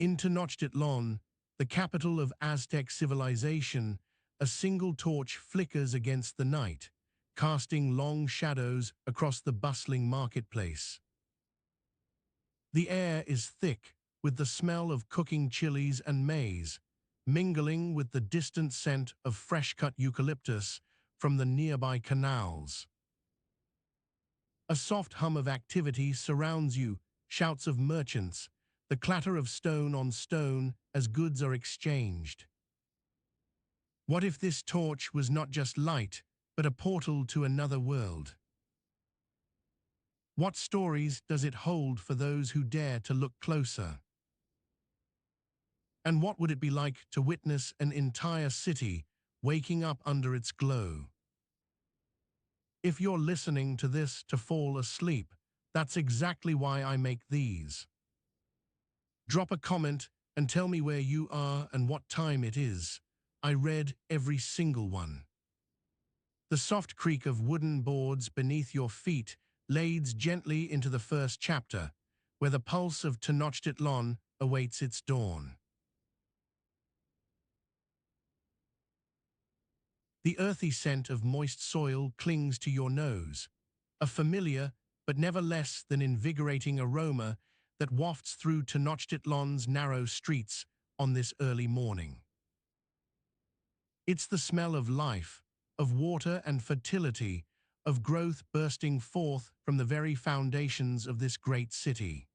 In Tenochtitlan, the capital of Aztec civilization, a single torch flickers against the night, casting long shadows across the bustling marketplace. The air is thick with the smell of cooking chilies and maize, mingling with the distant scent of fresh-cut eucalyptus from the nearby canals. A soft hum of activity surrounds you, shouts of merchants, the clatter of stone on stone as goods are exchanged. What if this torch was not just light, but a portal to another world? What stories does it hold for those who dare to look closer? And what would it be like to witness an entire city waking up under its glow? If you're listening to this to fall asleep, that's exactly why I make these. Drop a comment and tell me where you are and what time it is. I read every single one. The soft creak of wooden boards beneath your feet leads gently into the first chapter, where the pulse of Tenochtitlan awaits its dawn. The earthy scent of moist soil clings to your nose, a familiar but never less than invigorating aroma that wafts through Tenochtitlan's narrow streets on this early morning. It's the smell of life, of water and fertility, of growth bursting forth from the very foundations of this great city.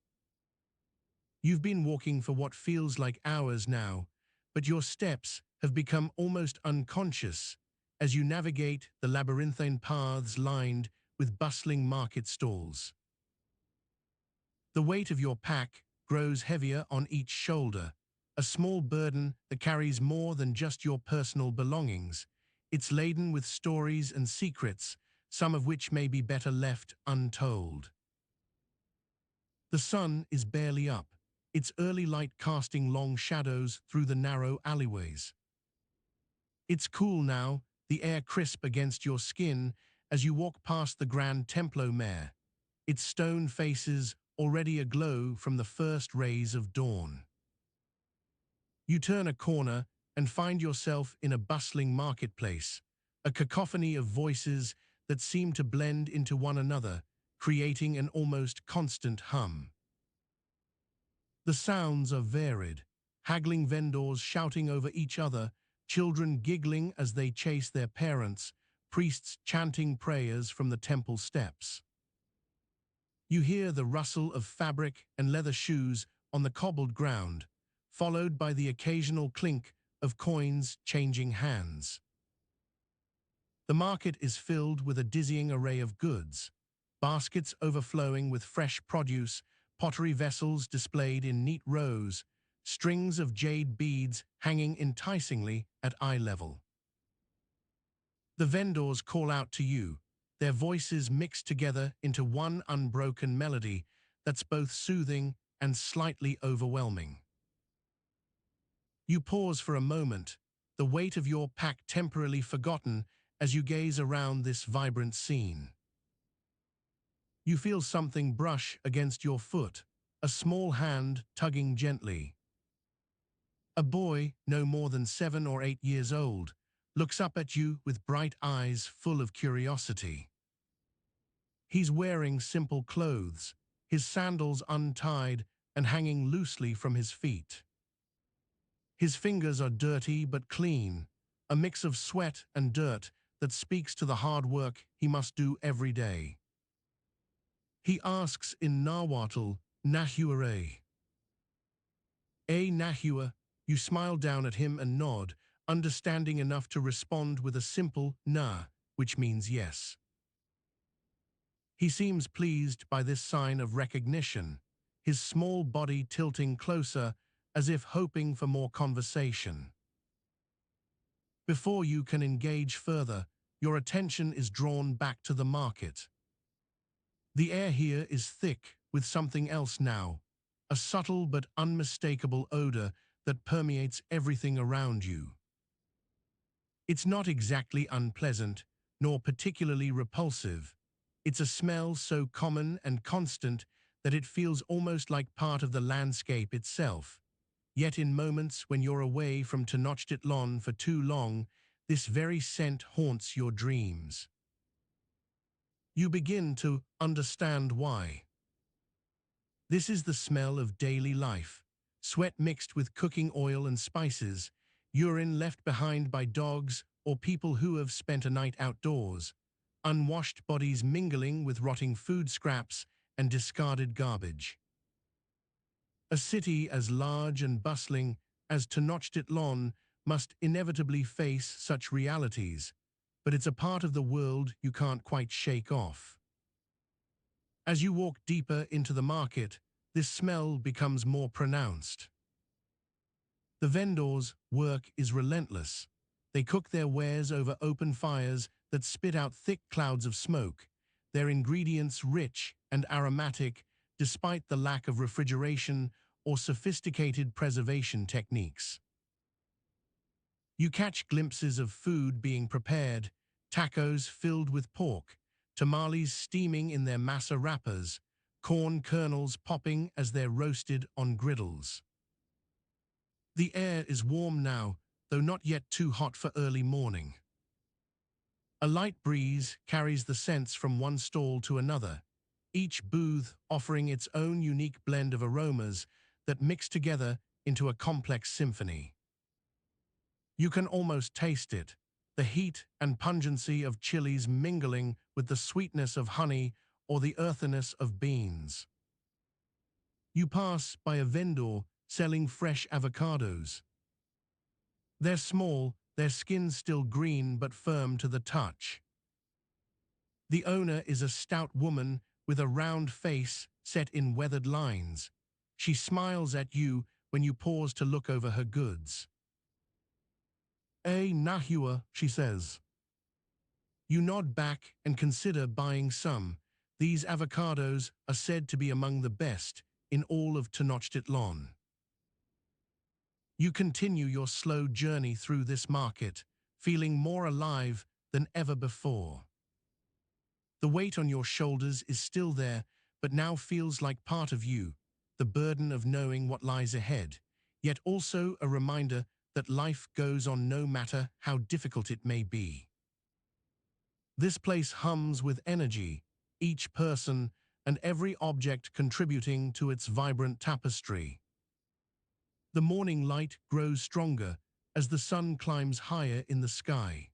You've been walking for what feels like hours now, but your steps have become almost unconscious as you navigate the labyrinthine paths lined with bustling market stalls. The weight of your pack grows heavier on each shoulder, a small burden that carries more than just your personal belongings. It's laden with stories and secrets, some of which may be better left untold. The sun is barely up, its early light casting long shadows through the narrow alleyways. It's cool now, the air crisp against your skin as you walk past the Grand Templo Mayor, its stone faces already aglow from the first rays of dawn. You turn a corner and find yourself in a bustling marketplace, a cacophony of voices that seem to blend into one another, creating an almost constant hum. The sounds are varied, haggling vendors shouting over each other, children giggling as they chase their parents, priests chanting prayers from the temple steps. You hear the rustle of fabric and leather shoes on the cobbled ground, followed by the occasional clink of coins changing hands. The market is filled with a dizzying array of goods, baskets overflowing with fresh produce, pottery vessels displayed in neat rows, strings of jade beads hanging enticingly at eye level. The vendors call out to you, their voices mixed together into one unbroken melody that's both soothing and slightly overwhelming. You pause for a moment, the weight of your pack temporarily forgotten as you gaze around this vibrant scene. You feel something brush against your foot, a small hand tugging gently. A boy, no more than 7 or 8 years old, looks up at you with bright eyes full of curiosity. He's wearing simple clothes, his sandals untied and hanging loosely from his feet. His fingers are dirty but clean, a mix of sweat and dirt that speaks to the hard work he must do every day. He asks in Nahuatl, "Nahuare?" Nahua, you smile down at him and nod, understanding enough to respond with a simple "na," which means yes. He seems pleased by this sign of recognition, his small body tilting closer as if hoping for more conversation. Before you can engage further, your attention is drawn back to the market. The air here is thick with something else now, a subtle but unmistakable odor that permeates everything around you. It's not exactly unpleasant, nor particularly repulsive. It's a smell so common and constant that it feels almost like part of the landscape itself. Yet in moments when you're away from Tenochtitlan for too long, this very scent haunts your dreams. You begin to understand why. This is the smell of daily life, sweat mixed with cooking oil and spices, urine left behind by dogs or people who have spent a night outdoors, unwashed bodies mingling with rotting food scraps and discarded garbage. A city as large and bustling as Tenochtitlan must inevitably face such realities, but it's a part of the world you can't quite shake off. As you walk deeper into the market, this smell becomes more pronounced. The vendors' work is relentless. They cook their wares over open fires that spit out thick clouds of smoke, their ingredients rich and aromatic despite the lack of refrigeration or sophisticated preservation techniques. You catch glimpses of food being prepared, tacos filled with pork, tamales steaming in their masa wrappers, corn kernels popping as they're roasted on griddles. The air is warm now, though not yet too hot for early morning. A light breeze carries the scents from one stall to another, each booth offering its own unique blend of aromas that mix together into a complex symphony. You can almost taste it, the heat and pungency of chilies mingling with the sweetness of honey or the earthiness of beans. You pass by a vendor selling fresh avocados. They're small, their skin still green but firm to the touch. The owner is a stout woman with a round face set in weathered lines. She smiles at you when you pause to look over her goods. Nahua, she says. You nod back and consider buying some. These avocados are said to be among the best in all of Tenochtitlan. You continue your slow journey through this market, feeling more alive than ever before. The weight on your shoulders is still there, but now feels like part of you, the burden of knowing what lies ahead, yet also a reminder that life goes on no matter how difficult it may be. This place hums with energy, each person and every object contributing to its vibrant tapestry. The morning light grows stronger as the sun climbs higher in the sky.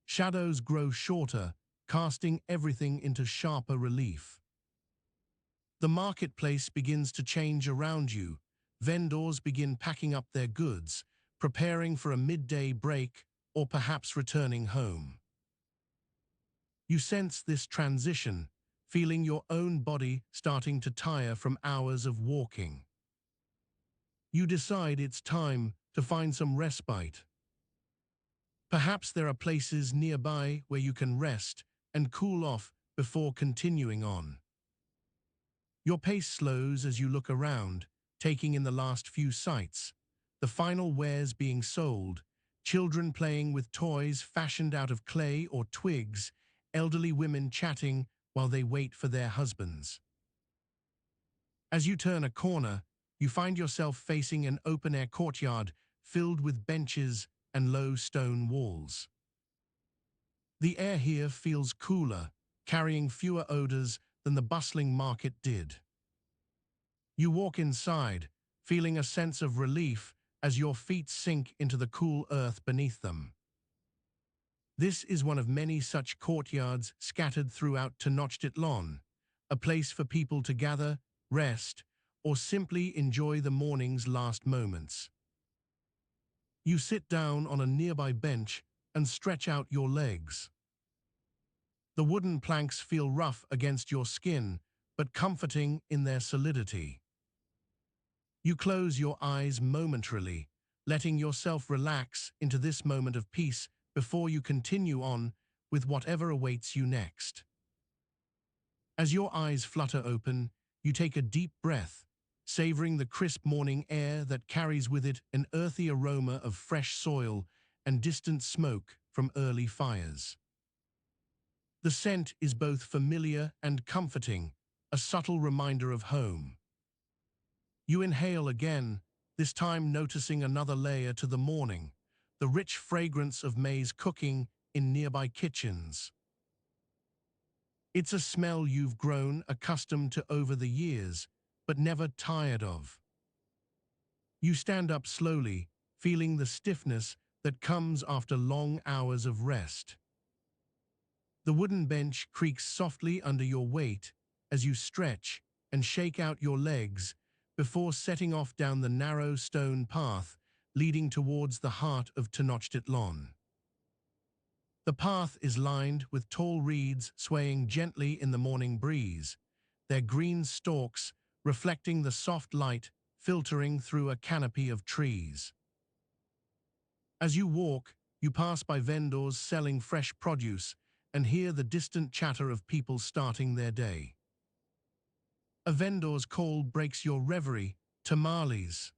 Shadows grow shorter, casting everything into sharper relief. The marketplace begins to change around you. Vendors begin packing up their goods, preparing for a midday break or perhaps returning home. You sense this transition, feeling your own body starting to tire from hours of walking. You decide it's time to find some respite. Perhaps there are places nearby where you can rest and cool off before continuing on. Your pace slows as you look around, taking in the last few sights, the final wares being sold, children playing with toys fashioned out of clay or twigs, elderly women chatting while they wait for their husbands. As you turn a corner, you find yourself facing an open-air courtyard filled with benches and low stone walls. The air here feels cooler, carrying fewer odors than the bustling market did. You walk inside, feeling a sense of relief as your feet sink into the cool earth beneath them. This is one of many such courtyards scattered throughout Tenochtitlan, a place for people to gather, rest, or simply enjoy the morning's last moments. You sit down on a nearby bench and stretch out your legs. The wooden planks feel rough against your skin, but comforting in their solidity. You close your eyes momentarily, letting yourself relax into this moment of peace before you continue on with whatever awaits you next. As your eyes flutter open, you take a deep breath, savoring the crisp morning air that carries with it an earthy aroma of fresh soil and distant smoke from early fires. The scent is both familiar and comforting, a subtle reminder of home. You inhale again, this time noticing another layer to the morning, the rich fragrance of maize cooking in nearby kitchens. It's a smell you've grown accustomed to over the years, but never tired of. You stand up slowly, feeling the stiffness that comes after long hours of rest. The wooden bench creaks softly under your weight as you stretch and shake out your legs before setting off down the narrow stone path leading towards the heart of Tenochtitlan. The path is lined with tall reeds swaying gently in the morning breeze, their green stalks reflecting the soft light filtering through a canopy of trees. As you walk, you pass by vendors selling fresh produce and hear the distant chatter of people starting their day. A vendor's call breaks your reverie: tamales.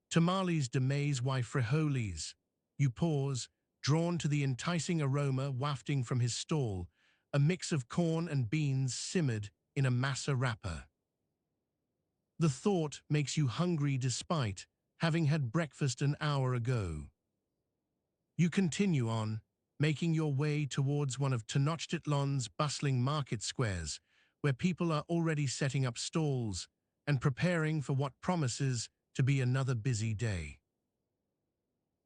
Tamales de maize y frijoles. You pause, drawn to the enticing aroma wafting from his stall, a mix of corn and beans simmered in a masa wrapper. The thought makes you hungry despite having had breakfast an hour ago. You continue on, making your way towards one of Tenochtitlan's bustling market squares, where people are already setting up stalls and preparing for what promises to be another busy day.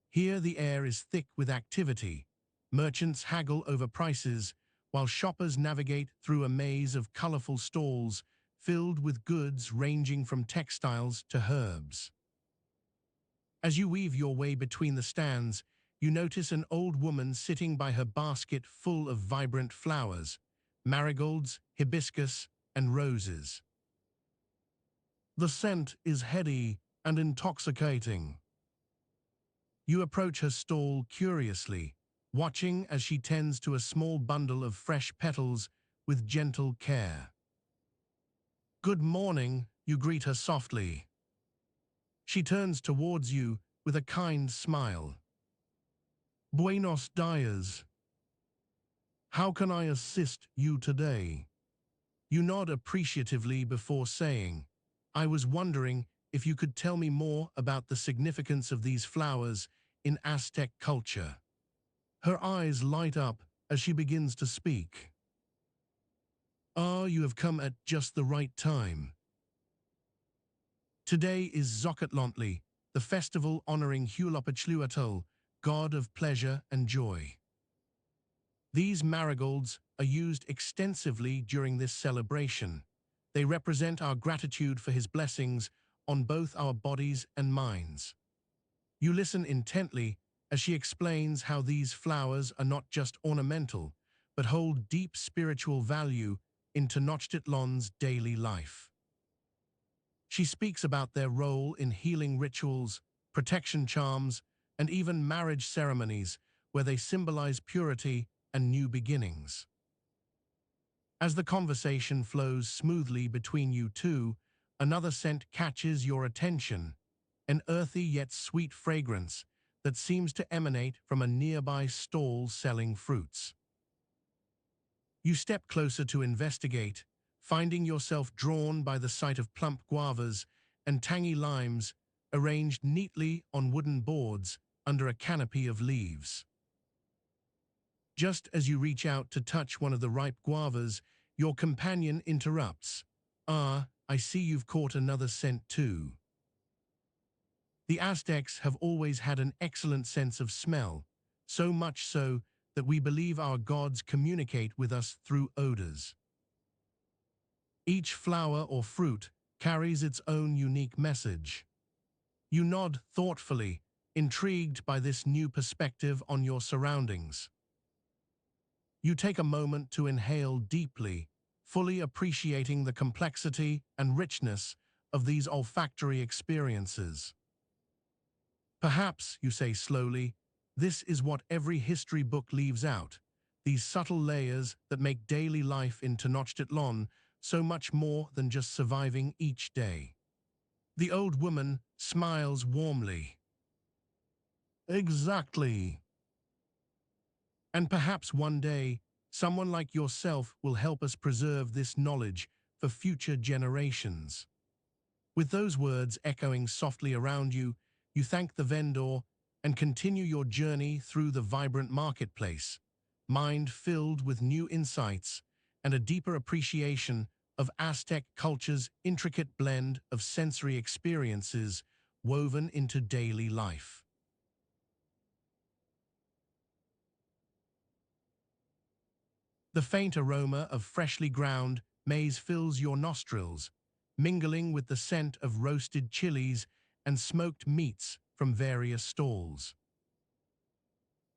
Here the air is thick with activity. Merchants haggle over prices, while shoppers navigate through a maze of colorful stalls filled with goods ranging from textiles to herbs. As you weave your way between the stands, you notice an old woman sitting by her basket full of vibrant flowers: marigolds, hibiscus, and roses. The scent is heady and intoxicating. You approach her stall curiously, watching as she tends to a small bundle of fresh petals with gentle care. "Good morning," you greet her softly. She turns towards you with a kind smile. "Buenos dias. How can I assist you today?" You nod appreciatively before saying, "I was wondering if you could tell me more about the significance of these flowers in Aztec culture." Her eyes light up as she begins to speak. "Ah, you have come at just the right time. Today is Zocatlantli, the festival honoring Hulopochtli, god of pleasure and joy. These marigolds are used extensively during this celebration. They represent our gratitude for his blessings on both our bodies and minds." You listen intently as she explains how these flowers are not just ornamental, but hold deep spiritual value in Tenochtitlan's daily life. She speaks about their role in healing rituals, protection charms, and even marriage ceremonies, where they symbolize purity and new beginnings. As the conversation flows smoothly between you two, another scent catches your attention: an earthy yet sweet fragrance that seems to emanate from a nearby stall selling fruits. You step closer to investigate, finding yourself drawn by the sight of plump guavas and tangy limes arranged neatly on wooden boards under a canopy of leaves. Just as you reach out to touch one of the ripe guavas, your companion interrupts. "Ah, I see you've caught another scent too." The Aztecs have always had an excellent sense of smell, so much so that we believe our gods communicate with us through odors. Each flower or fruit carries its own unique message. You nod thoughtfully, intrigued by this new perspective on your surroundings. You take a moment to inhale deeply, fully appreciating the complexity and richness of these olfactory experiences. "Perhaps," you say slowly, "this is what every history book leaves out, these subtle layers that make daily life in Tenochtitlan so much more than just surviving each day." The old woman smiles warmly. "Exactly. And perhaps one day, someone like yourself will help us preserve this knowledge for future generations." With those words echoing softly around you, you thank the vendor and continue your journey through the vibrant marketplace, mind filled with new insights and a deeper appreciation of Aztec culture's intricate blend of sensory experiences woven into daily life. The faint aroma of freshly ground maize fills your nostrils, mingling with the scent of roasted chilies and smoked meats from various stalls.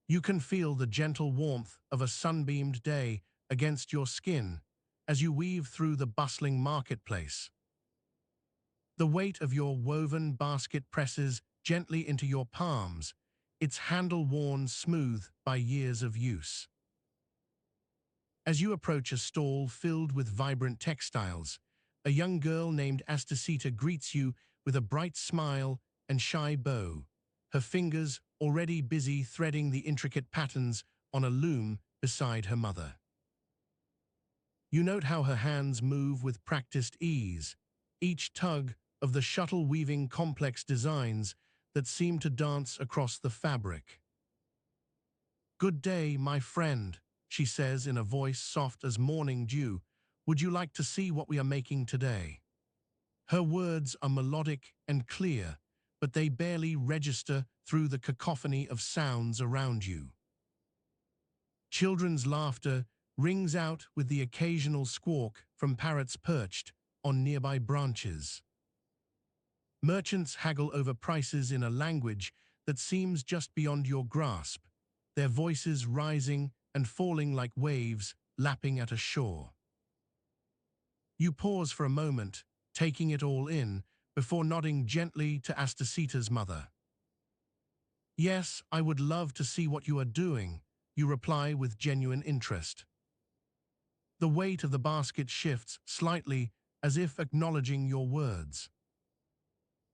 You can feel the gentle warmth of a sunbeamed day against your skin as you weave through the bustling marketplace. The weight of your woven basket presses gently into your palms, its handle worn smooth by years of use. As you approach a stall filled with vibrant textiles, a young girl named Astacita greets you with a bright smile and shy bow, her fingers already busy threading the intricate patterns on a loom beside her mother. You note how her hands move with practiced ease, each tug of the shuttle-weaving complex designs that seem to dance across the fabric. "Good day, my friend," she says in a voice soft as morning dew. "Would you like to see what we are making today?" Her words are melodic and clear, but they barely register through the cacophony of sounds around you. Children's laughter rings out with the occasional squawk from parrots perched on nearby branches. Merchants haggle over prices in a language that seems just beyond your grasp, their voices rising and falling like waves lapping at a shore. You pause for a moment, taking it all in, before nodding gently to Astacita's mother. "Yes, I would love to see what you are doing," you reply with genuine interest. The weight of the basket shifts slightly, as if acknowledging your words.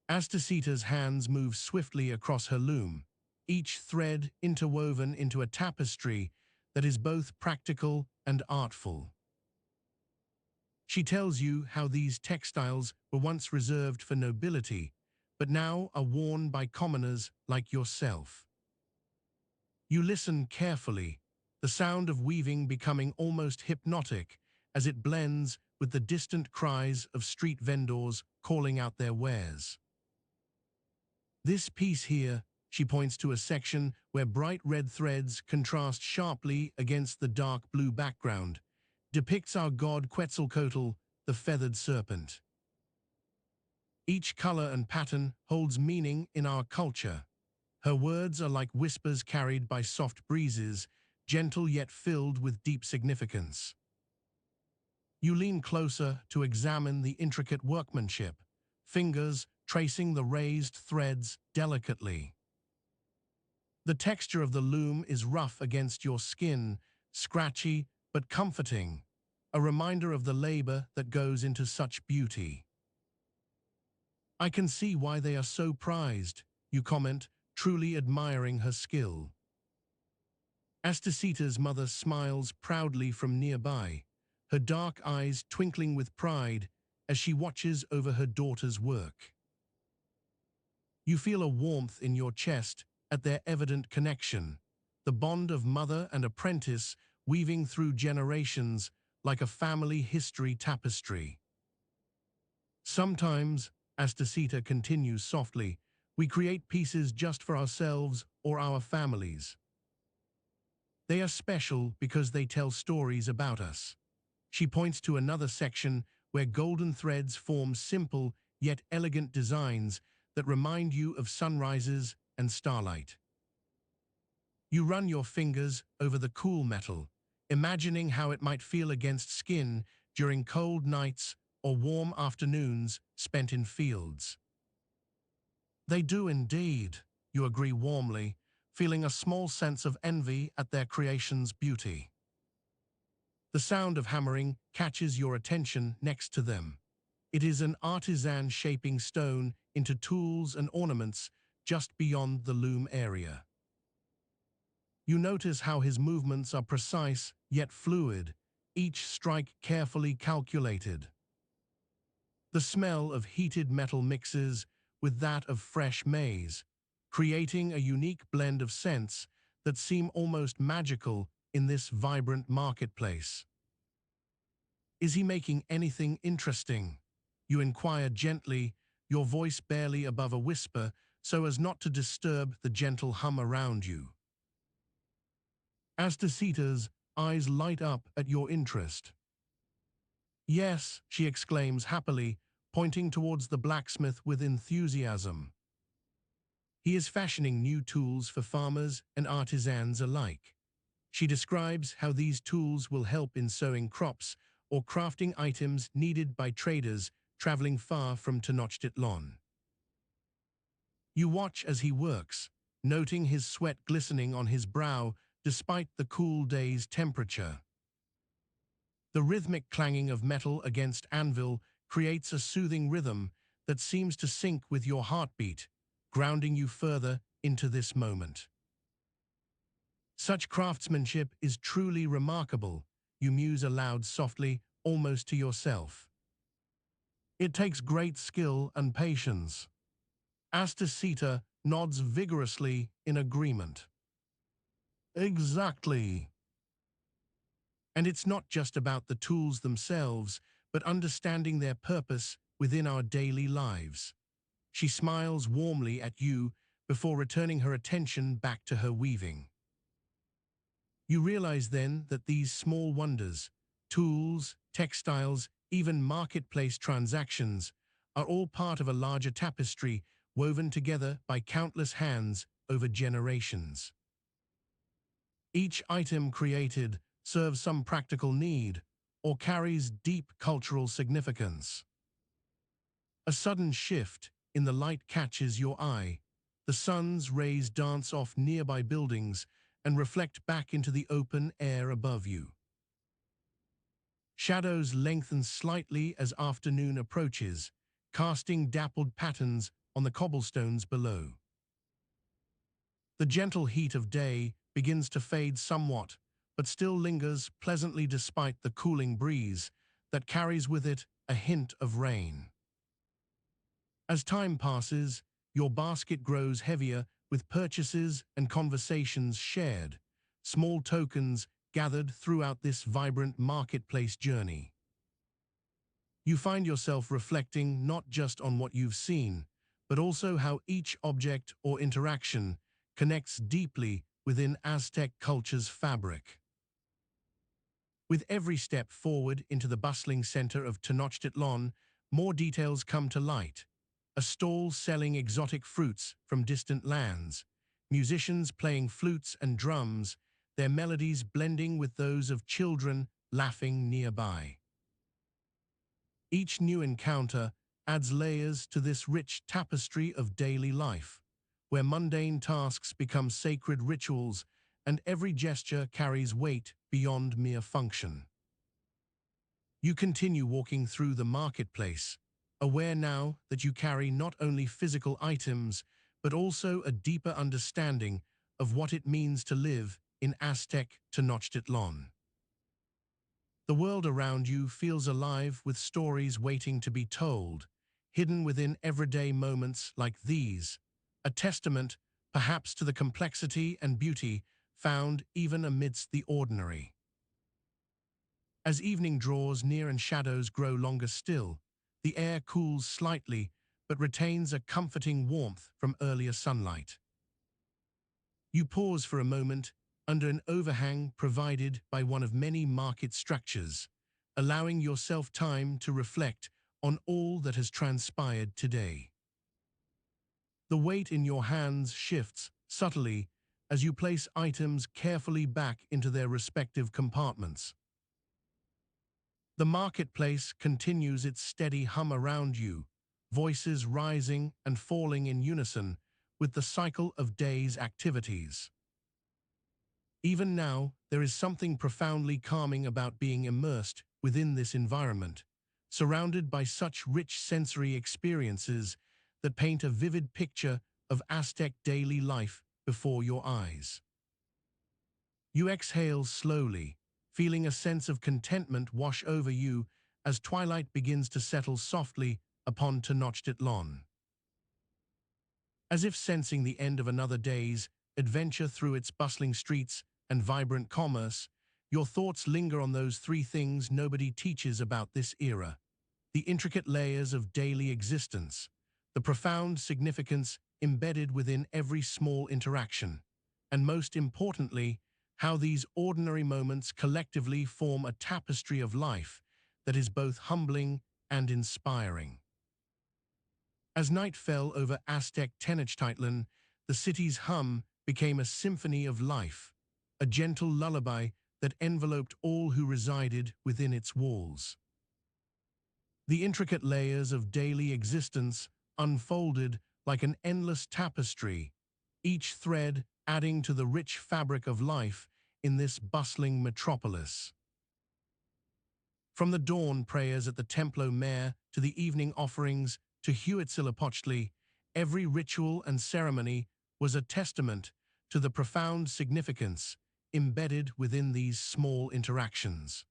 Astacita's hands move swiftly across her loom, each thread interwoven into a tapestry that is both practical and artful. She tells you how these textiles were once reserved for nobility, but now are worn by commoners like yourself. You listen carefully, the sound of weaving becoming almost hypnotic as it blends with the distant cries of street vendors calling out their wares. "This piece here," she points to a section where bright red threads contrast sharply against the dark blue background, depicts our god Quetzalcoatl, the feathered serpent. Each color and pattern holds meaning in our culture. Her words are like whispers carried by soft breezes, gentle yet filled with deep significance. You lean closer to examine the intricate workmanship, fingers tracing the raised threads delicately. The texture of the loom is rough against your skin, scratchy but comforting, a reminder of the labor that goes into such beauty. "I can see why they are so prized," you comment, truly admiring her skill. Astacita's mother smiles proudly from nearby, her dark eyes twinkling with pride as she watches over her daughter's work. You feel a warmth in your chest at their evident connection, the bond of mother and apprentice weaving through generations like a family history tapestry. "Sometimes," Astacita continues softly, "we create pieces just for ourselves or our families. They are special because they tell stories about us." She points to another section where golden threads form simple yet elegant designs that remind you of sunrises and starlight. You run your fingers over the cool metal, imagining how it might feel against skin during cold nights or warm afternoons spent in fields. "They do indeed," you agree warmly, feeling a small sense of envy at their creation's beauty. The sound of hammering catches your attention next to them. It is an artisan shaping stone into tools and ornaments just beyond the loom area. You notice how his movements are precise yet fluid, each strike carefully calculated. The smell of heated metal mixes with that of fresh maize, creating a unique blend of scents that seem almost magical in this vibrant marketplace. Is he making anything interesting? You inquire gently, your voice barely above a whisper, so as not to disturb the gentle hum around you. Astacita's eyes light up at your interest. Yes, she exclaims happily, pointing towards the blacksmith with enthusiasm. He is fashioning new tools for farmers and artisans alike. She describes how these tools will help in sowing crops or crafting items needed by traders traveling far from Tenochtitlan. You watch as he works, noting his sweat glistening on his brow despite the cool day's temperature. The rhythmic clanging of metal against anvil creates a soothing rhythm that seems to sync with your heartbeat, grounding you further into this moment. Such craftsmanship is truly remarkable, you muse aloud softly, almost to yourself. It takes great skill and patience. Astacita nods vigorously in agreement. Exactly. And it's not just about the tools themselves, but understanding their purpose within our daily lives. She smiles warmly at you before returning her attention back to her weaving. You realize then that these small wonders, tools, textiles, even marketplace transactions, are all part of a larger tapestry woven together by countless hands over generations. Each item created serves some practical need or carries deep cultural significance. A sudden shift in the light catches your eye. The sun's rays dance off nearby buildings and reflect back into the open air above you. Shadows lengthen slightly as afternoon approaches, casting dappled patterns on the cobblestones below. The gentle heat of day begins to fade somewhat, but still lingers pleasantly despite the cooling breeze that carries with it a hint of rain. As time passes, your basket grows heavier with purchases and conversations shared, small tokens gathered throughout this vibrant marketplace journey. You find yourself reflecting not just on what you've seen, but also how each object or interaction connects deeply within Aztec culture's fabric. With every step forward into the bustling center of Tenochtitlan, more details come to light. A stall selling exotic fruits from distant lands, musicians playing flutes and drums, their melodies blending with those of children laughing nearby. Each new encounter adds layers to this rich tapestry of daily life, where mundane tasks become sacred rituals and every gesture carries weight beyond mere function. You continue walking through the marketplace, aware now that you carry not only physical items, but also a deeper understanding of what it means to live in Aztec Tenochtitlan. The world around you feels alive with stories waiting to be told, hidden within everyday moments like these, a testament perhaps to the complexity and beauty found even amidst the ordinary. As evening draws near and shadows grow longer still, the air cools slightly but retains a comforting warmth from earlier sunlight. You pause for a moment under an overhang provided by one of many market structures, allowing yourself time to reflect on all that has transpired today. The weight in your hands shifts subtly as you place items carefully back into their respective compartments. The marketplace continues its steady hum around you, voices rising and falling in unison with the cycle of day's activities. Even now, there is something profoundly calming about being immersed within this environment, surrounded by such rich sensory experiences that paint a vivid picture of Aztec daily life before your eyes. You exhale slowly, feeling a sense of contentment wash over you as twilight begins to settle softly upon Tenochtitlan. As if sensing the end of another day's adventure through its bustling streets and vibrant commerce, your thoughts linger on those three things nobody teaches about this era: the intricate layers of daily existence, the profound significance embedded within every small interaction, and most importantly, how these ordinary moments collectively form a tapestry of life that is both humbling and inspiring. As night fell over Aztec Tenochtitlan, the city's hum became a symphony of life, a gentle lullaby that enveloped all who resided within its walls. The intricate layers of daily existence unfolded like an endless tapestry, each thread adding to the rich fabric of life in this bustling metropolis. From the dawn prayers at the Templo Mayor to the evening offerings to Huitzilopochtli, every ritual and ceremony was a testament to the profound significance embedded within these small interactions.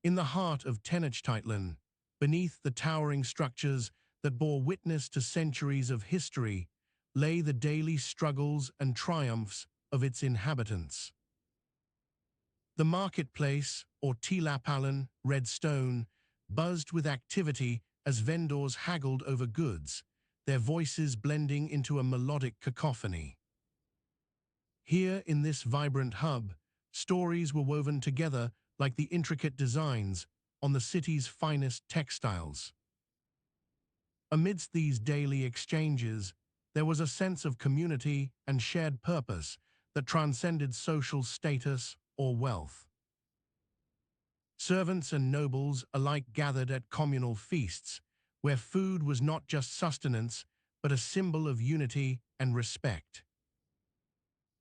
In the heart of Tenochtitlan, beneath the towering structures that bore witness to centuries of history, lay the daily struggles and triumphs of its inhabitants. The marketplace, or Tlapalan, red stone, buzzed with activity as vendors haggled over goods, their voices blending into a melodic cacophony. Here in this vibrant hub, stories were woven together like the intricate designs on the city's finest textiles. Amidst these daily exchanges, there was a sense of community and shared purpose that transcended social status or wealth. Servants and nobles alike gathered at communal feasts, where food was not just sustenance, but a symbol of unity and respect.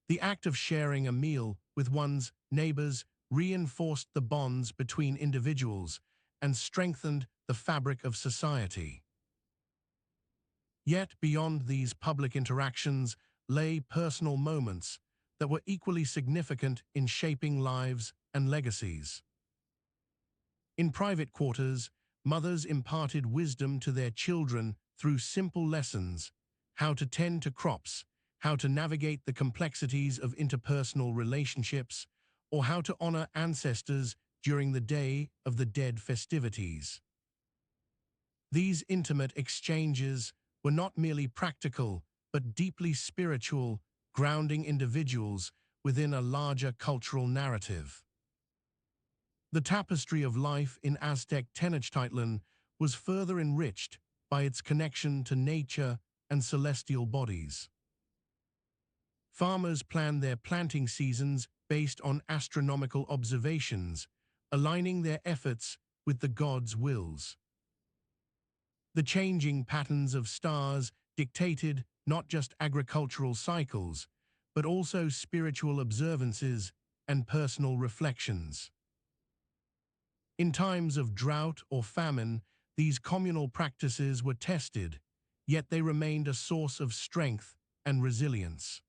The act of sharing a meal with one's neighbors reinforced the bonds between individuals and strengthened the fabric of society. Yet beyond these public interactions lay personal moments that were equally significant in shaping lives and legacies. In private quarters, mothers imparted wisdom to their children through simple lessons: how to tend to crops, how to navigate the complexities of interpersonal relationships, or how to honor ancestors during the Day of the Dead festivities. These intimate exchanges were not merely practical, but deeply spiritual, grounding individuals within a larger cultural narrative. The tapestry of life in Aztec Tenochtitlan was further enriched by its connection to nature and celestial bodies. Farmers planned their planting seasons based on astronomical observations, aligning their efforts with the gods' wills. The changing patterns of stars dictated not just agricultural cycles, but also spiritual observances and personal reflections. In times of drought or famine, these communal practices were tested, yet they remained a source of strength and resilience.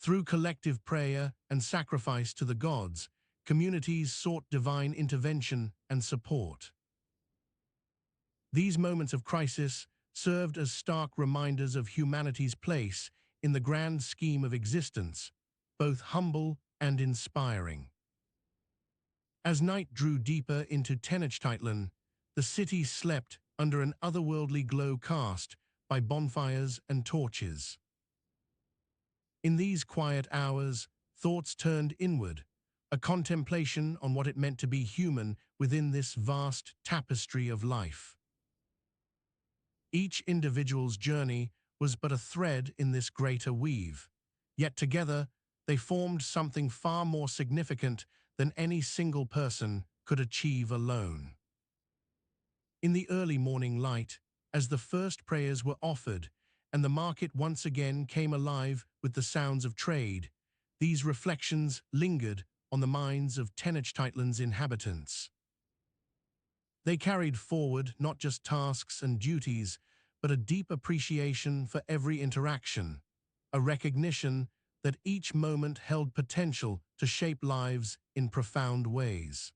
Through collective prayer and sacrifice to the gods, communities sought divine intervention and support. These moments of crisis served as stark reminders of humanity's place in the grand scheme of existence, both humble and inspiring. As night drew deeper into Tenochtitlan, the city slept under an otherworldly glow cast by bonfires and torches. In these quiet hours, thoughts turned inward, a contemplation on what it meant to be human within this vast tapestry of life. Each individual's journey was but a thread in this greater weave, yet together they formed something far more significant than any single person could achieve alone. In the early morning light, as the first prayers were offered and the market once again came alive with the sounds of trade, these reflections lingered on the minds of Tenochtitlan's inhabitants. They carried forward not just tasks and duties, but a deep appreciation for every interaction, a recognition that each moment held potential to shape lives in profound ways.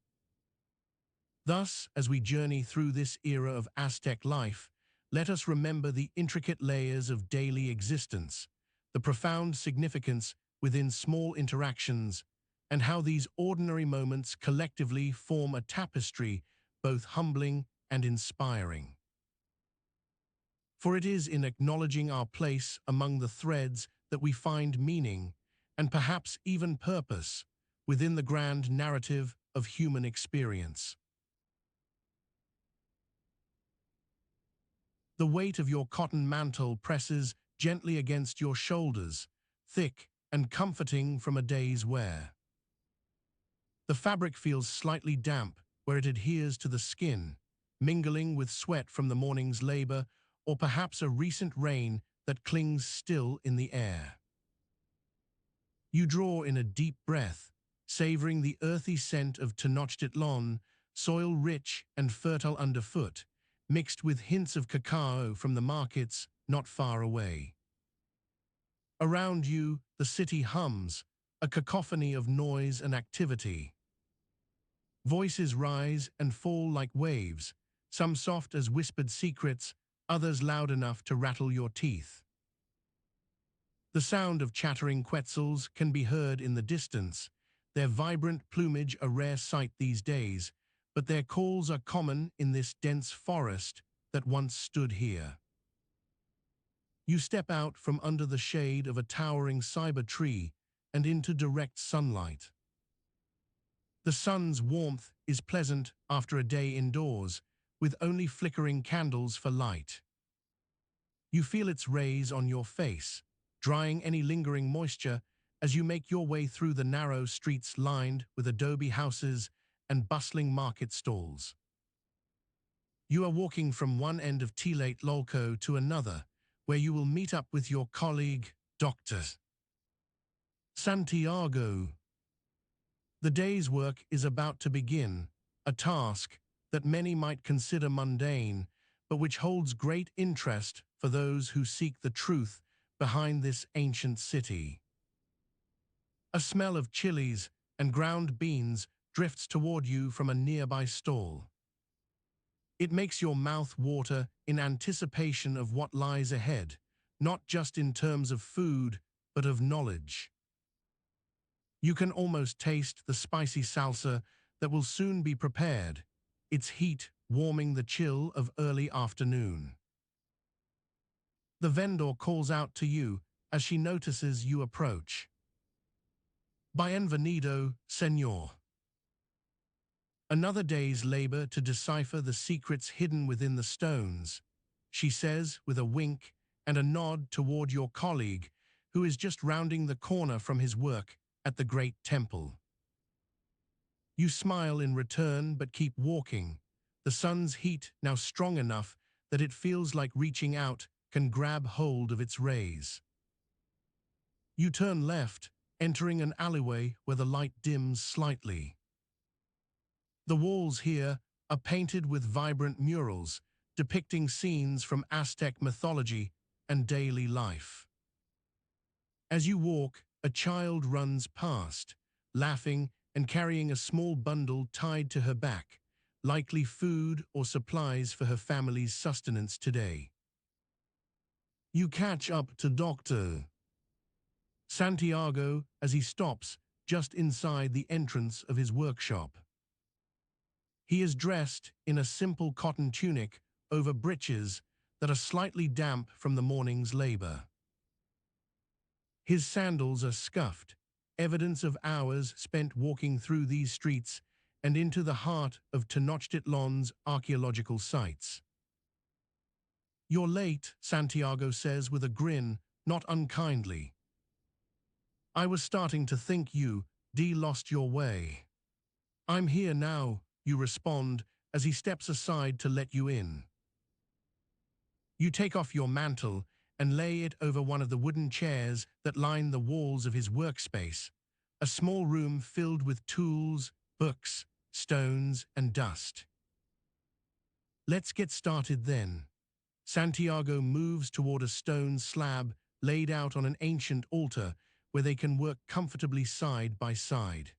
Thus, as we journey through this era of Aztec life, let us remember the intricate layers of daily existence, the profound significance within small interactions, and how these ordinary moments collectively form a tapestry both humbling and inspiring. For it is in acknowledging our place among the threads that we find meaning, and perhaps even purpose, within the grand narrative of human experience. The weight of your cotton mantle presses gently against your shoulders, thick and comforting from a day's wear. The fabric feels slightly damp where it adheres to the skin, mingling with sweat from the morning's labor or perhaps a recent rain that clings still in the air. You draw in a deep breath, savoring the earthy scent of Tenochtitlan, soil rich and fertile underfoot, mixed with hints of cacao from the markets not far away. Around you, the city hums, a cacophony of noise and activity. Voices rise and fall like waves, some soft as whispered secrets, others loud enough to rattle your teeth. The sound of chattering quetzals can be heard in the distance, their vibrant plumage a rare sight these days, but their calls are common in this dense forest that once stood here. You step out from under the shade of a towering cyber tree and into direct sunlight. The sun's warmth is pleasant after a day indoors, with only flickering candles for light. You feel its rays on your face, drying any lingering moisture as you make your way through the narrow streets lined with adobe houses and bustling market stalls. You are walking from one end of Tlatelolco to another, where you will meet up with your colleague, Dr. Santiago. The day's work is about to begin, a task that many might consider mundane, but which holds great interest for those who seek the truth behind this ancient city. A smell of chilies and ground beans drifts toward you from a nearby stall. It makes your mouth water in anticipation of what lies ahead, not just in terms of food, but of knowledge. You can almost taste the spicy salsa that will soon be prepared, its heat warming the chill of early afternoon. The vendor calls out to you as she notices you approach. Bienvenido, señor. Another day's labor to decipher the secrets hidden within the stones, she says with a wink and a nod toward your colleague who is just rounding the corner from his work at the great temple. You smile in return but keep walking, the sun's heat now strong enough that it feels like reaching out can grab hold of its rays. You turn left, entering an alleyway where the light dims slightly. The walls here are painted with vibrant murals depicting scenes from Aztec mythology and daily life. As you walk, a child runs past, laughing and carrying a small bundle tied to her back, likely food or supplies for her family's sustenance today. You catch up to Dr. Santiago as he stops just inside the entrance of his workshop. He is dressed in a simple cotton tunic over breeches that are slightly damp from the morning's labor. His sandals are scuffed, evidence of hours spent walking through these streets and into the heart of Tenochtitlan's archaeological sites. "You're late," Santiago says with a grin, not unkindly. "I was starting to think you lost your way." "I'm here now," you respond as he steps aside to let you in. You take off your mantle and lay it over one of the wooden chairs that line the walls of his workspace, a small room filled with tools, books, stones, and dust. "Let's get started then." Santiago moves toward a stone slab laid out on an ancient altar where they can work comfortably side by side.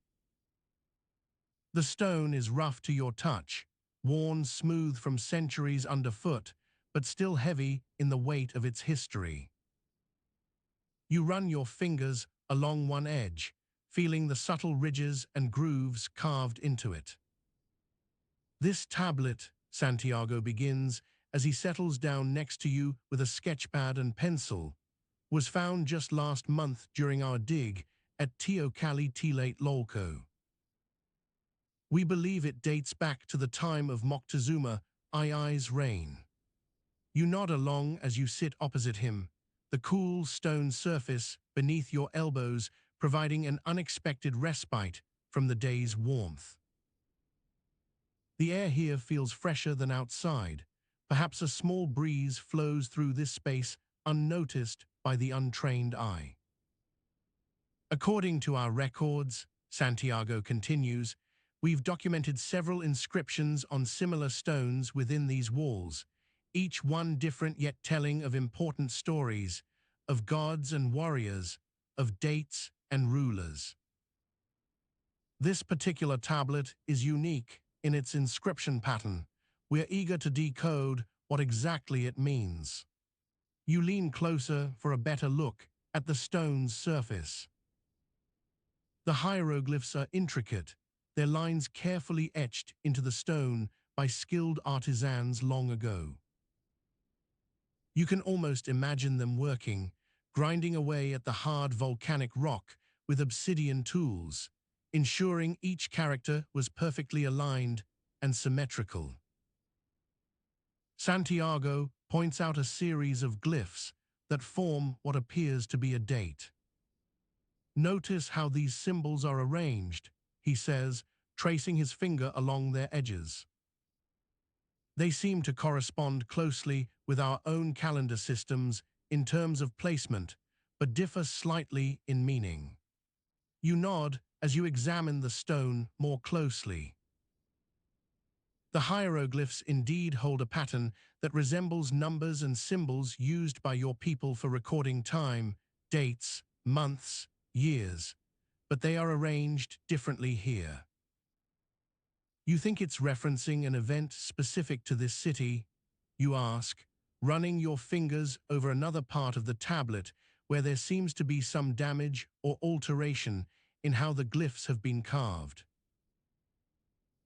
The stone is rough to your touch, worn smooth from centuries underfoot, but still heavy in the weight of its history. You run your fingers along one edge, feeling the subtle ridges and grooves carved into it. This tablet, Santiago begins, as he settles down next to you with a sketchpad and pencil, was found just last month during our dig at Teocalli-Tlatlolco. We believe it dates back to the time of Moctezuma Ii's reign. You nod along as you sit opposite him, the cool stone surface beneath your elbows providing an unexpected respite from the day's warmth. The air here feels fresher than outside. Perhaps a small breeze flows through this space unnoticed by the untrained eye. According to our records, Santiago continues, we've documented several inscriptions on similar stones within these walls, each one different yet telling of important stories, of gods and warriors, of dates and rulers. This particular tablet is unique in its inscription pattern. We're eager to decode what exactly it means. You lean closer for a better look at the stone's surface. The hieroglyphs are intricate, their lines carefully etched into the stone by skilled artisans long ago. You can almost imagine them working, grinding away at the hard volcanic rock with obsidian tools, ensuring each character was perfectly aligned and symmetrical. Santiago points out a series of glyphs that form what appears to be a date. Notice how these symbols are arranged, he says, tracing his finger along their edges. They seem to correspond closely with our own calendar systems in terms of placement, but differ slightly in meaning. You nod as you examine the stone more closely. The hieroglyphs indeed hold a pattern that resembles numbers and symbols used by your people for recording time, dates, months, years, but they are arranged differently here. You think it's referencing an event specific to this city, you ask, running your fingers over another part of the tablet where there seems to be some damage or alteration in how the glyphs have been carved.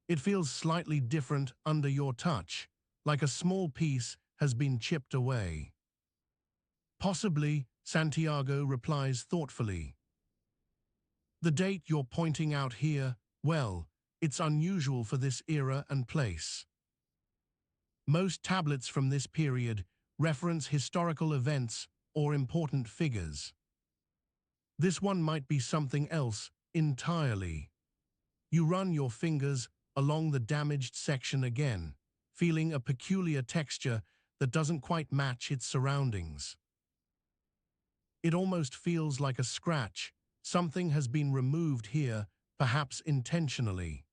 It feels slightly different under your touch, like a small piece has been chipped away. Possibly, Santiago replies thoughtfully. The date you're pointing out here, well, it's unusual for this era and place. Most tablets from this period reference historical events or important figures. This one might be something else entirely. You run your fingers along the damaged section again, feeling a peculiar texture that doesn't quite match its surroundings. It almost feels like a scratch. Something has been removed here, perhaps intentionally.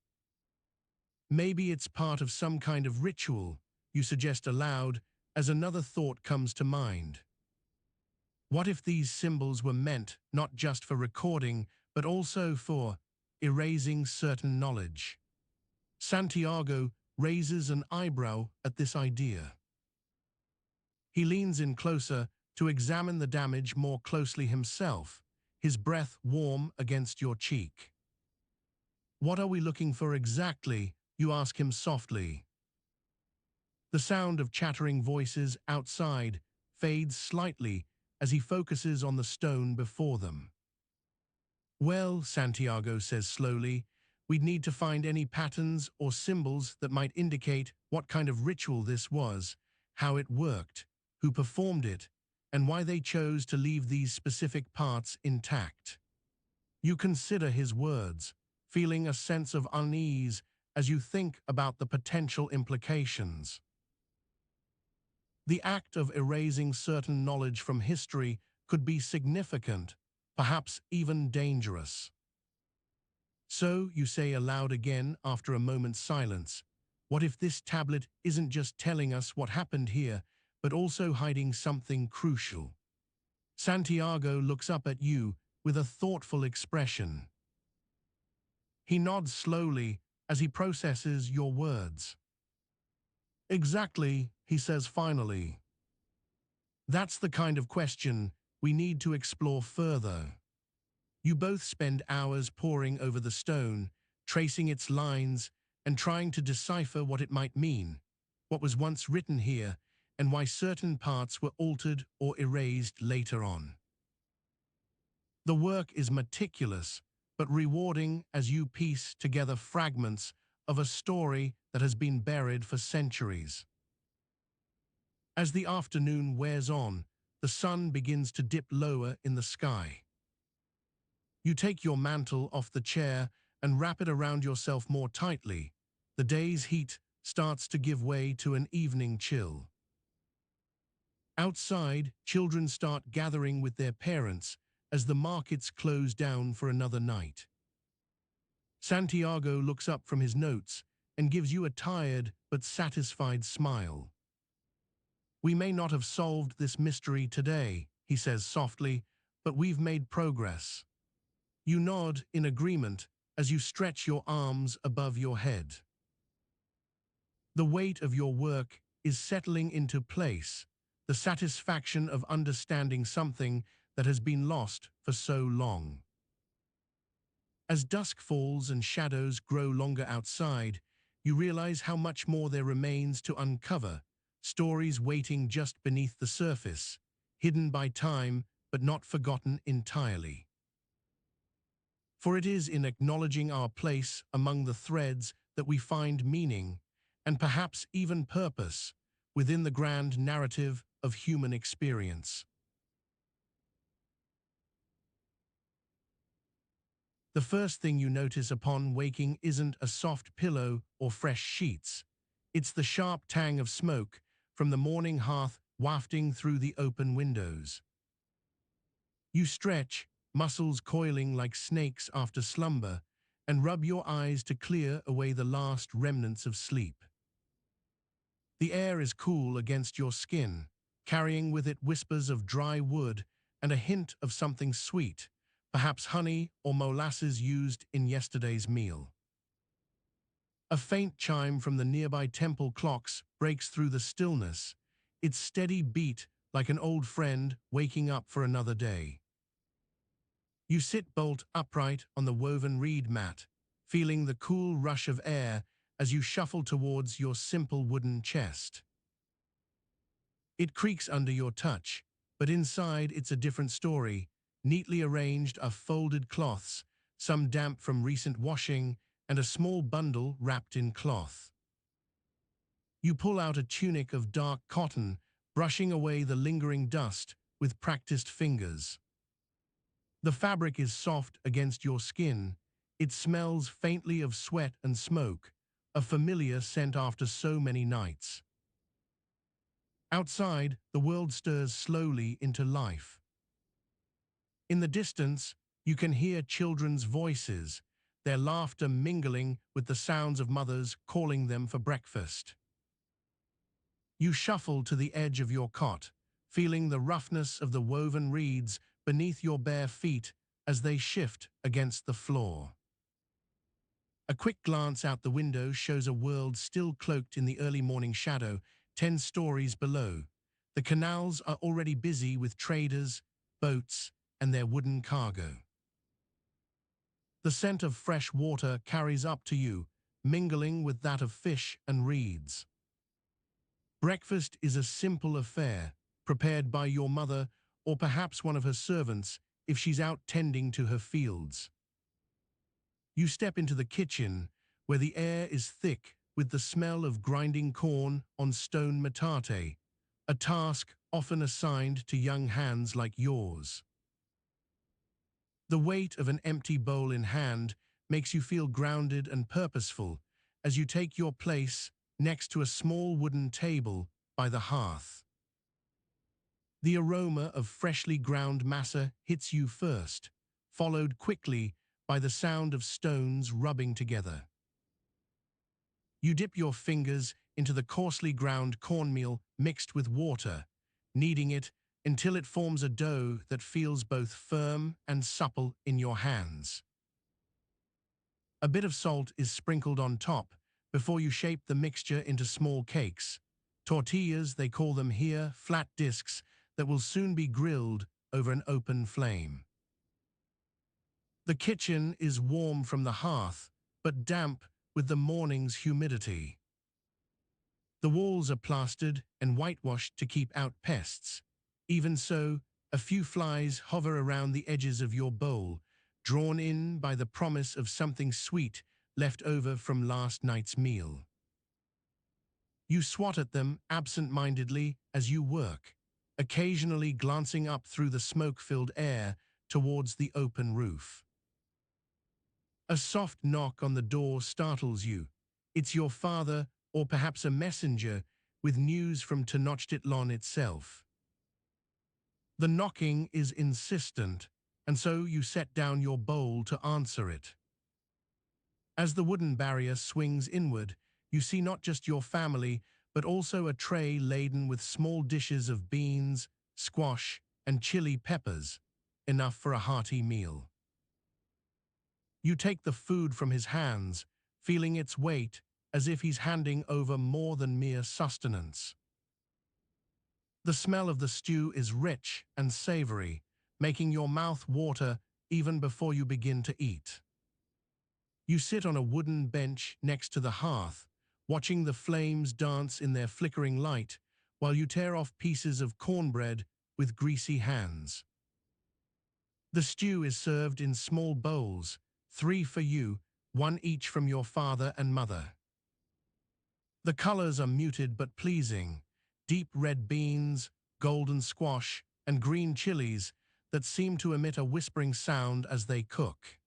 Maybe it's part of some kind of ritual, you suggest aloud, as another thought comes to mind. What if these symbols were meant not just for recording, but also for erasing certain knowledge? Santiago raises an eyebrow at this idea. He leans in closer to examine the damage more closely himself, his breath warm against your cheek. What are we looking for exactly? You ask him softly. The sound of chattering voices outside fades slightly as he focuses on the stone before them. Well, Santiago says slowly, we'd need to find any patterns or symbols that might indicate what kind of ritual this was, how it worked, who performed it, and why they chose to leave these specific parts intact. You consider his words, feeling a sense of unease as you think about the potential implications. The act of erasing certain knowledge from history could be significant, perhaps even dangerous. So, you say aloud again after a moment's silence, what if this tablet isn't just telling us what happened here, but also hiding something crucial? Santiago looks up at you with a thoughtful expression. He nods slowly as he processes your words. Exactly, he says finally. That's the kind of question we need to explore further. You both spend hours poring over the stone, tracing its lines, and trying to decipher what it might mean, what was once written here, and why certain parts were altered or erased later on. The work is meticulous, but rewarding as you piece together fragments of a story that has been buried for centuries. As the afternoon wears on, the sun begins to dip lower in the sky. You take your mantle off the chair and wrap it around yourself more tightly. The day's heat starts to give way to an evening chill. Outside, children start gathering with their parents as the markets close down for another night. Santiago looks up from his notes and gives you a tired but satisfied smile. We may not have solved this mystery today, he says softly, but we've made progress. You nod in agreement as you stretch your arms above your head. The weight of your work is settling into place, the satisfaction of understanding something that has been lost for so long. As dusk falls and shadows grow longer outside, you realize how much more there remains to uncover, stories waiting just beneath the surface, hidden by time but not forgotten entirely. For it is in acknowledging our place among the threads that we find meaning, and perhaps even purpose, within the grand narrative of human experience. The first thing you notice upon waking isn't a soft pillow or fresh sheets. It's the sharp tang of smoke from the morning hearth wafting through the open windows. You stretch, muscles coiling like snakes after slumber, and rub your eyes to clear away the last remnants of sleep. The air is cool against your skin, carrying with it whispers of dry wood and a hint of something sweet, perhaps honey or molasses used in yesterday's meal. A faint chime from the nearby temple clocks breaks through the stillness, its steady beat like an old friend waking up for another day. You sit bolt upright on the woven reed mat, feeling the cool rush of air as you shuffle towards your simple wooden chest. It creaks under your touch, but inside it's a different story. Neatly arranged are folded cloths, some damp from recent washing, and a small bundle wrapped in cloth. You pull out a tunic of dark cotton, brushing away the lingering dust with practiced fingers. The fabric is soft against your skin. It smells faintly of sweat and smoke, a familiar scent after so many nights. Outside, the world stirs slowly into life. In the distance, you can hear children's voices, their laughter mingling with the sounds of mothers calling them for breakfast. You shuffle to the edge of your cot, feeling the roughness of the woven reeds beneath your bare feet as they shift against the floor. A quick glance out the window shows a world still cloaked in the early morning shadow, 10 stories below. The canals are already busy with traders, boats, and their wooden cargo. The scent of fresh water carries up to you, mingling with that of fish and reeds. Breakfast is a simple affair, prepared by your mother or perhaps one of her servants if she's out tending to her fields. You step into the kitchen, where the air is thick with the smell of grinding corn on stone metate, a task often assigned to young hands like yours. The weight of an empty bowl in hand makes you feel grounded and purposeful as you take your place next to a small wooden table by the hearth. The aroma of freshly ground masa hits you first, followed quickly by the sound of stones rubbing together. You dip your fingers into the coarsely ground cornmeal mixed with water, kneading it until it forms a dough that feels both firm and supple in your hands. A bit of salt is sprinkled on top, before you shape the mixture into small cakes. Tortillas, they call them here, flat discs that will soon be grilled over an open flame. The kitchen is warm from the hearth, but damp with the morning's humidity. The walls are plastered and whitewashed to keep out pests. Even so, a few flies hover around the edges of your bowl, drawn in by the promise of something sweet left over from last night's meal. You swat at them absent-mindedly as you work, occasionally glancing up through the smoke-filled air towards the open roof. A soft knock on the door startles you. It's your father, or perhaps a messenger, with news from Tenochtitlan itself. The knocking is insistent, and so you set down your bowl to answer it. As the wooden barrier swings inward, you see not just your family, but also a tray laden with small dishes of beans, squash, and chili peppers, enough for a hearty meal. You take the food from his hands, feeling its weight as if he's handing over more than mere sustenance. The smell of the stew is rich and savory, making your mouth water even before you begin to eat. You sit on a wooden bench next to the hearth, watching the flames dance in their flickering light while you tear off pieces of cornbread with greasy hands. The stew is served in small bowls, 3 for you, 1 each from your father and mother. The colors are muted but pleasing, deep red beans, golden squash, and green chilies that seem to emit a whispering sound as they cook.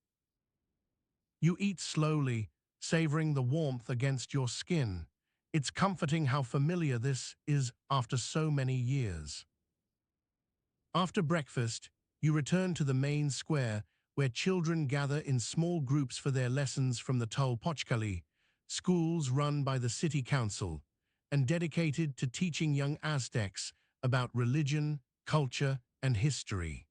You eat slowly, savoring the warmth against your skin. It's comforting how familiar this is after so many years. After breakfast, you return to the main square where children gather in small groups for their lessons from the Tolpochkali, schools run by the city council and dedicated to teaching young Aztecs about religion, culture, and history.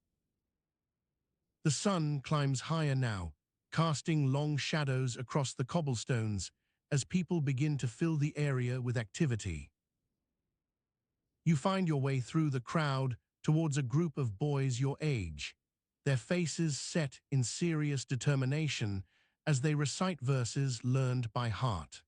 The sun climbs higher now, casting long shadows across the cobblestones as people begin to fill the area with activity. You find your way through the crowd towards a group of boys your age, their faces set in serious determination as they recite verses learned by heart.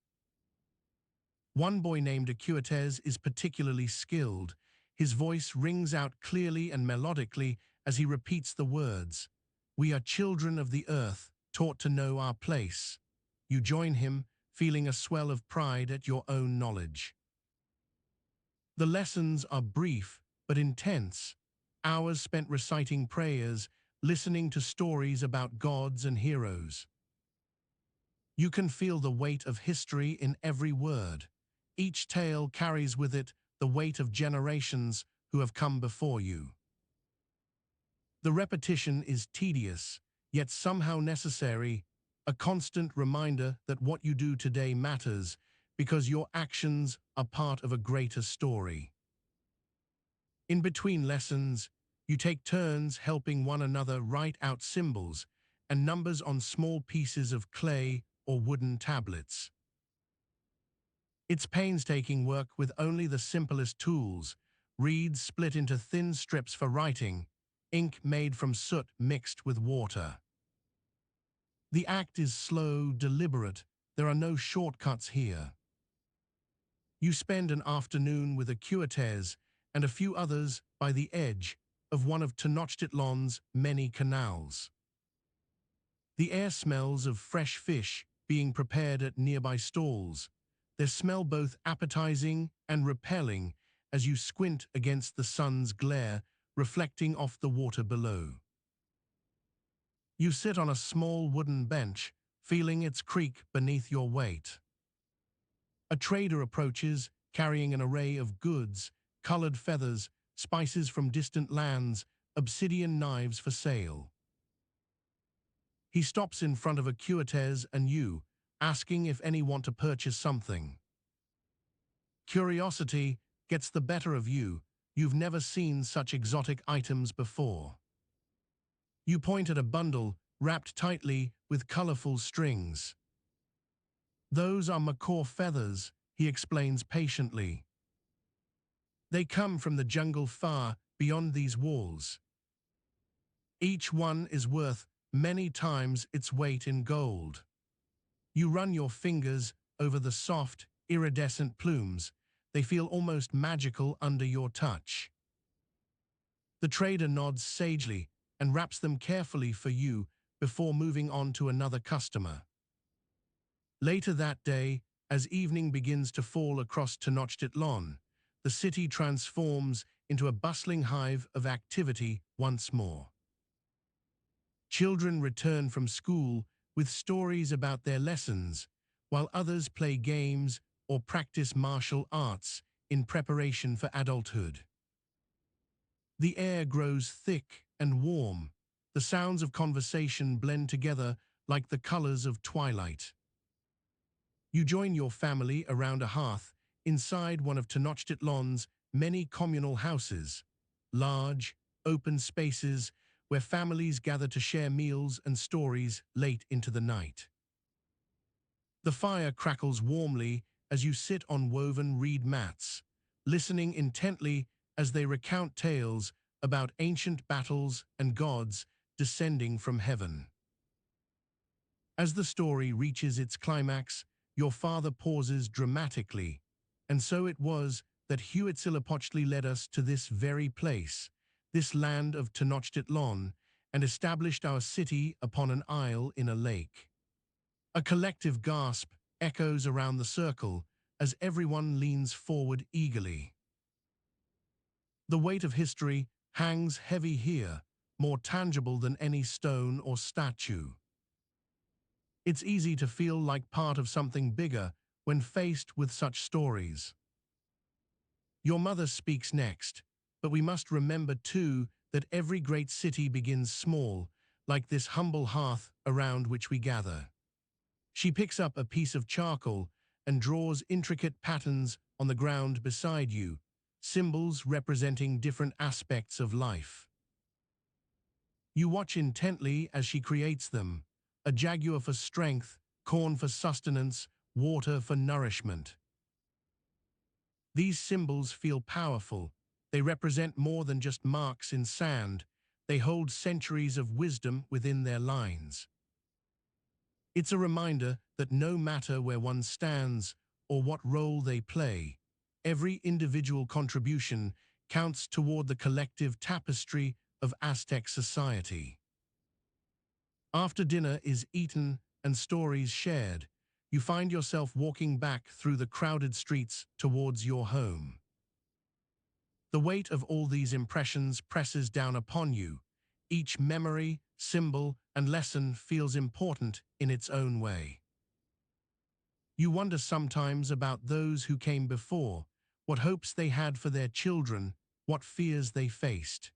One boy named Acuites is particularly skilled. His voice rings out clearly and melodically as he repeats the words, "We are children of the earth, taught to know our place." You join him, feeling a swell of pride at your own knowledge. The lessons are brief but intense, hours spent reciting prayers, listening to stories about gods and heroes. You can feel the weight of history in every word. Each tale carries with it the weight of generations who have come before you. The repetition is tedious, yet somehow necessary, a constant reminder that what you do today matters because your actions are part of a greater story. In between lessons, you take turns helping one another write out symbols and numbers on small pieces of clay or wooden tablets. It's painstaking work with only the simplest tools, reeds split into thin strips for writing, ink made from soot mixed with water. The act is slow, deliberate. There are no shortcuts here. You spend an afternoon with Acuites and a few others by the edge of one of Tenochtitlan's many canals. The air smells of fresh fish being prepared at nearby stalls, their smell both appetizing and repelling as you squint against the sun's glare reflecting off the water below. You sit on a small wooden bench, feeling its creak beneath your weight. A trader approaches, carrying an array of goods, colored feathers, spices from distant lands, obsidian knives for sale. He stops in front of Acuites and you, asking if any want to purchase something. Curiosity gets the better of you. You've never seen such exotic items before. You point at a bundle wrapped tightly with colorful strings. Those are macaw feathers, he explains patiently. They come from the jungle far beyond these walls. Each one is worth many times its weight in gold. You run your fingers over the soft, iridescent plumes. They feel almost magical under your touch. The trader nods sagely and wraps them carefully for you before moving on to another customer. Later that day, as evening begins to fall across Tenochtitlan, the city transforms into a bustling hive of activity once more. Children return from school with stories about their lessons, while others play games or practice martial arts in preparation for adulthood. The air grows thick and warm. The sounds of conversation blend together like the colors of twilight. You join your family around a hearth inside one of Tenochtitlan's many communal houses, large, open spaces where families gather to share meals and stories late into the night. The fire crackles warmly as you sit on woven reed mats, listening intently as they recount tales about ancient battles and gods descending from heaven. As the story reaches its climax, your father pauses dramatically, and so it was that Huitzilopochtli led us to this very place, this land of Tenochtitlan, and established our city upon an isle in a lake. A collective gasp echoes around the circle as everyone leans forward eagerly. The weight of history hangs heavy here, more tangible than any stone or statue. It's easy to feel like part of something bigger when faced with such stories. Your mother speaks next, but we must remember too that every great city begins small, like this humble hearth around which we gather. She picks up a piece of charcoal and draws intricate patterns on the ground beside you, symbols representing different aspects of life. You watch intently as she creates them, a jaguar for strength, corn for sustenance, water for nourishment. These symbols feel powerful. They represent more than just marks in sand. They hold centuries of wisdom within their lines. It's a reminder that no matter where one stands or what role they play, every individual contribution counts toward the collective tapestry of Aztec society. After dinner is eaten and stories shared, you find yourself walking back through the crowded streets towards your home. The weight of all these impressions presses down upon you. Each memory, symbol, and lesson feels important in its own way. You wonder sometimes about those who came before, what hopes they had for their children, what fears they faced.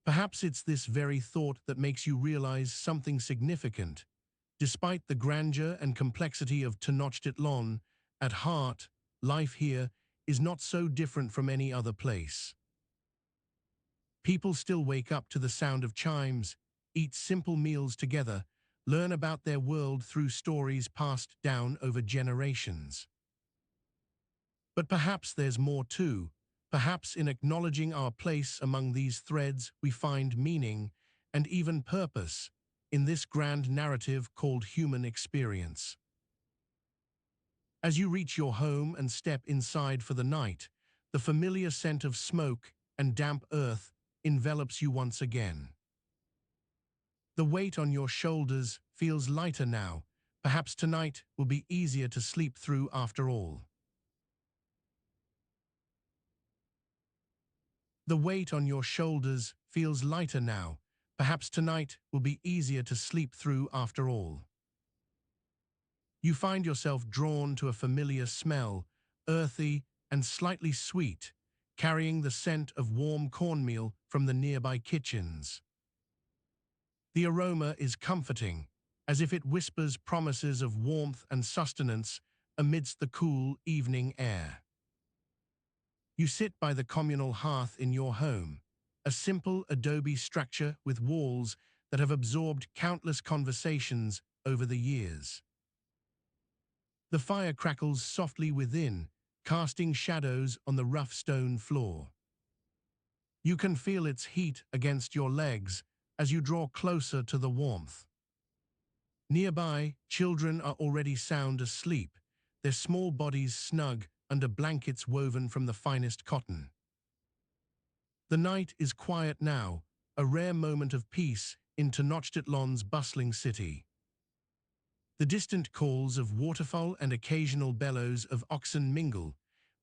Perhaps it's this very thought that makes you realize something significant. Despite the grandeur and complexity of Tenochtitlan, at heart, life here is not so different from any other place. People still wake up to the sound of chimes, eat simple meals together, learn about their world through stories passed down over generations. But perhaps there's more too. Perhaps in acknowledging our place among these threads we find meaning and even purpose in this grand narrative called human experience. As you reach your home and step inside for the night, the familiar scent of smoke and damp earth envelops you once again. The weight on your shoulders feels lighter now. Perhaps tonight will be easier to sleep through after all. The weight on your shoulders feels lighter now. Perhaps tonight will be easier to sleep through after all. You find yourself drawn to a familiar smell, earthy and slightly sweet, carrying the scent of warm cornmeal from the nearby kitchens. The aroma is comforting, as if it whispers promises of warmth and sustenance amidst the cool evening air. You sit by the communal hearth in your home, a simple adobe structure with walls that have absorbed countless conversations over the years. The fire crackles softly within, casting shadows on the rough stone floor. You can feel its heat against your legs as you draw closer to the warmth. Nearby, children are already sound asleep, their small bodies snug under blankets woven from the finest cotton. The night is quiet now, a rare moment of peace in Tenochtitlan's bustling city. The distant calls of waterfowl and occasional bellows of oxen mingle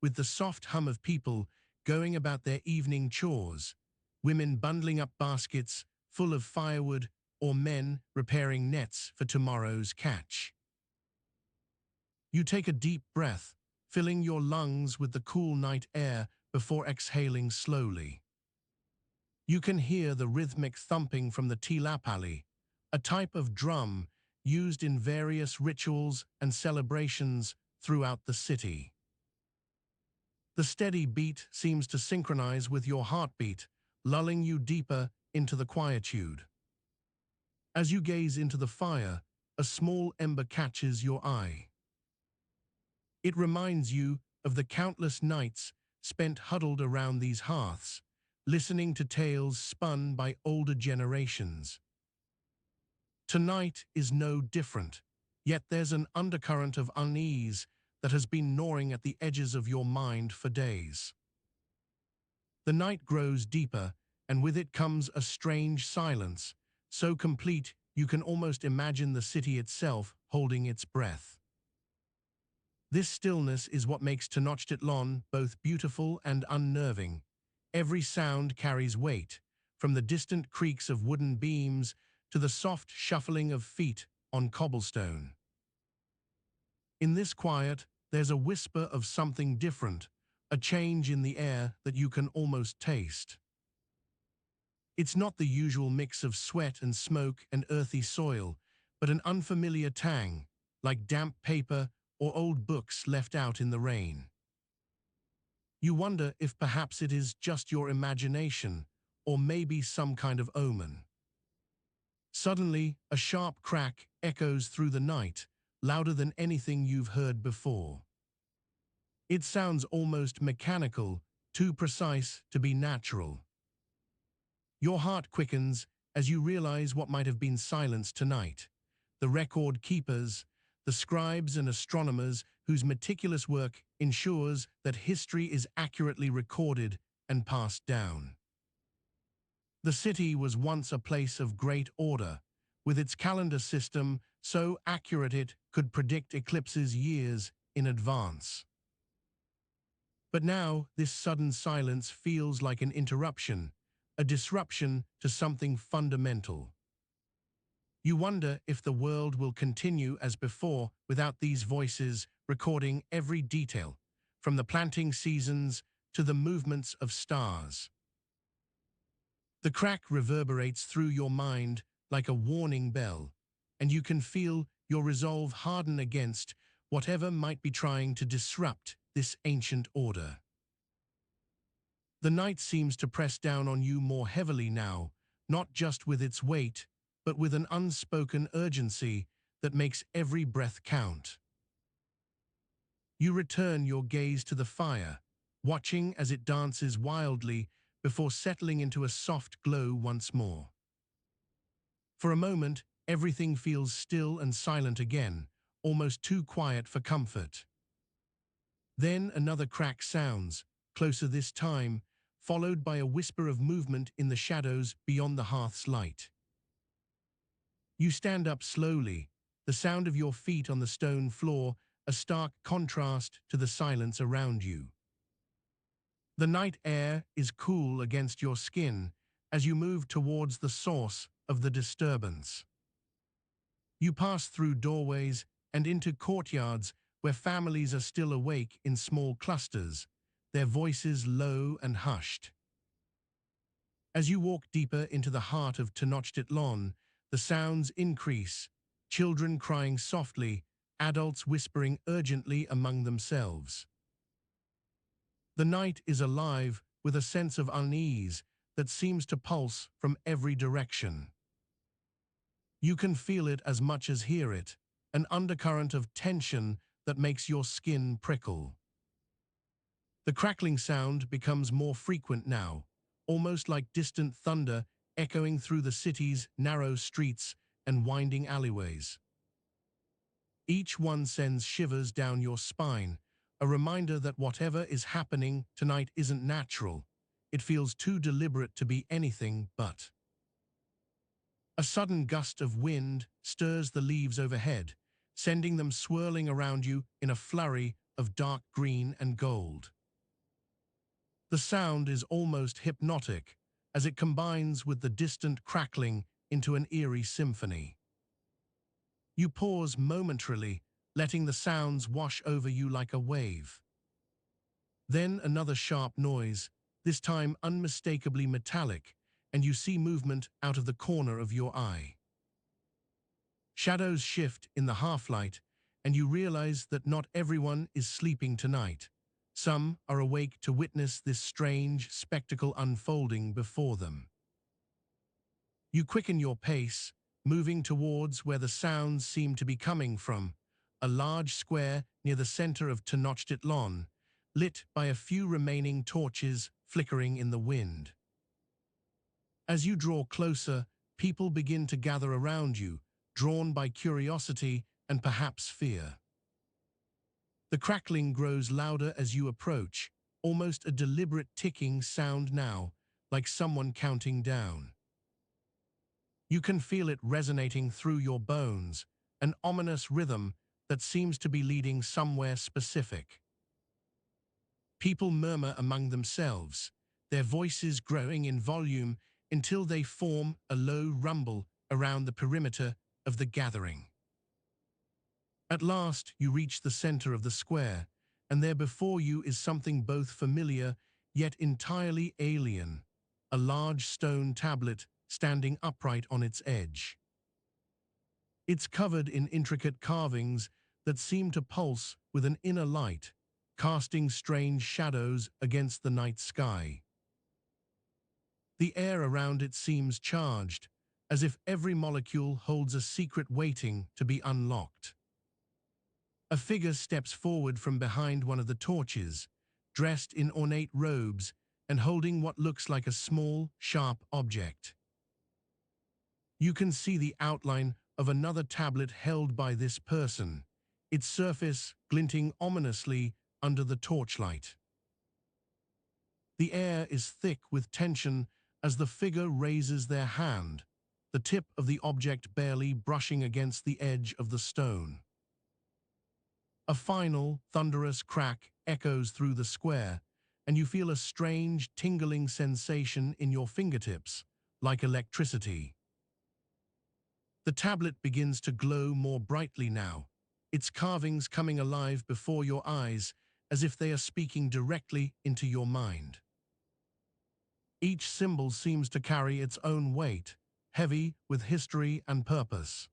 with the soft hum of people going about their evening chores, women bundling up baskets full of firewood or men repairing nets for tomorrow's catch. You take a deep breath, filling your lungs with the cool night air before exhaling slowly. You can hear the rhythmic thumping from the tilapali, a type of drum used in various rituals and celebrations throughout the city. The steady beat seems to synchronize with your heartbeat, lulling you deeper into the quietude. As you gaze into the fire, a small ember catches your eye. It reminds you of the countless nights spent huddled around these hearths, listening to tales spun by older generations. Tonight is no different, yet there's an undercurrent of unease that has been gnawing at the edges of your mind for days. The night grows deeper, and with it comes a strange silence, so complete you can almost imagine the city itself holding its breath. This stillness is what makes Tenochtitlan both beautiful and unnerving. Every sound carries weight, from the distant creaks of wooden beams to the soft shuffling of feet on cobblestone. In this quiet, there's a whisper of something different, a change in the air that you can almost taste. It's not the usual mix of sweat and smoke and earthy soil, but an unfamiliar tang, like damp paper or old books left out in the rain. You wonder if perhaps it is just your imagination, or maybe some kind of omen. Suddenly, a sharp crack echoes through the night, louder than anything you've heard before. It sounds almost mechanical, too precise to be natural. Your heart quickens as you realize what might have been silenced tonight. The record keepers, the scribes and astronomers whose meticulous work ensures that history is accurately recorded and passed down. The city was once a place of great order, with its calendar system so accurate it could predict eclipses years in advance. But now, this sudden silence feels like an interruption, a disruption to something fundamental. You wonder if the world will continue as before without these voices recording every detail, from the planting seasons to the movements of stars. The crack reverberates through your mind like a warning bell, and you can feel your resolve harden against whatever might be trying to disrupt this ancient order. The night seems to press down on you more heavily now, not just with its weight, but with an unspoken urgency that makes every breath count. You return your gaze to the fire, watching as it dances wildly before settling into a soft glow once more. For a moment, everything feels still and silent again, almost too quiet for comfort. Then another crack sounds, closer this time, followed by a whisper of movement in the shadows beyond the hearth's light. You stand up slowly, the sound of your feet on the stone floor a stark contrast to the silence around you. The night air is cool against your skin as you move towards the source of the disturbance. You pass through doorways and into courtyards where families are still awake in small clusters, their voices low and hushed. As you walk deeper into the heart of Tenochtitlan, the sounds increase, children crying softly, adults whispering urgently among themselves. The night is alive with a sense of unease that seems to pulse from every direction. You can feel it as much as hear it, an undercurrent of tension that makes your skin prickle. The crackling sound becomes more frequent now, almost like distant thunder echoing through the city's narrow streets and winding alleyways. Each one sends shivers down your spine, a reminder that whatever is happening tonight isn't natural. It feels too deliberate to be anything but. A sudden gust of wind stirs the leaves overhead, sending them swirling around you in a flurry of dark green and gold. The sound is almost hypnotic as it combines with the distant crackling into an eerie symphony. You pause momentarily, letting the sounds wash over you like a wave. Then another sharp noise, this time unmistakably metallic, and you see movement out of the corner of your eye. Shadows shift in the half-light, and you realize that not everyone is sleeping tonight. Some are awake to witness this strange spectacle unfolding before them. You quicken your pace, moving towards where the sounds seem to be coming from, a large square near the center of Tenochtitlan, lit by a few remaining torches flickering in the wind. As you draw closer, people begin to gather around you, drawn by curiosity and perhaps fear. The crackling grows louder as you approach, almost a deliberate ticking sound now, like someone counting down. You can feel it resonating through your bones, an ominous rhythm that seems to be leading somewhere specific. People murmur among themselves, their voices growing in volume until they form a low rumble around the perimeter of the gathering. At last, you reach the center of the square, and there before you is something both familiar yet entirely alien, a large stone tablet standing upright on its edge. It's covered in intricate carvings that seem to pulse with an inner light, casting strange shadows against the night sky. The air around it seems charged, as if every molecule holds a secret waiting to be unlocked. A figure steps forward from behind one of the torches, dressed in ornate robes and holding what looks like a small, sharp object. You can see the outline of another tablet held by this person, its surface glinting ominously under the torchlight. The air is thick with tension as the figure raises their hand, the tip of the object barely brushing against the edge of the stone. A final, thunderous crack echoes through the square, and you feel a strange, tingling sensation in your fingertips, like electricity. The tablet begins to glow more brightly now, its carvings coming alive before your eyes as if they are speaking directly into your mind. Each symbol seems to carry its own weight, heavy with history and purpose.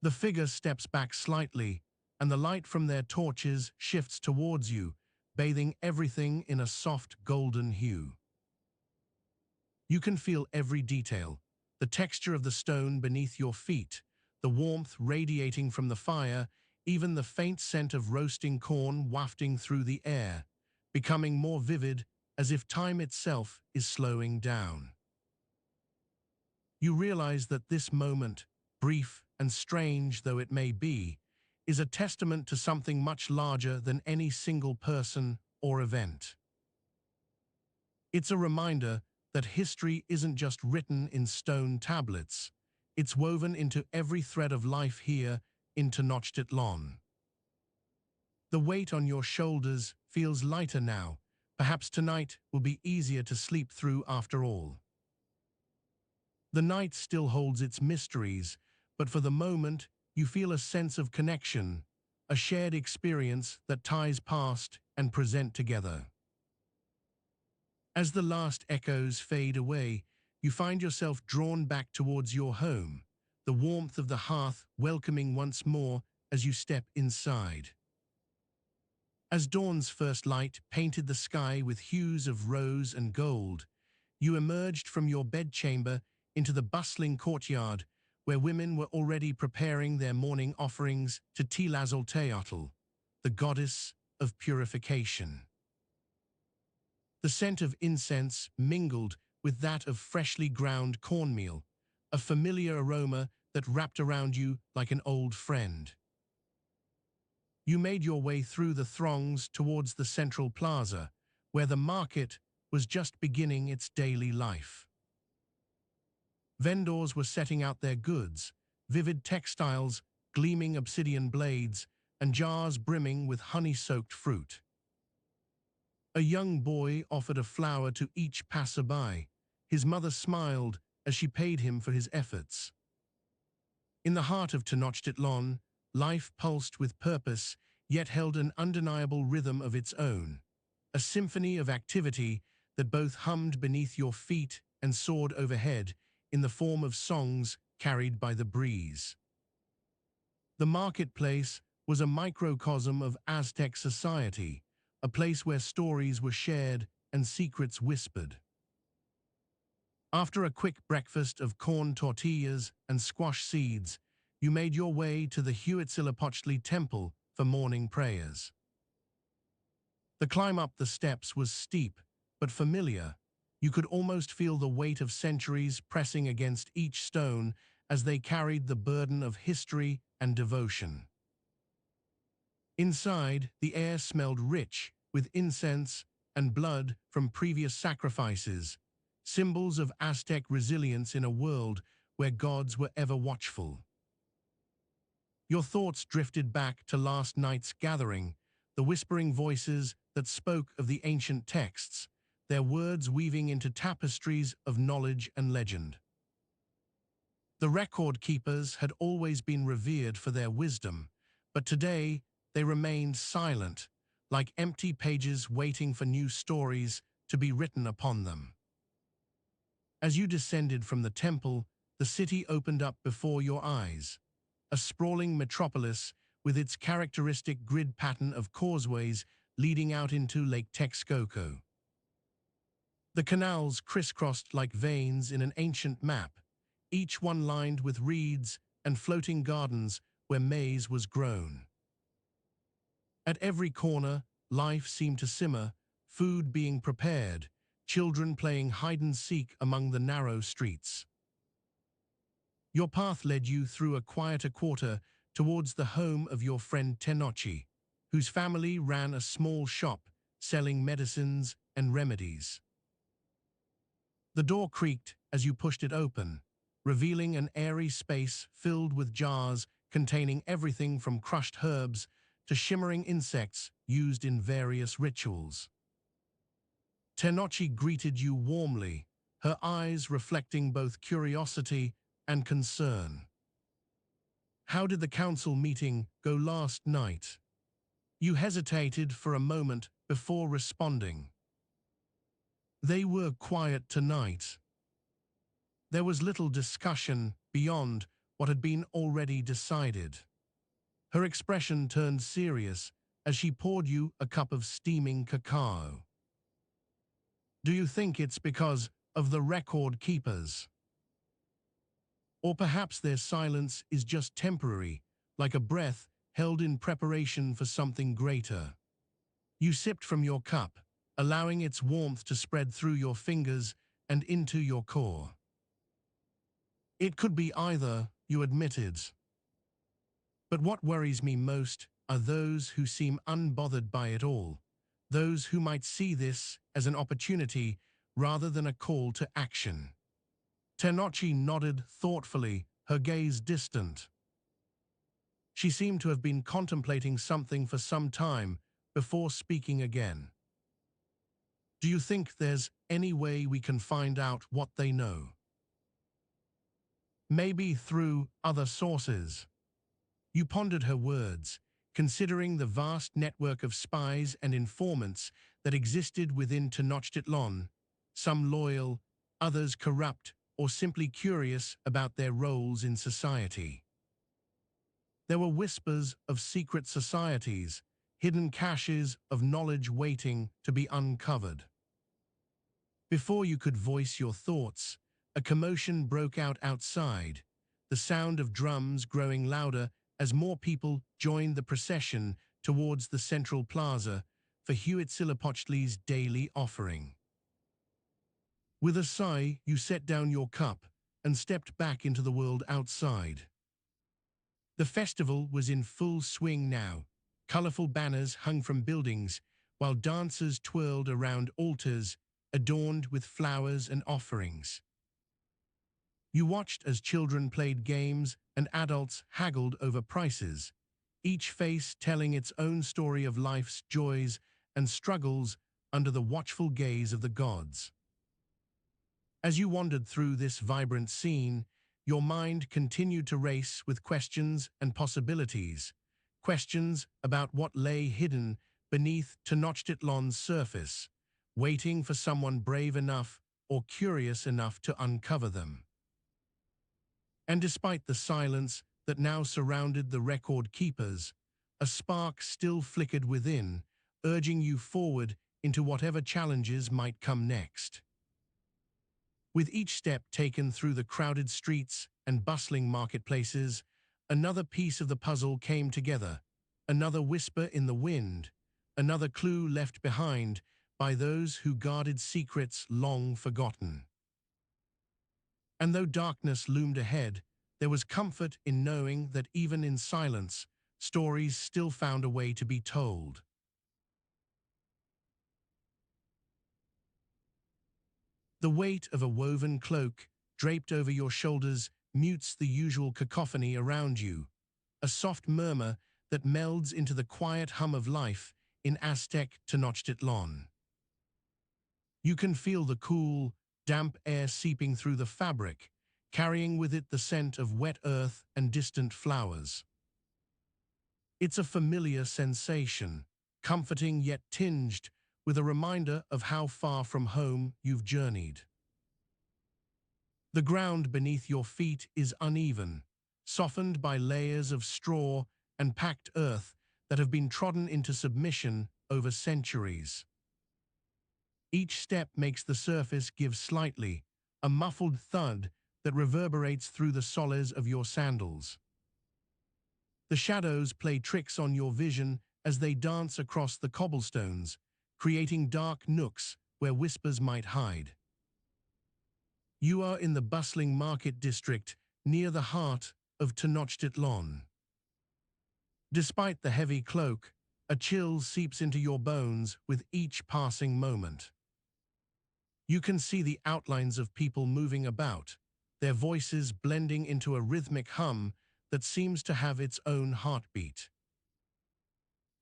The figure steps back slightly, and the light from their torches shifts towards you, bathing everything in a soft golden hue. You can feel every detail, the texture of the stone beneath your feet, the warmth radiating from the fire, even the faint scent of roasting corn wafting through the air, becoming more vivid as if time itself is slowing down. You realize that this moment, brief and strange though it may be, is a testament to something much larger than any single person or event. It's a reminder that history isn't just written in stone tablets, it's woven into every thread of life here in Tenochtitlan. The weight on your shoulders feels lighter now. Perhaps tonight will be easier to sleep through after all. The night still holds its mysteries, but for the moment, you feel a sense of connection, a shared experience that ties past and present together. As the last echoes fade away, you find yourself drawn back towards your home, the warmth of the hearth welcoming once more as you step inside. As dawn's first light painted the sky with hues of rose and gold, you emerged from your bedchamber into the bustling courtyard where women were already preparing their morning offerings to Tlazolteotl, the goddess of purification. The scent of incense mingled with that of freshly ground cornmeal, a familiar aroma that wrapped around you like an old friend. You made your way through the throngs towards the central plaza, where the market was just beginning its daily life. Vendors were setting out their goods, vivid textiles, gleaming obsidian blades, and jars brimming with honey-soaked fruit. A young boy offered a flower to each passerby. His mother smiled as she paid him for his efforts. In the heart of Tenochtitlan, life pulsed with purpose, yet held an undeniable rhythm of its own, a symphony of activity that both hummed beneath your feet and soared overhead in the form of songs carried by the breeze. The marketplace was a microcosm of Aztec society, a place where stories were shared and secrets whispered. After a quick breakfast of corn tortillas and squash seeds, you made your way to the Huitzilopochtli temple for morning prayers. The climb up the steps was steep but familiar. You could almost feel the weight of centuries pressing against each stone as they carried the burden of history and devotion. Inside, the air smelled rich with incense and blood from previous sacrifices, symbols of Aztec resilience in a world where gods were ever watchful. Your thoughts drifted back to last night's gathering, the whispering voices that spoke of the ancient texts, their words weaving into tapestries of knowledge and legend. The record keepers had always been revered for their wisdom, but today they remained silent, like empty pages waiting for new stories to be written upon them. As you descended from the temple, the city opened up before your eyes, a sprawling metropolis with its characteristic grid pattern of causeways leading out into Lake Texcoco. The canals crisscrossed like veins in an ancient map, each one lined with reeds and floating gardens where maize was grown. At every corner, life seemed to simmer, food being prepared, children playing hide-and-seek among the narrow streets. Your path led you through a quieter quarter towards the home of your friend Tenochi, whose family ran a small shop selling medicines and remedies. The door creaked as you pushed it open, revealing an airy space filled with jars containing everything from crushed herbs to shimmering insects used in various rituals. Tenochi greeted you warmly, her eyes reflecting both curiosity and concern. "How did the council meeting go last night?" You hesitated for a moment before responding. "They were quiet tonight. There was little discussion beyond what had been already decided." Her expression turned serious as she poured you a cup of steaming cacao. "Do you think it's because of the record keepers? Or perhaps their silence is just temporary, like a breath held in preparation for something greater?" You sipped from your cup, allowing its warmth to spread through your fingers and into your core. "It could be either," you admitted. "But what worries me most are those who seem unbothered by it all, those who might see this as an opportunity rather than a call to action." Tenochi nodded thoughtfully, her gaze distant. She seemed to have been contemplating something for some time before speaking again. "Do you think there's any way we can find out what they know? Maybe through other sources?" You pondered her words, considering the vast network of spies and informants that existed within Tenochtitlan, some loyal, others corrupt, or simply curious about their roles in society. There were whispers of secret societies, hidden caches of knowledge waiting to be uncovered. Before you could voice your thoughts, a commotion broke out outside, the sound of drums growing louder as more people joined the procession towards the central plaza for Huitzilopochtli's daily offering. With a sigh, you set down your cup and stepped back into the world outside. The festival was in full swing now. Colorful banners hung from buildings, while dancers twirled around altars adorned with flowers and offerings. You watched as children played games and adults haggled over prices, each face telling its own story of life's joys and struggles under the watchful gaze of the gods. As you wandered through this vibrant scene, your mind continued to race with questions and possibilities, questions about what lay hidden beneath Tenochtitlan's surface, waiting for someone brave enough or curious enough to uncover them. And despite the silence that now surrounded the record keepers, a spark still flickered within, urging you forward into whatever challenges might come next. With each step taken through the crowded streets and bustling marketplaces, another piece of the puzzle came together, another whisper in the wind, another clue left behind by those who guarded secrets long forgotten. And though darkness loomed ahead, there was comfort in knowing that even in silence, stories still found a way to be told. The weight of a woven cloak draped over your shoulders mutes the usual cacophony around you, a soft murmur that melds into the quiet hum of life in Aztec Tenochtitlan. You can feel the cool, damp air seeping through the fabric, carrying with it the scent of wet earth and distant flowers. It's a familiar sensation, comforting yet tinged with a reminder of how far from home you've journeyed. The ground beneath your feet is uneven, softened by layers of straw and packed earth that have been trodden into submission over centuries. Each step makes the surface give slightly, a muffled thud that reverberates through the soles of your sandals. The shadows play tricks on your vision as they dance across the cobblestones, creating dark nooks where whispers might hide. You are in the bustling market district near the heart of Tenochtitlan. Despite the heavy cloak, a chill seeps into your bones with each passing moment. You can see the outlines of people moving about, their voices blending into a rhythmic hum that seems to have its own heartbeat.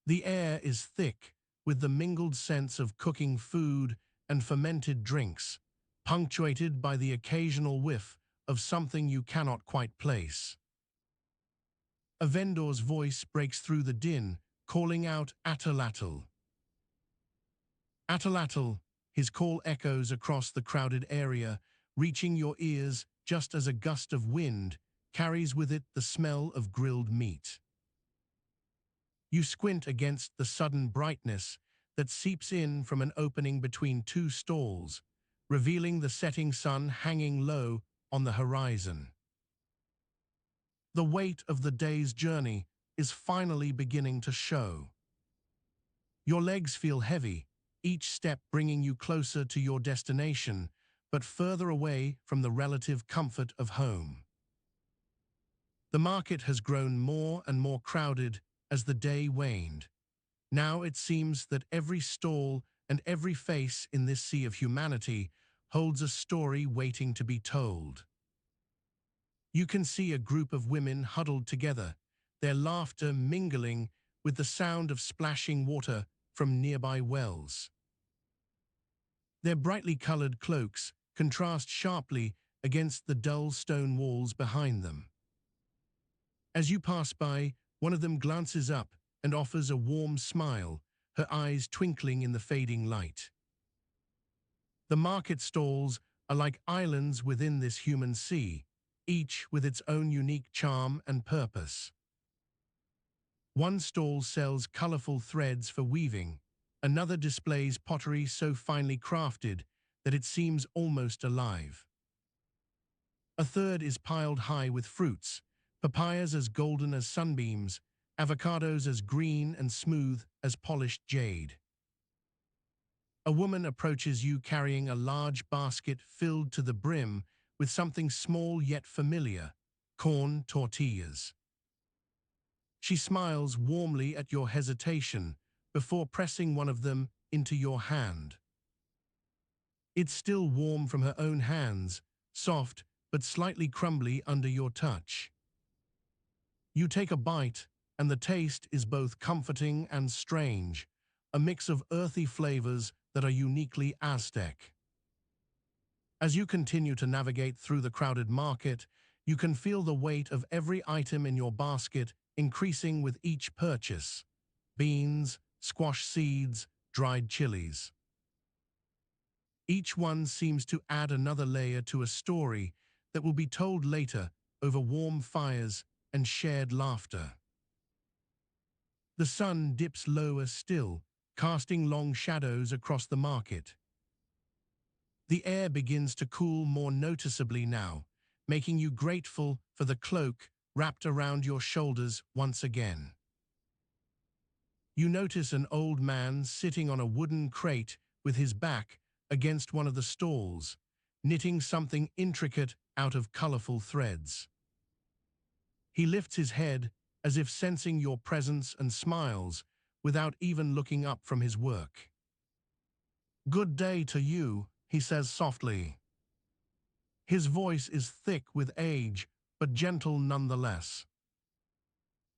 The air is thick with the mingled scents of cooking food and fermented drinks, punctuated by the occasional whiff of something you cannot quite place. A vendor's voice breaks through the din, calling out Atlatl. Atlatl, his call echoes across the crowded area, reaching your ears just as a gust of wind carries with it the smell of grilled meat. You squint against the sudden brightness that seeps in from an opening between two stalls, revealing the setting sun hanging low on the horizon. The weight of the day's journey is finally beginning to show. Your legs feel heavy, each step bringing you closer to your destination, but further away from the relative comfort of home. The market has grown more and more crowded as the day waned. Now it seems that every stall and every face in this sea of humanity holds a story waiting to be told. You can see a group of women huddled together, their laughter mingling with the sound of splashing water from nearby wells. Their brightly colored cloaks contrast sharply against the dull stone walls behind them. As you pass by, one of them glances up and offers a warm smile, her eyes twinkling in the fading light. The market stalls are like islands within this human sea, each with its own unique charm and purpose. One stall sells colorful threads for weaving, another displays pottery so finely crafted that it seems almost alive. A third is piled high with fruits, papayas as golden as sunbeams, avocados as green and smooth as polished jade. A woman approaches you carrying a large basket filled to the brim with something small yet familiar, corn tortillas. She smiles warmly at your hesitation before pressing one of them into your hand. It's still warm from her own hands, soft but slightly crumbly under your touch. You take a bite, and the taste is both comforting and strange, a mix of earthy flavors that are uniquely Aztec. As you continue to navigate through the crowded market, you can feel the weight of every item in your basket increasing with each purchase: beans, squash seeds, dried chilies. Each one seems to add another layer to a story that will be told later over warm fires and shared laughter. The sun dips lower still, casting long shadows across the market. The air begins to cool more noticeably now, making you grateful for the cloak wrapped around your shoulders once again. You notice an old man sitting on a wooden crate with his back against one of the stalls, knitting something intricate out of colorful threads. He lifts his head as if sensing your presence and smiles without even looking up from his work. "Good day to you," he says softly. His voice is thick with age, but gentle nonetheless.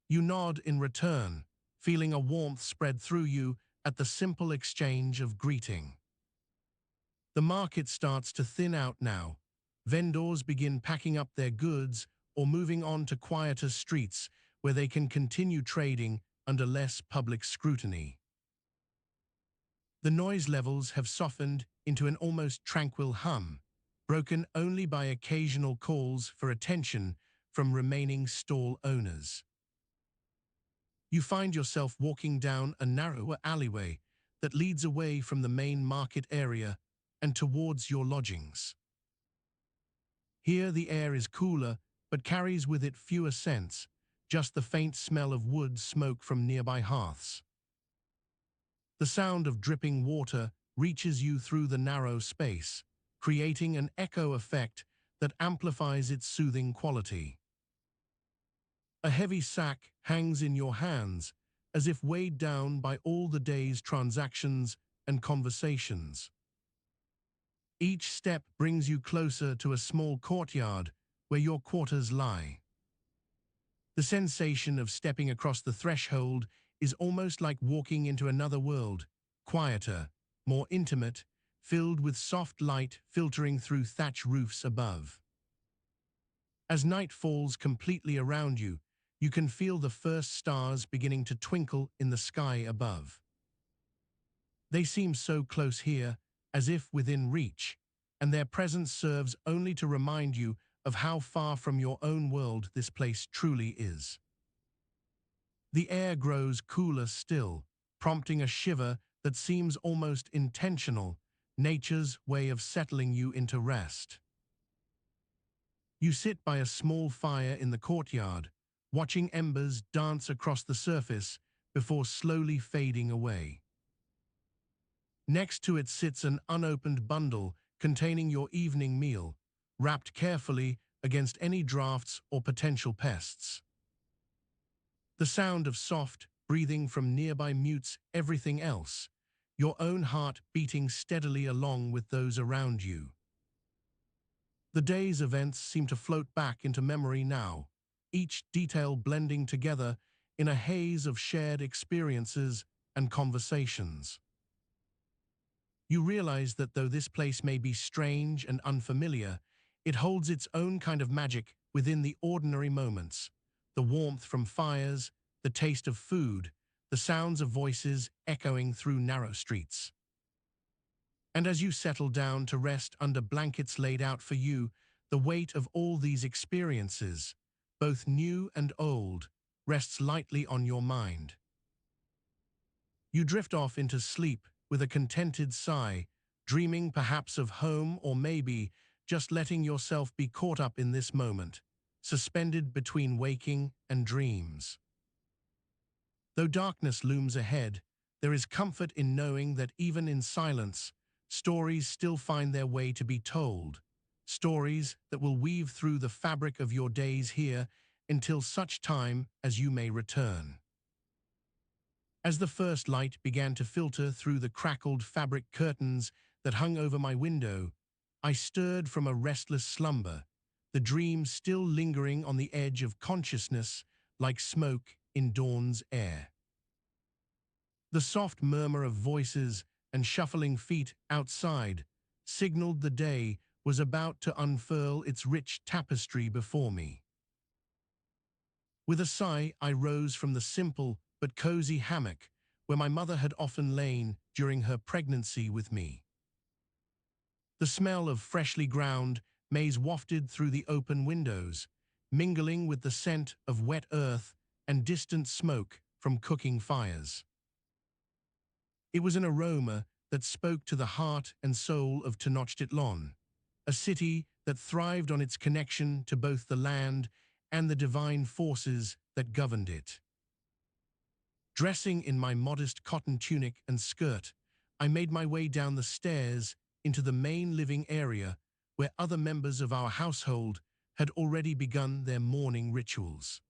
You nod in return, feeling a warmth spread through you at the simple exchange of greeting. The market starts to thin out now. Vendors begin packing up their goods or moving on to quieter streets where they can continue trading under less public scrutiny. The noise levels have softened into an almost tranquil hum, broken only by occasional calls for attention from remaining stall owners. You find yourself walking down a narrower alleyway that leads away from the main market area and towards your lodgings. Here the air is cooler, but carries with it fewer scents, just the faint smell of wood smoke from nearby hearths. The sound of dripping water reaches you through the narrow space, creating an echo effect that amplifies its soothing quality. A heavy sack hangs in your hands, as if weighed down by all the day's transactions and conversations. Each step brings you closer to a small courtyard where your quarters lie. The sensation of stepping across the threshold is almost like walking into another world, quieter, more intimate, filled with soft light filtering through thatch roofs above. As night falls completely around you, you can feel the first stars beginning to twinkle in the sky above. They seem so close here, as if within reach, and their presence serves only to remind you of how far from your own world this place truly is. The air grows cooler still, prompting a shiver that seems almost intentional, nature's way of settling you into rest. You sit by a small fire in the courtyard, watching embers dance across the surface before slowly fading away. Next to it sits an unopened bundle containing your evening meal, wrapped carefully against any drafts or potential pests. The sound of soft breathing from nearby mutes everything else, your own heart beating steadily along with those around you. The day's events seem to float back into memory now, each detail blending together in a haze of shared experiences and conversations. You realize that though this place may be strange and unfamiliar, it holds its own kind of magic within the ordinary moments: the warmth from fires, the taste of food, the sounds of voices echoing through narrow streets. And as you settle down to rest under blankets laid out for you, the weight of all these experiences, both new and old, rests lightly on your mind. You drift off into sleep with a contented sigh, dreaming perhaps of home or maybe just letting yourself be caught up in this moment, suspended between waking and dreams. Though darkness looms ahead, there is comfort in knowing that even in silence, stories still find their way to be told, stories that will weave through the fabric of your days here until such time as you may return. As the first light began to filter through the crackled fabric curtains that hung over my window, I stirred from a restless slumber, the dream still lingering on the edge of consciousness like smoke in dawn's air. The soft murmur of voices and shuffling feet outside signaled the day was about to unfurl its rich tapestry before me. With a sigh, I rose from the simple but cozy hammock where my mother had often lain during her pregnancy with me. The smell of freshly ground maize wafted through the open windows, mingling with the scent of wet earth and distant smoke from cooking fires. It was an aroma that spoke to the heart and soul of Tenochtitlan, a city that thrived on its connection to both the land and the divine forces that governed it. Dressing in my modest cotton tunic and skirt, I made my way down the stairs into the main living area where other members of our household had already begun their morning rituals.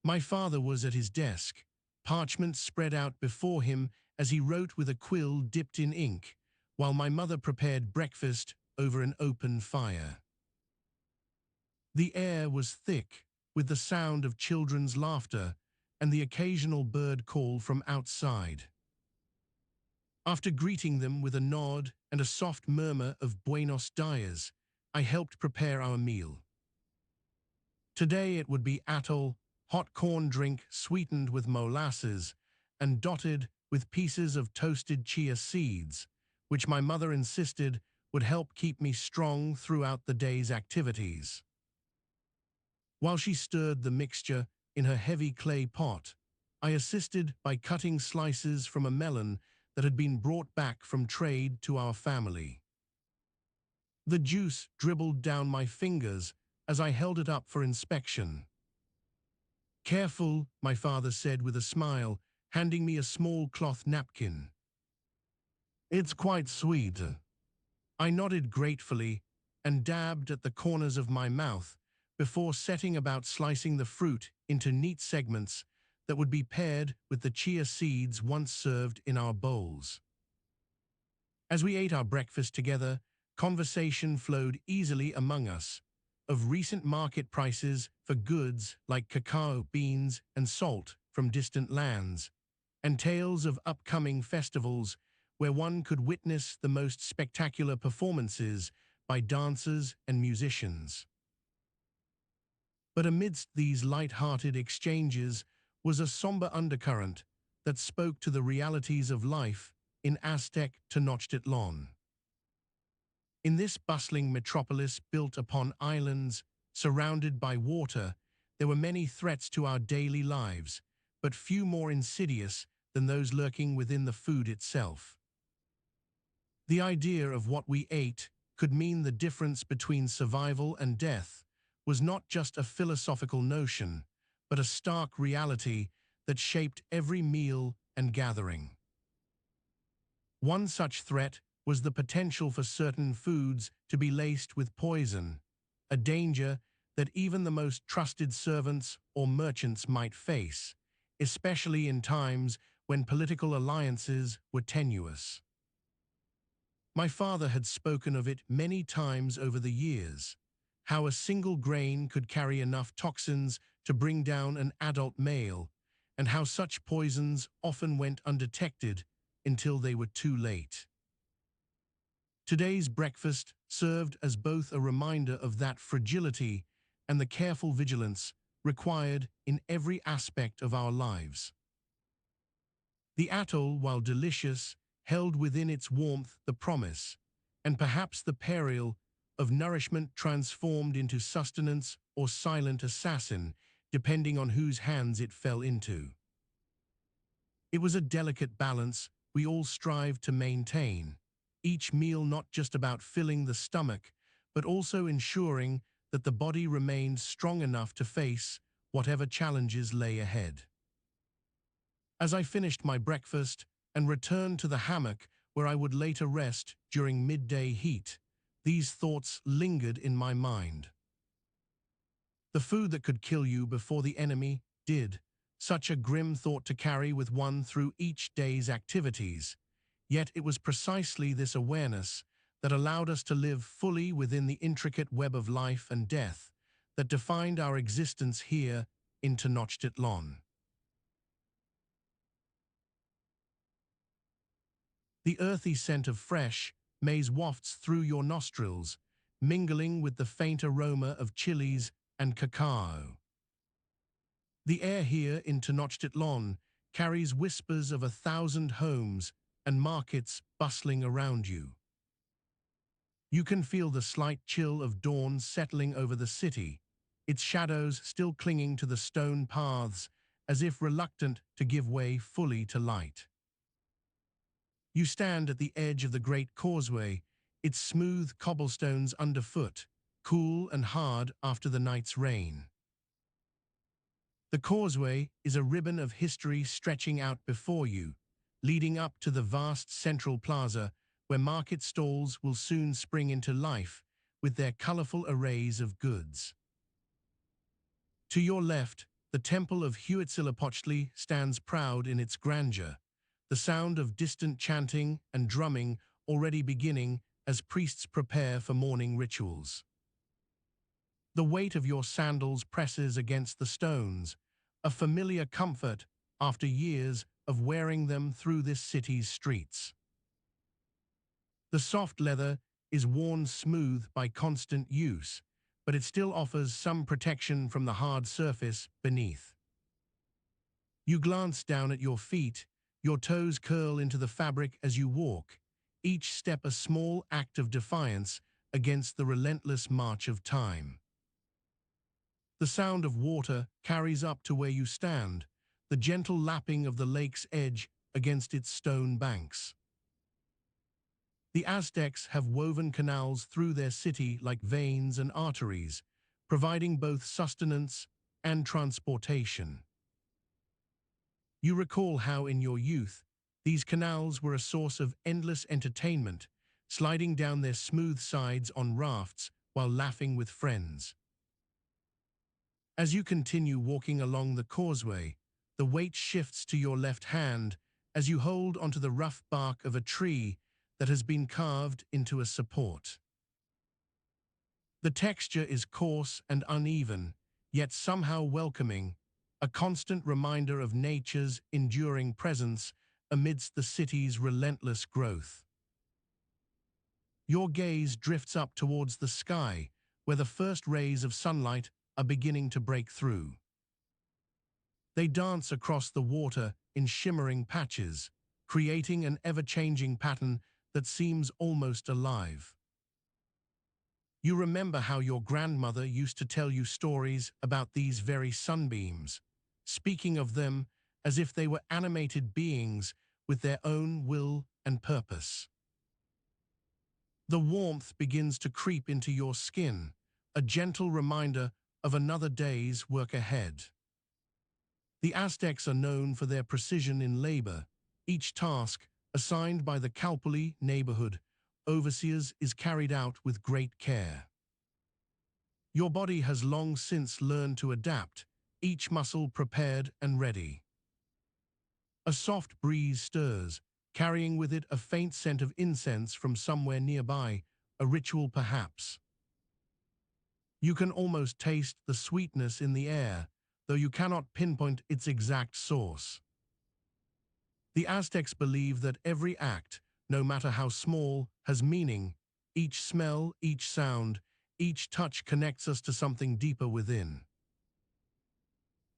My father was at his desk, parchment spread out before him as he wrote with a quill dipped in ink, while my mother prepared breakfast over an open fire. The air was thick with the sound of children's laughter and the occasional bird call from outside. After greeting them with a nod and a soft murmur of Buenos dias, I helped prepare our meal. Today it would be atoll, hot corn drink sweetened with molasses and dotted with pieces of toasted chia seeds, which my mother insisted would help keep me strong throughout the day's activities. While she stirred the mixture in her heavy clay pot, I assisted by cutting slices from a melon that had been brought back from trade to our family. The juice dribbled down my fingers as I held it up for inspection. "Careful," my father said with a smile, handing me a small cloth napkin. "It's quite sweet." I nodded gratefully and dabbed at the corners of my mouth before setting about slicing the fruit into neat segments that would be paired with the chia seeds once served in our bowls. As we ate our breakfast together, conversation flowed easily among us, of recent market prices for goods like cacao beans and salt from distant lands, and tales of upcoming festivals where one could witness the most spectacular performances by dancers and musicians. But amidst these light-hearted exchanges was a somber undercurrent that spoke to the realities of life in Aztec Tenochtitlan. In this bustling metropolis built upon islands, surrounded by water, there were many threats to our daily lives, but few more insidious than those lurking within the food itself. The idea of what we ate could mean the difference between survival and death was not just a philosophical notion, but a stark reality that shaped every meal and gathering. One such threat was the potential for certain foods to be laced with poison, a danger that even the most trusted servants or merchants might face, especially in times when political alliances were tenuous. My father had spoken of it many times over the years, how a single grain could carry enough toxins to bring down an adult male, and how such poisons often went undetected until they were too late. Today's breakfast served as both a reminder of that fragility and the careful vigilance required in every aspect of our lives. The atoll, while delicious, held within its warmth the promise, and perhaps the peril, of nourishment transformed into sustenance or silent assassin, depending on whose hands it fell into. It was a delicate balance we all strived to maintain, each meal not just about filling the stomach, but also ensuring that the body remained strong enough to face whatever challenges lay ahead. As I finished my breakfast and returned to the hammock where I would later rest during midday heat, these thoughts lingered in my mind. The food that could kill you before the enemy did. Such a grim thought to carry with one through each day's activities. Yet it was precisely this awareness that allowed us to live fully within the intricate web of life and death that defined our existence here in Tenochtitlan. The earthy scent of fresh maize wafts through your nostrils, mingling with the faint aroma of chilies and cacao. The air here in Tenochtitlan carries whispers of 1,000 homes and markets bustling around you. You can feel the slight chill of dawn settling over the city, its shadows still clinging to the stone paths as if reluctant to give way fully to light. You stand at the edge of the great causeway, its smooth cobblestones underfoot, cool and hard after the night's rain. The causeway is a ribbon of history stretching out before you, leading up to the vast central plaza where market stalls will soon spring into life with their colorful arrays of goods. To your left, the temple of Huitzilopochtli stands proud in its grandeur, the sound of distant chanting and drumming already beginning as priests prepare for morning rituals. The weight of your sandals presses against the stones, a familiar comfort after years of wearing them through this city's streets. The soft leather is worn smooth by constant use, but it still offers some protection from the hard surface beneath. You glance down at your feet, your toes curl into the fabric as you walk, each step a small act of defiance against the relentless march of time. The sound of water carries up to where you stand, the gentle lapping of the lake's edge against its stone banks. The Aztecs have woven canals through their city like veins and arteries, providing both sustenance and transportation. You recall how in your youth, these canals were a source of endless entertainment, sliding down their smooth sides on rafts while laughing with friends. As you continue walking along the causeway, the weight shifts to your left hand as you hold onto the rough bark of a tree that has been carved into a support. The texture is coarse and uneven, yet somehow welcoming, a constant reminder of nature's enduring presence amidst the city's relentless growth. Your gaze drifts up towards the sky, where the first rays of sunlight are beginning to break through. They dance across the water in shimmering patches, creating an ever-changing pattern that seems almost alive. You remember how your grandmother used to tell you stories about these very sunbeams, speaking of them as if they were animated beings with their own will and purpose. The warmth begins to creep into your skin, a gentle reminder of another day's work ahead. The Aztecs are known for their precision in labor. Each task, assigned by the Calpulli neighborhood overseers, is carried out with great care. Your body has long since learned to adapt, each muscle prepared and ready. A soft breeze stirs, carrying with it a faint scent of incense from somewhere nearby, a ritual perhaps. You can almost taste the sweetness in the air, though you cannot pinpoint its exact source. The Aztecs believe that every act, no matter how small, has meaning. Each smell, each sound, each touch connects us to something deeper within.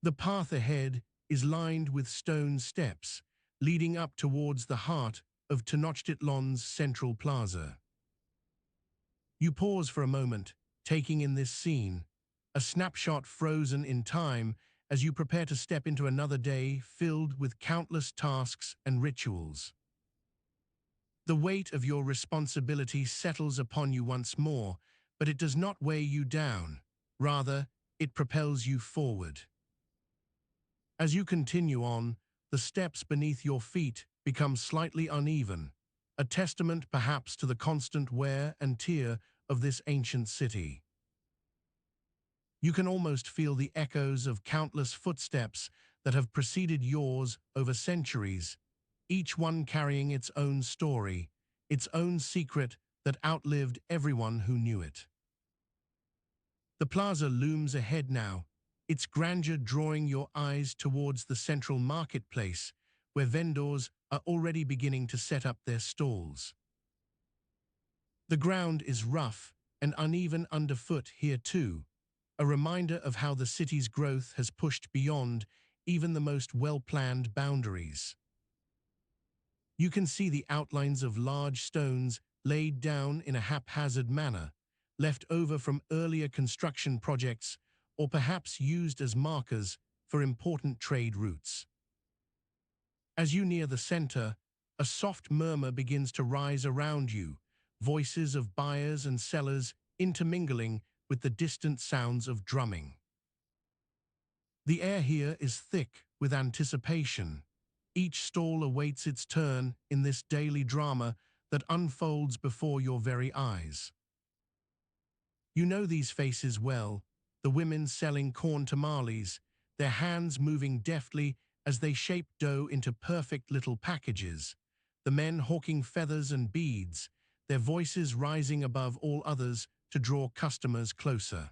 The path ahead is lined with stone steps, leading up towards the heart of Tenochtitlan's central plaza. You pause for a moment, taking in this scene, a snapshot frozen in time as you prepare to step into another day filled with countless tasks and rituals. The weight of your responsibility settles upon you once more, but it does not weigh you down. Rather, it propels you forward. As you continue on, the steps beneath your feet become slightly uneven, a testament perhaps to the constant wear and tear of this ancient city. You can almost feel the echoes of countless footsteps that have preceded yours over centuries, each one carrying its own story, its own secret that outlived everyone who knew it. The plaza looms ahead now, its grandeur drawing your eyes towards the central marketplace, where vendors are already beginning to set up their stalls. The ground is rough and uneven underfoot here too, a reminder of how the city's growth has pushed beyond even the most well-planned boundaries. You can see the outlines of large stones laid down in a haphazard manner, left over from earlier construction projects or perhaps used as markers for important trade routes. As you near the center, a soft murmur begins to rise around you, voices of buyers and sellers intermingling with the distant sounds of drumming. The air here is thick with anticipation. Each stall awaits its turn in this daily drama that unfolds before your very eyes. You know these faces well, the women selling corn tamales, their hands moving deftly as they shape dough into perfect little packages, the men hawking feathers and beads, their voices rising above all others to draw customers closer.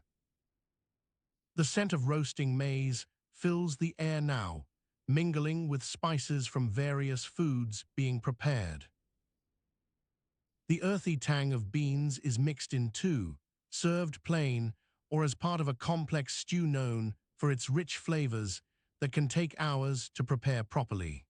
The scent of roasting maize fills the air now, mingling with spices from various foods being prepared. The earthy tang of beans is mixed in too, served plain or as part of a complex stew known for its rich flavors that can take hours to prepare properly.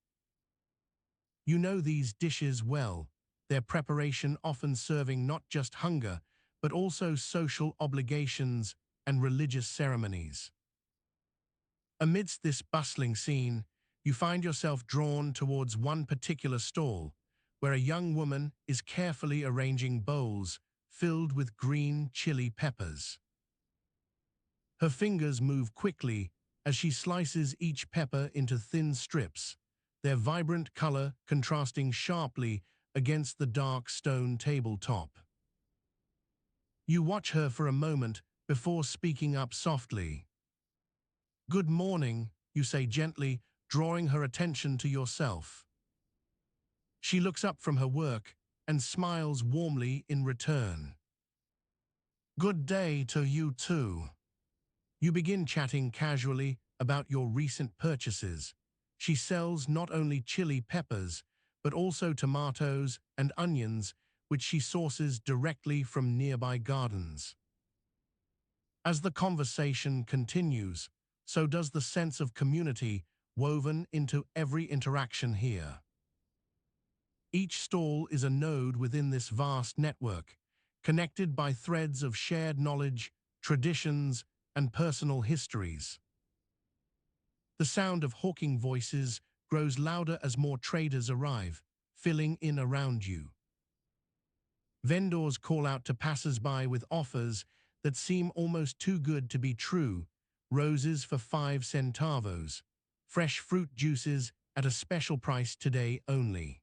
You know these dishes well, their preparation often serving not just hunger, but also social obligations and religious ceremonies. Amidst this bustling scene, you find yourself drawn towards one particular stall, where a young woman is carefully arranging bowls filled with green chili peppers. Her fingers move quickly as she slices each pepper into thin strips, their vibrant color contrasting sharply against the dark stone tabletop. You watch her for a moment before speaking up softly. "Good morning," you say gently, drawing her attention to yourself. She looks up from her work and smiles warmly in return. "Good day to you too." You begin chatting casually about your recent purchases. She sells not only chili peppers, but also tomatoes and onions, which she sources directly from nearby gardens. As the conversation continues, so does the sense of community woven into every interaction here. Each stall is a node within this vast network, connected by threads of shared knowledge, traditions, and personal histories. The sound of hawking voices grows louder as more traders arrive, filling in around you. Vendors call out to passers-by with offers that seem almost too good to be true: roses for 5 centavos, fresh fruit juices at a special price today only.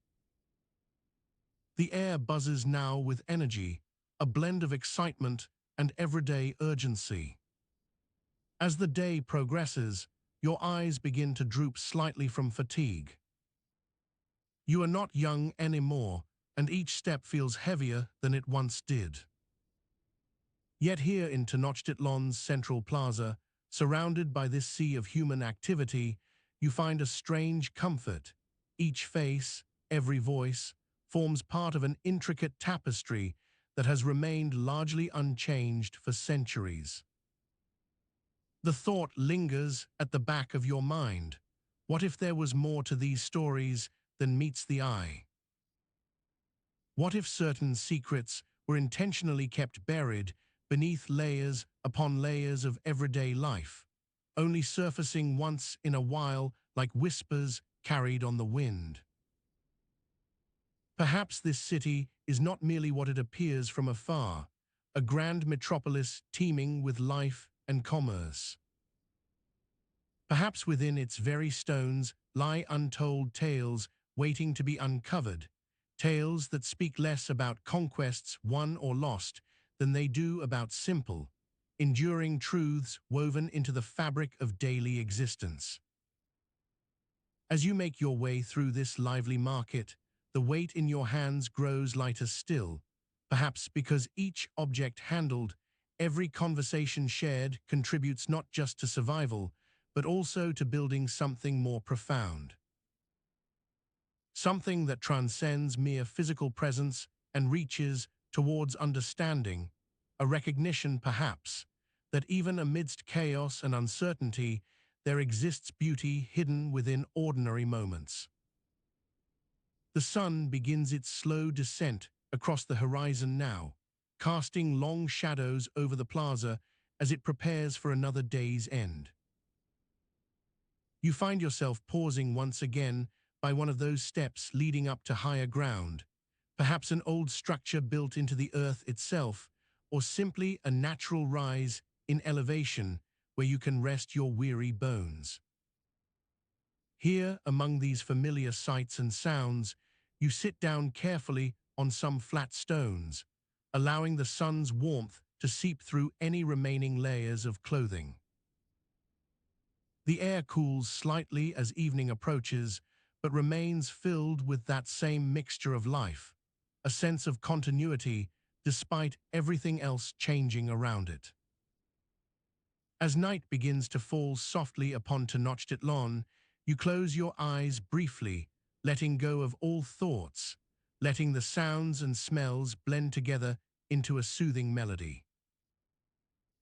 The air buzzes now with energy, a blend of excitement and everyday urgency. As the day progresses, your eyes begin to droop slightly from fatigue. You are not young anymore, and each step feels heavier than it once did. Yet here in Tenochtitlan's central plaza, surrounded by this sea of human activity, you find a strange comfort. Each face, every voice, forms part of an intricate tapestry that has remained largely unchanged for centuries. The thought lingers at the back of your mind. What if there was more to these stories than meets the eye? What if certain secrets were intentionally kept buried beneath layers upon layers of everyday life, only surfacing once in a while like whispers carried on the wind? Perhaps this city is not merely what it appears from afar, a grand metropolis teeming with life and commerce. Perhaps within its very stones lie untold tales waiting to be uncovered, tales that speak less about conquests won or lost than they do about simple, enduring truths woven into the fabric of daily existence. As you make your way through this lively market, the weight in your hands grows lighter still, perhaps because each object handled, every conversation shared contributes not just to survival, but also to building something more profound. Something that transcends mere physical presence and reaches towards understanding, a recognition perhaps, that even amidst chaos and uncertainty, there exists beauty hidden within ordinary moments. The sun begins its slow descent across the horizon now, casting long shadows over the plaza as it prepares for another day's end. You find yourself pausing once again by one of those steps leading up to higher ground, perhaps an old structure built into the earth itself, or simply a natural rise in elevation where you can rest your weary bones. Here, among these familiar sights and sounds, you sit down carefully on some flat stones, allowing the sun's warmth to seep through any remaining layers of clothing. The air cools slightly as evening approaches, but remains filled with that same mixture of life, a sense of continuity despite everything else changing around it. As night begins to fall softly upon Tenochtitlan, you close your eyes briefly, letting go of all thoughts, letting the sounds and smells blend together into a soothing melody.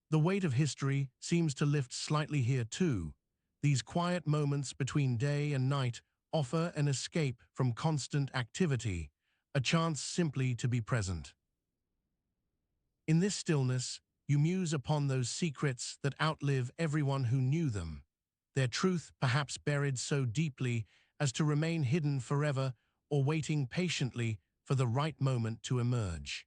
The weight of history seems to lift slightly here too. These quiet moments between day and night offer an escape from constant activity, a chance simply to be present. In this stillness, you muse upon those secrets that outlive everyone who knew them, their truth perhaps buried so deeply as to remain hidden forever or waiting patiently for the right moment to emerge.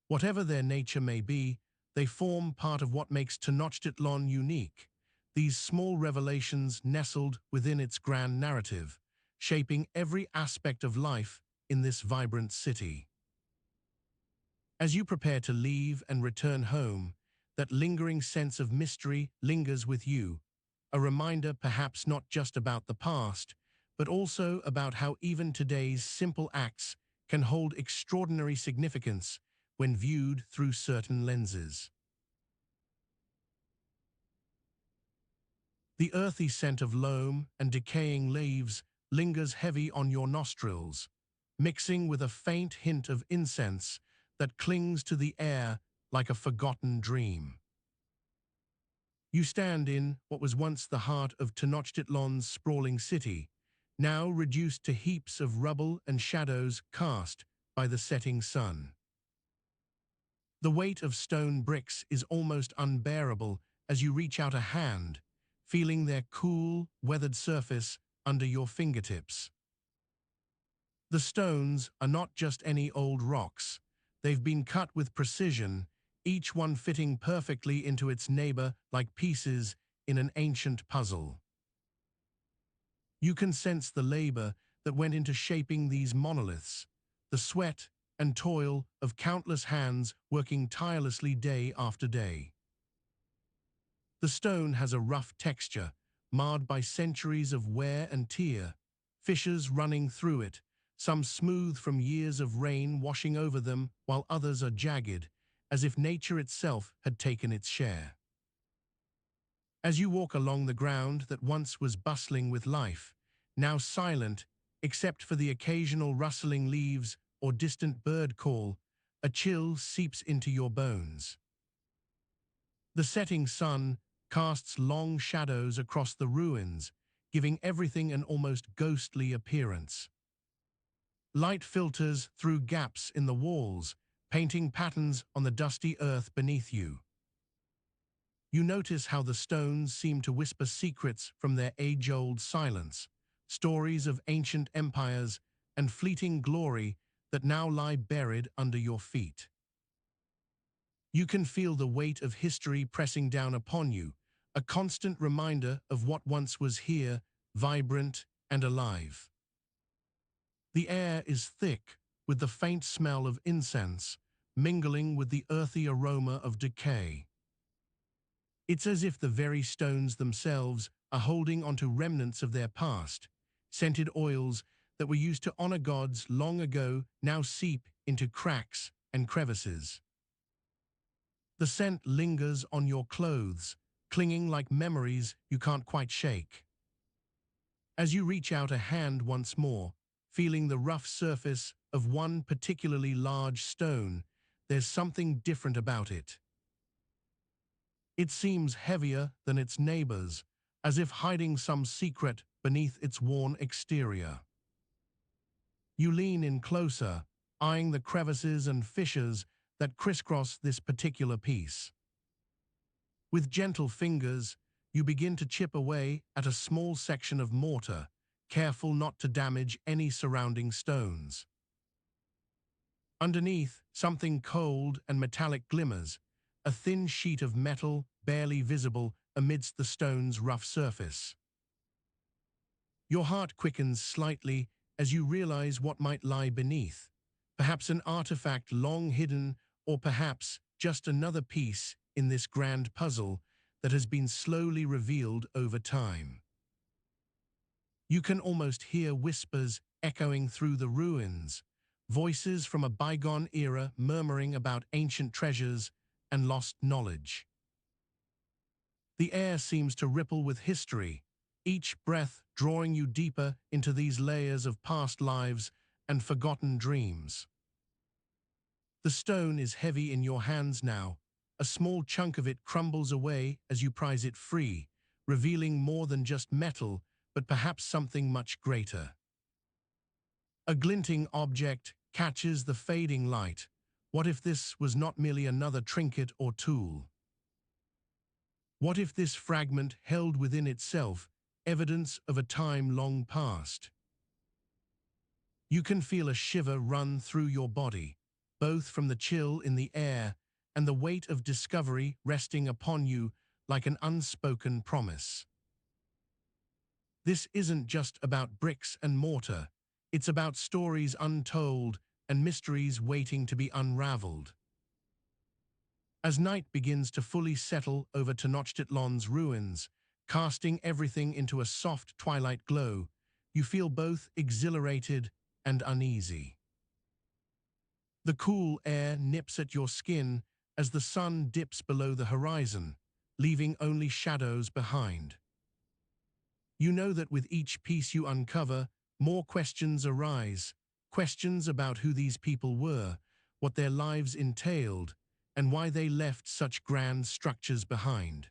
Whatever their nature may be, they form part of what makes Tenochtitlan unique, these small revelations nestled within its grand narrative, shaping every aspect of life in this vibrant city. As you prepare to leave and return home, that lingering sense of mystery lingers with you, a reminder perhaps not just about the past, but also about how even today's simple acts can hold extraordinary significance when viewed through certain lenses. The earthy scent of loam and decaying leaves lingers heavy on your nostrils, mixing with a faint hint of incense that clings to the air like a forgotten dream. You stand in what was once the heart of Tenochtitlan's sprawling city, now reduced to heaps of rubble and shadows cast by the setting sun. The weight of stone bricks is almost unbearable as you reach out a hand, feeling their cool, weathered surface under your fingertips. The stones are not just any old rocks. They've been cut with precision, each one fitting perfectly into its neighbor like pieces in an ancient puzzle. You can sense the labor that went into shaping these monoliths, the sweat and toil of countless hands working tirelessly day after day. The stone has a rough texture, marred by centuries of wear and tear, fissures running through it, some smooth from years of rain washing over them, while others are jagged, as if nature itself had taken its share. As you walk along the ground that once was bustling with life, now silent except for the occasional rustling leaves or distant bird call, a chill seeps into your bones. The setting sun casts long shadows across the ruins, giving everything an almost ghostly appearance. Light filters through gaps in the walls, painting patterns on the dusty earth beneath you. You notice how the stones seem to whisper secrets from their age-old silence, stories of ancient empires and fleeting glory that now lie buried under your feet. You can feel the weight of history pressing down upon you, a constant reminder of what once was here, vibrant and alive. The air is thick, with the faint smell of incense, mingling with the earthy aroma of decay. It's as if the very stones themselves are holding onto remnants of their past. Scented oils that were used to honor gods long ago now seep into cracks and crevices. The scent lingers on your clothes, clinging like memories you can't quite shake. As you reach out a hand once more, feeling the rough surface of one particularly large stone, there's something different about it. It seems heavier than its neighbors, as if hiding some secret beneath its worn exterior. You lean in closer, eyeing the crevices and fissures that crisscross this particular piece. With gentle fingers, you begin to chip away at a small section of mortar, careful not to damage any surrounding stones. Underneath, something cold and metallic glimmers, a thin sheet of metal barely visible amidst the stone's rough surface. Your heart quickens slightly as you realize what might lie beneath, perhaps an artifact long hidden, or perhaps just another piece in this grand puzzle that has been slowly revealed over time. You can almost hear whispers echoing through the ruins, voices from a bygone era murmuring about ancient treasures and lost knowledge. The air seems to ripple with history, each breath drawing you deeper into these layers of past lives and forgotten dreams. The stone is heavy in your hands now. A small chunk of it crumbles away as you prise it free, revealing more than just metal, but perhaps something much greater. A glinting object catches the fading light. What if this was not merely another trinket or tool? What if this fragment held within itself evidence of a time long past? You can feel a shiver run through your body, both from the chill in the air and the weight of discovery resting upon you like an unspoken promise. This isn't just about bricks and mortar, it's about stories untold and mysteries waiting to be unraveled. As night begins to fully settle over Tenochtitlan's ruins, casting everything into a soft twilight glow, you feel both exhilarated and uneasy. The cool air nips at your skin as the sun dips below the horizon, leaving only shadows behind. You know that with each piece you uncover, more questions arise, questions about who these people were, what their lives entailed, and why they left such grand structures behind.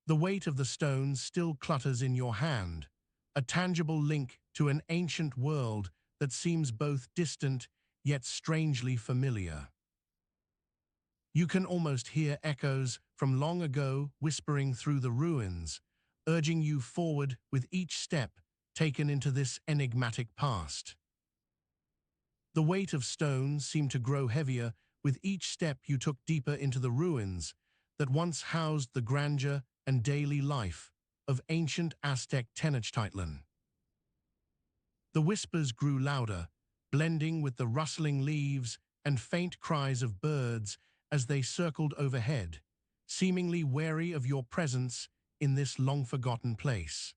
The weight of the stones still clutters in your hand, a tangible link to an ancient world that seems both distant yet strangely familiar. You can almost hear echoes from long ago whispering through the ruins, urging you forward with each step taken into this enigmatic past. The weight of stone seemed to grow heavier with each step you took deeper into the ruins that once housed the grandeur and daily life of ancient Aztec Tenochtitlan. The whispers grew louder, blending with the rustling leaves and faint cries of birds as they circled overhead, seemingly wary of your presence in this long-forgotten place.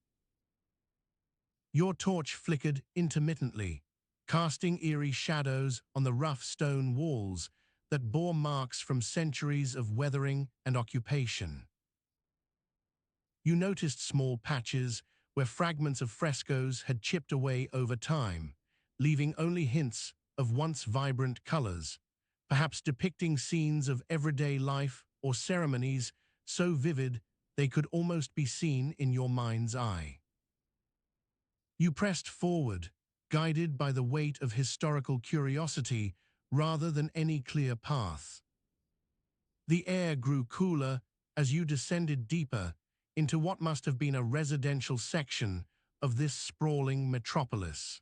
Your torch flickered intermittently, casting eerie shadows on the rough stone walls that bore marks from centuries of weathering and occupation. You noticed small patches where fragments of frescoes had chipped away over time, leaving only hints of once vibrant colors, perhaps depicting scenes of everyday life or ceremonies so vivid they could almost be seen in your mind's eye. You pressed forward, guided by the weight of historical curiosity rather than any clear path. The air grew cooler as you descended deeper into what must have been a residential section of this sprawling metropolis.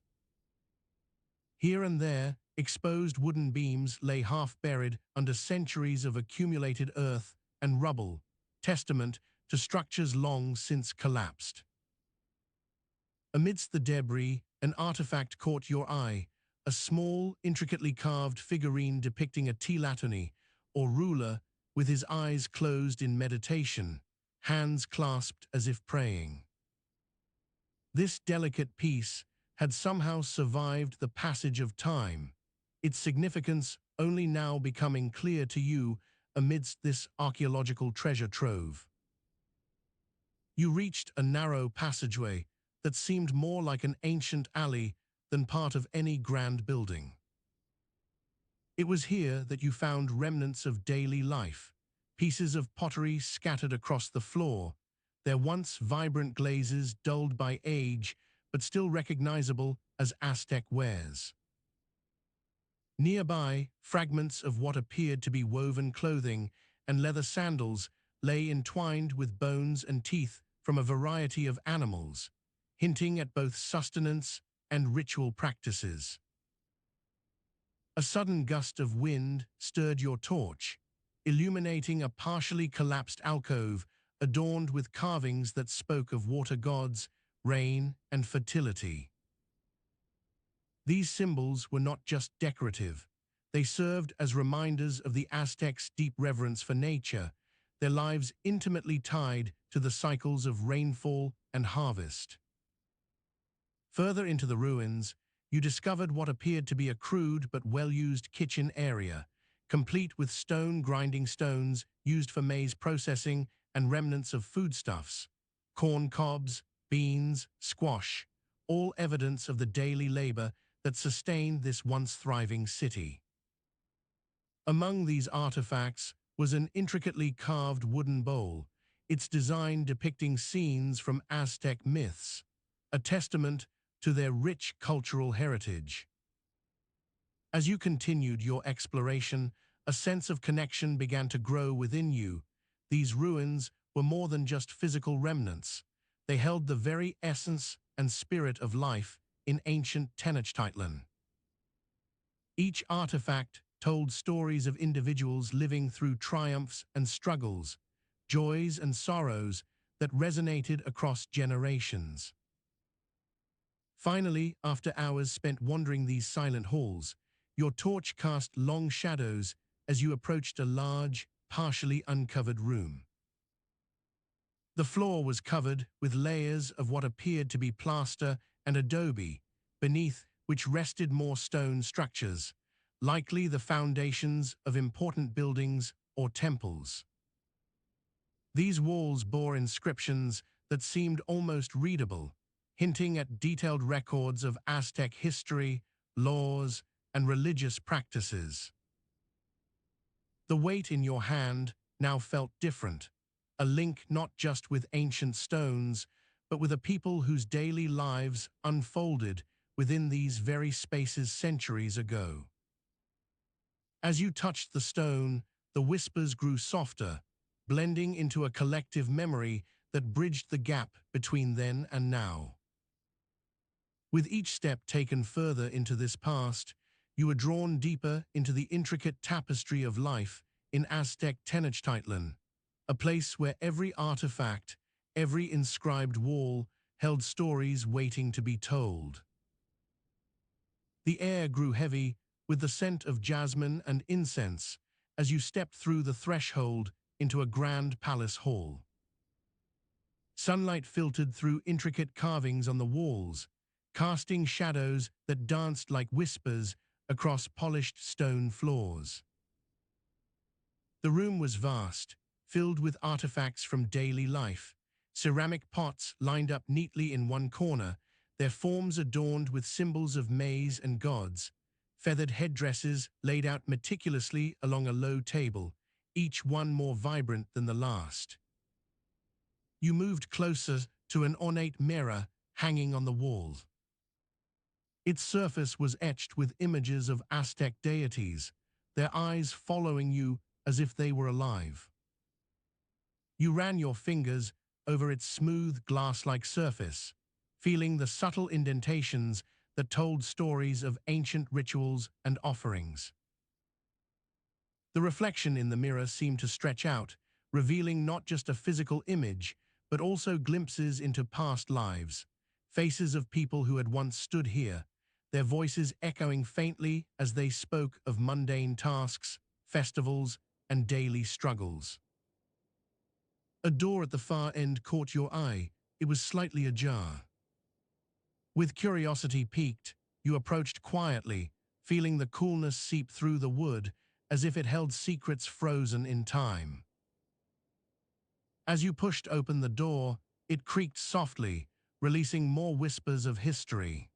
Here and there, exposed wooden beams lay half-buried under centuries of accumulated earth and rubble, testament to structures long since collapsed. Amidst the debris, an artifact caught your eye, a small, intricately carved figurine depicting a telatony, or ruler, with his eyes closed in meditation, hands clasped as if praying. This delicate piece had somehow survived the passage of time, its significance only now becoming clear to you amidst this archaeological treasure trove. You reached a narrow passageway that seemed more like an ancient alley than part of any grand building. It was here that you found remnants of daily life, pieces of pottery scattered across the floor, their once vibrant glazes dulled by age but still recognizable as Aztec wares. Nearby, fragments of what appeared to be woven clothing and leather sandals lay entwined with bones and teeth from a variety of animals, hinting at both sustenance and ritual practices. A sudden gust of wind stirred your torch, illuminating a partially collapsed alcove adorned with carvings that spoke of water gods, rain, and fertility. These symbols were not just decorative. They served as reminders of the Aztecs' deep reverence for nature, their lives intimately tied to the cycles of rainfall and harvest. Further into the ruins, you discovered what appeared to be a crude but well-used kitchen area, complete with stone grinding stones used for maize processing and remnants of foodstuffs, corn cobs, beans, squash, all evidence of the daily labor that sustained this once thriving city. Among these artifacts was an intricately carved wooden bowl, its design depicting scenes from Aztec myths, a testament to their rich cultural heritage. As you continued your exploration, a sense of connection began to grow within you. These ruins were more than just physical remnants. They held the very essence and spirit of life in ancient Tenochtitlan. Each artifact told stories of individuals living through triumphs and struggles, joys and sorrows that resonated across generations. Finally, after hours spent wandering these silent halls, your torch cast long shadows as you approached a large, partially uncovered room. The floor was covered with layers of what appeared to be plaster and adobe, beneath which rested more stone structures, likely the foundations of important buildings or temples. These walls bore inscriptions that seemed almost readable, hinting at detailed records of Aztec history, laws, and religious practices. The weight in your hand now felt different, a link not just with ancient stones, but with a people whose daily lives unfolded within these very spaces centuries ago. As you touched the stone, the whispers grew softer, blending into a collective memory that bridged the gap between then and now. With each step taken further into this past, you were drawn deeper into the intricate tapestry of life in Aztec Tenochtitlan, a place where every artifact, every inscribed wall held stories waiting to be told. The air grew heavy with the scent of jasmine and incense as you stepped through the threshold into a grand palace hall. Sunlight filtered through intricate carvings on the walls, casting shadows that danced like whispers across polished stone floors. The room was vast, filled with artifacts from daily life, ceramic pots lined up neatly in one corner, their forms adorned with symbols of maize and gods, feathered headdresses laid out meticulously along a low table, each one more vibrant than the last. You moved closer to an ornate mirror hanging on the wall. Its surface was etched with images of Aztec deities, their eyes following you as if they were alive. You ran your fingers over its smooth glass-like surface, feeling the subtle indentations that told stories of ancient rituals and offerings. The reflection in the mirror seemed to stretch out, revealing not just a physical image, but also glimpses into past lives, faces of people who had once stood here, their voices echoing faintly as they spoke of mundane tasks, festivals, and daily struggles. A door at the far end caught your eye. It was slightly ajar. With curiosity piqued, you approached quietly, feeling the coolness seep through the wood as if it held secrets frozen in time. As you pushed open the door, it creaked softly, releasing more whispers of history.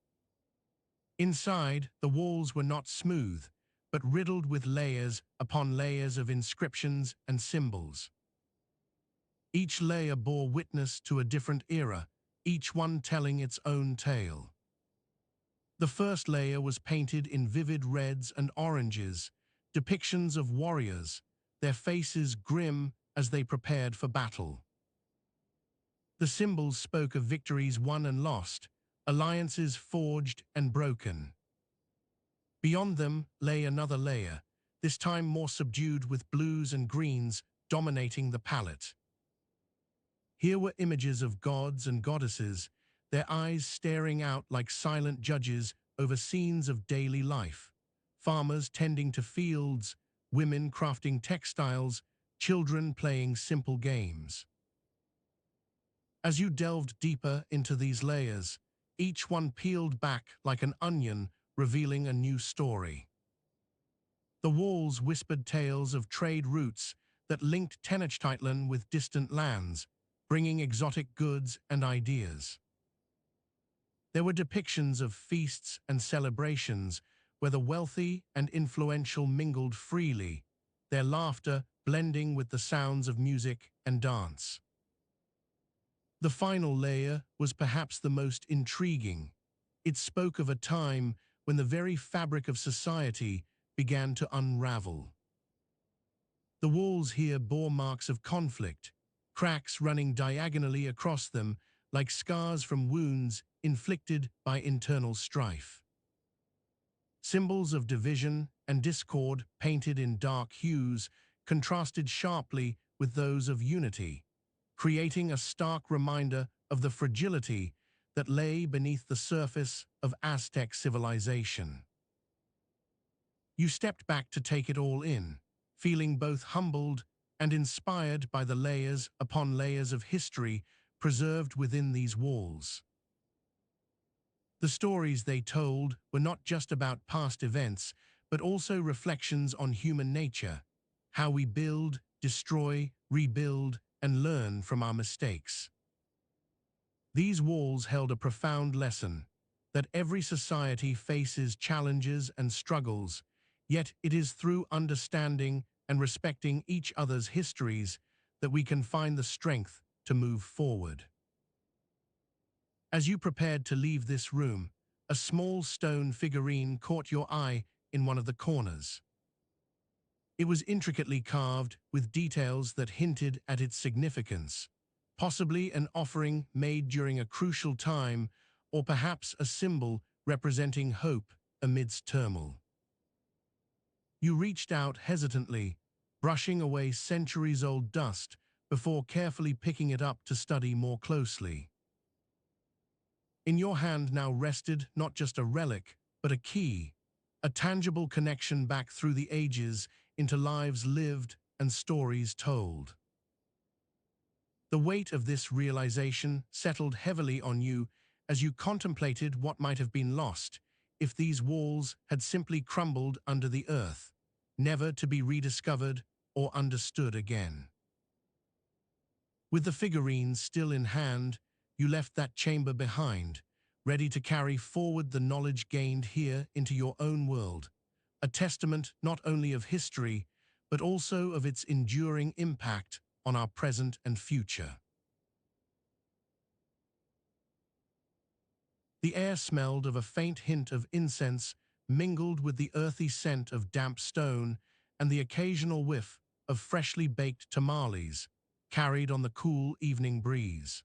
Inside, the walls were not smooth, but riddled with layers upon layers of inscriptions and symbols. Each layer bore witness to a different era, each one telling its own tale. The first layer was painted in vivid reds and oranges, depictions of warriors, their faces grim as they prepared for battle. The symbols spoke of victories won and lost, alliances forged and broken. Beyond them lay another layer, this time more subdued with blues and greens dominating the palette. Here were images of gods and goddesses, their eyes staring out like silent judges over scenes of daily life. Farmers tending to fields, women crafting textiles, children playing simple games. As you delved deeper into these layers, each one peeled back like an onion, revealing a new story. The walls whispered tales of trade routes that linked Tenochtitlan with distant lands, bringing exotic goods and ideas. There were depictions of feasts and celebrations where the wealthy and influential mingled freely, their laughter blending with the sounds of music and dance. The final layer was perhaps the most intriguing. It spoke of a time when the very fabric of society began to unravel. The walls here bore marks of conflict, cracks running diagonally across them like scars from wounds inflicted by internal strife. Symbols of division and discord painted in dark hues contrasted sharply with those of unity, creating a stark reminder of the fragility that lay beneath the surface of Aztec civilization. You stepped back to take it all in, feeling both humbled and inspired by the layers upon layers of history preserved within these walls. The stories they told were not just about past events, but also reflections on human nature, how we build, destroy, rebuild, and learn from our mistakes. These walls held a profound lesson that every society faces challenges and struggles, yet it is through understanding and respecting each other's histories that we can find the strength to move forward. As you prepared to leave this room, a small stone figurine caught your eye in one of the corners. It was intricately carved with details that hinted at its significance, possibly an offering made during a crucial time, or perhaps a symbol representing hope amidst turmoil. You reached out hesitantly, brushing away centuries-old dust before carefully picking it up to study more closely. In your hand now rested not just a relic, but a key, a tangible connection back through the ages into lives lived and stories told. The weight of this realization settled heavily on you as you contemplated what might have been lost if these walls had simply crumbled under the earth, never to be rediscovered or understood again. With the figurines still in hand, you left that chamber behind, ready to carry forward the knowledge gained here into your own world, a testament not only of history, but also of its enduring impact on our present and future. The air smelled of a faint hint of incense mingled with the earthy scent of damp stone and the occasional whiff of freshly baked tamales carried on the cool evening breeze.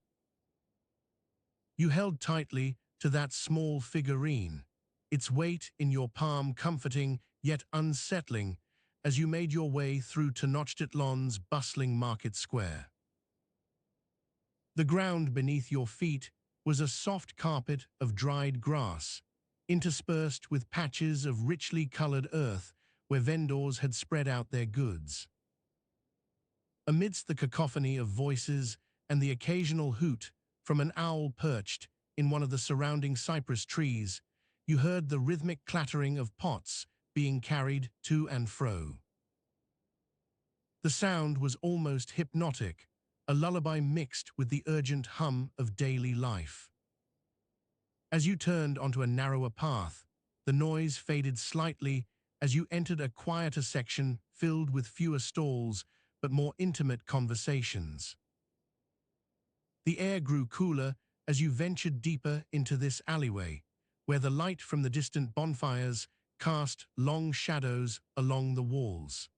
You held tightly to that small figurine, its weight in your palm comforting yet unsettling as you made your way through Tenochtitlan's bustling market square. The ground beneath your feet was a soft carpet of dried grass, interspersed with patches of richly colored earth where vendors had spread out their goods. Amidst the cacophony of voices and the occasional hoot from an owl perched in one of the surrounding cypress trees, you heard the rhythmic clattering of pots being carried to and fro. The sound was almost hypnotic, a lullaby mixed with the urgent hum of daily life. As you turned onto a narrower path, the noise faded slightly as you entered a quieter section filled with fewer stalls but more intimate conversations. The air grew cooler as you ventured deeper into this alleyway, where the light from the distant bonfires cast long shadows along the walls.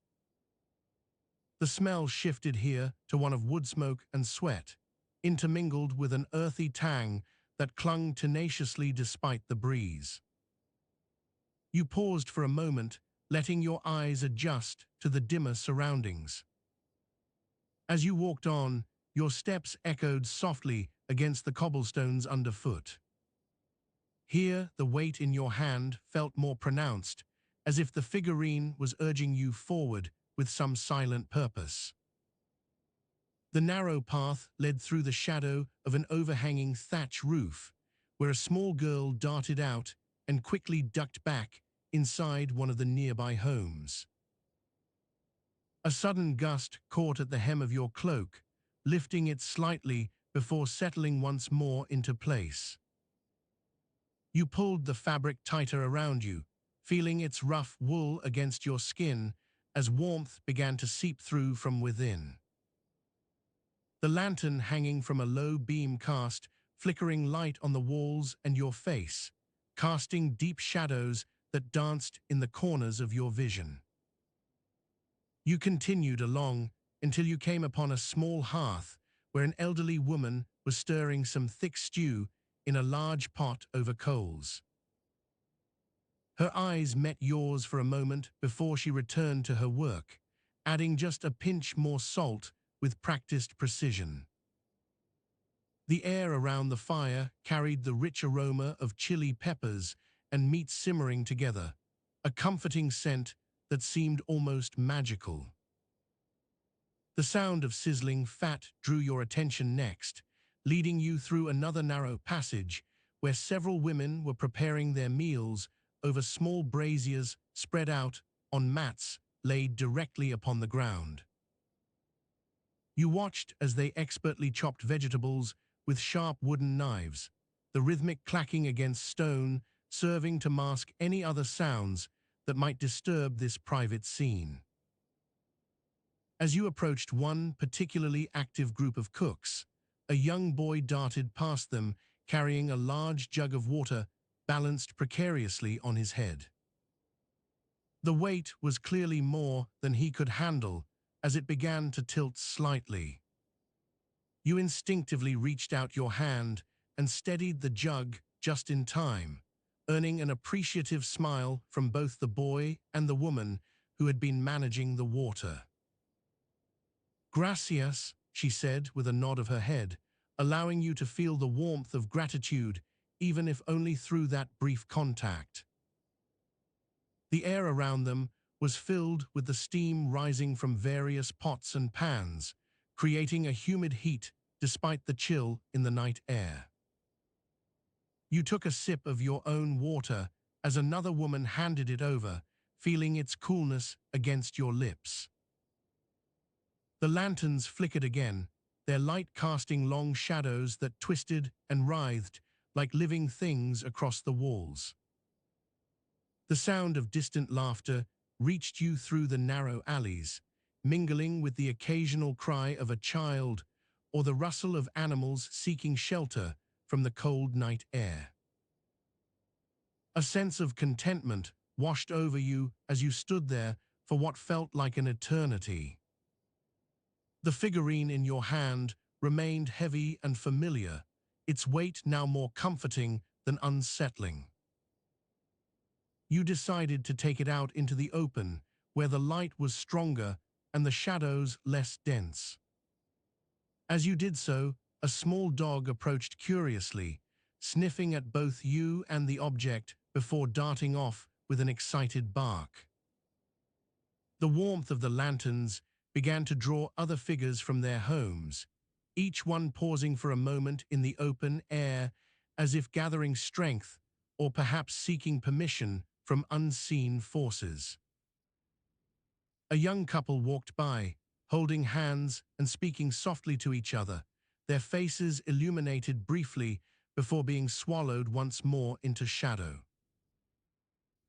The smell shifted here to one of wood smoke and sweat, intermingled with an earthy tang that clung tenaciously despite the breeze. You paused for a moment, letting your eyes adjust to the dimmer surroundings. As you walked on, your steps echoed softly against the cobblestones underfoot. Here, the weight in your hand felt more pronounced, as if the figurine was urging you forward with some silent purpose. The narrow path led through the shadow of an overhanging thatch roof, where a small girl darted out and quickly ducked back inside one of the nearby homes. A sudden gust caught at the hem of your cloak, lifting it slightly before settling once more into place. You pulled the fabric tighter around you, feeling its rough wool against your skin as warmth began to seep through from within. The lantern hanging from a low beam cast flickering light on the walls and your face, casting deep shadows that danced in the corners of your vision. You continued along until you came upon a small hearth where an elderly woman was stirring some thick stew in a large pot over coals. Her eyes met yours for a moment before she returned to her work, adding just a pinch more salt with practiced precision. The air around the fire carried the rich aroma of chili peppers and meat simmering together, a comforting scent that seemed almost magical. The sound of sizzling fat drew your attention next, leading you through another narrow passage where several women were preparing their meals over small braziers spread out on mats laid directly upon the ground. You watched as they expertly chopped vegetables with sharp wooden knives, the rhythmic clacking against stone serving to mask any other sounds that might disturb this private scene. As you approached one particularly active group of cooks, a young boy darted past them carrying a large jug of water balanced precariously on his head. The weight was clearly more than he could handle as it began to tilt slightly. You instinctively reached out your hand and steadied the jug just in time, earning an appreciative smile from both the boy and the woman who had been managing the water. "Gracias," she said with a nod of her head, allowing you to feel the warmth of gratitude, even if only through that brief contact. The air around them was filled with the steam rising from various pots and pans, creating a humid heat despite the chill in the night air. You took a sip of your own water as another woman handed it over, feeling its coolness against your lips. The lanterns flickered again, their light casting long shadows that twisted and writhed like living things across the walls. The sound of distant laughter reached you through the narrow alleys, mingling with the occasional cry of a child or the rustle of animals seeking shelter from the cold night air. A sense of contentment washed over you as you stood there for what felt like an eternity. The figurine in your hand remained heavy and familiar, its weight now more comforting than unsettling. You decided to take it out into the open, where the light was stronger and the shadows less dense. As you did so, a small dog approached curiously, sniffing at both you and the object before darting off with an excited bark. The warmth of the lanterns began to draw other figures from their homes, each one pausing for a moment in the open air as if gathering strength or perhaps seeking permission from unseen forces. A young couple walked by, holding hands and speaking softly to each other, their faces illuminated briefly before being swallowed once more into shadow.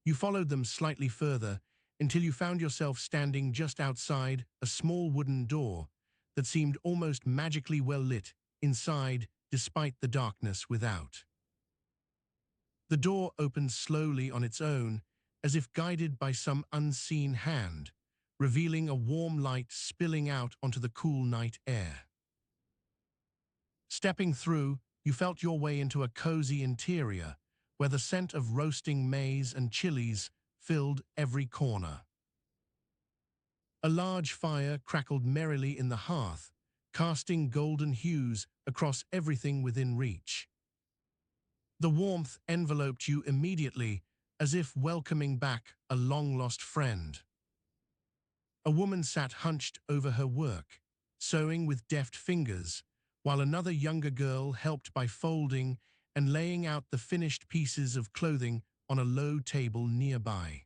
You followed them slightly further until you found yourself standing just outside a small wooden door that seemed almost magically well lit inside despite the darkness without. The door opened slowly on its own, as if guided by some unseen hand, revealing a warm light spilling out onto the cool night air. Stepping through, you felt your way into a cozy interior, where the scent of roasting maize and chilies filled every corner. A large fire crackled merrily in the hearth, casting golden hues across everything within reach. The warmth enveloped you immediately, as if welcoming back a long-lost friend. A woman sat hunched over her work, sewing with deft fingers, while another younger girl helped by folding and laying out the finished pieces of clothing on a low table nearby.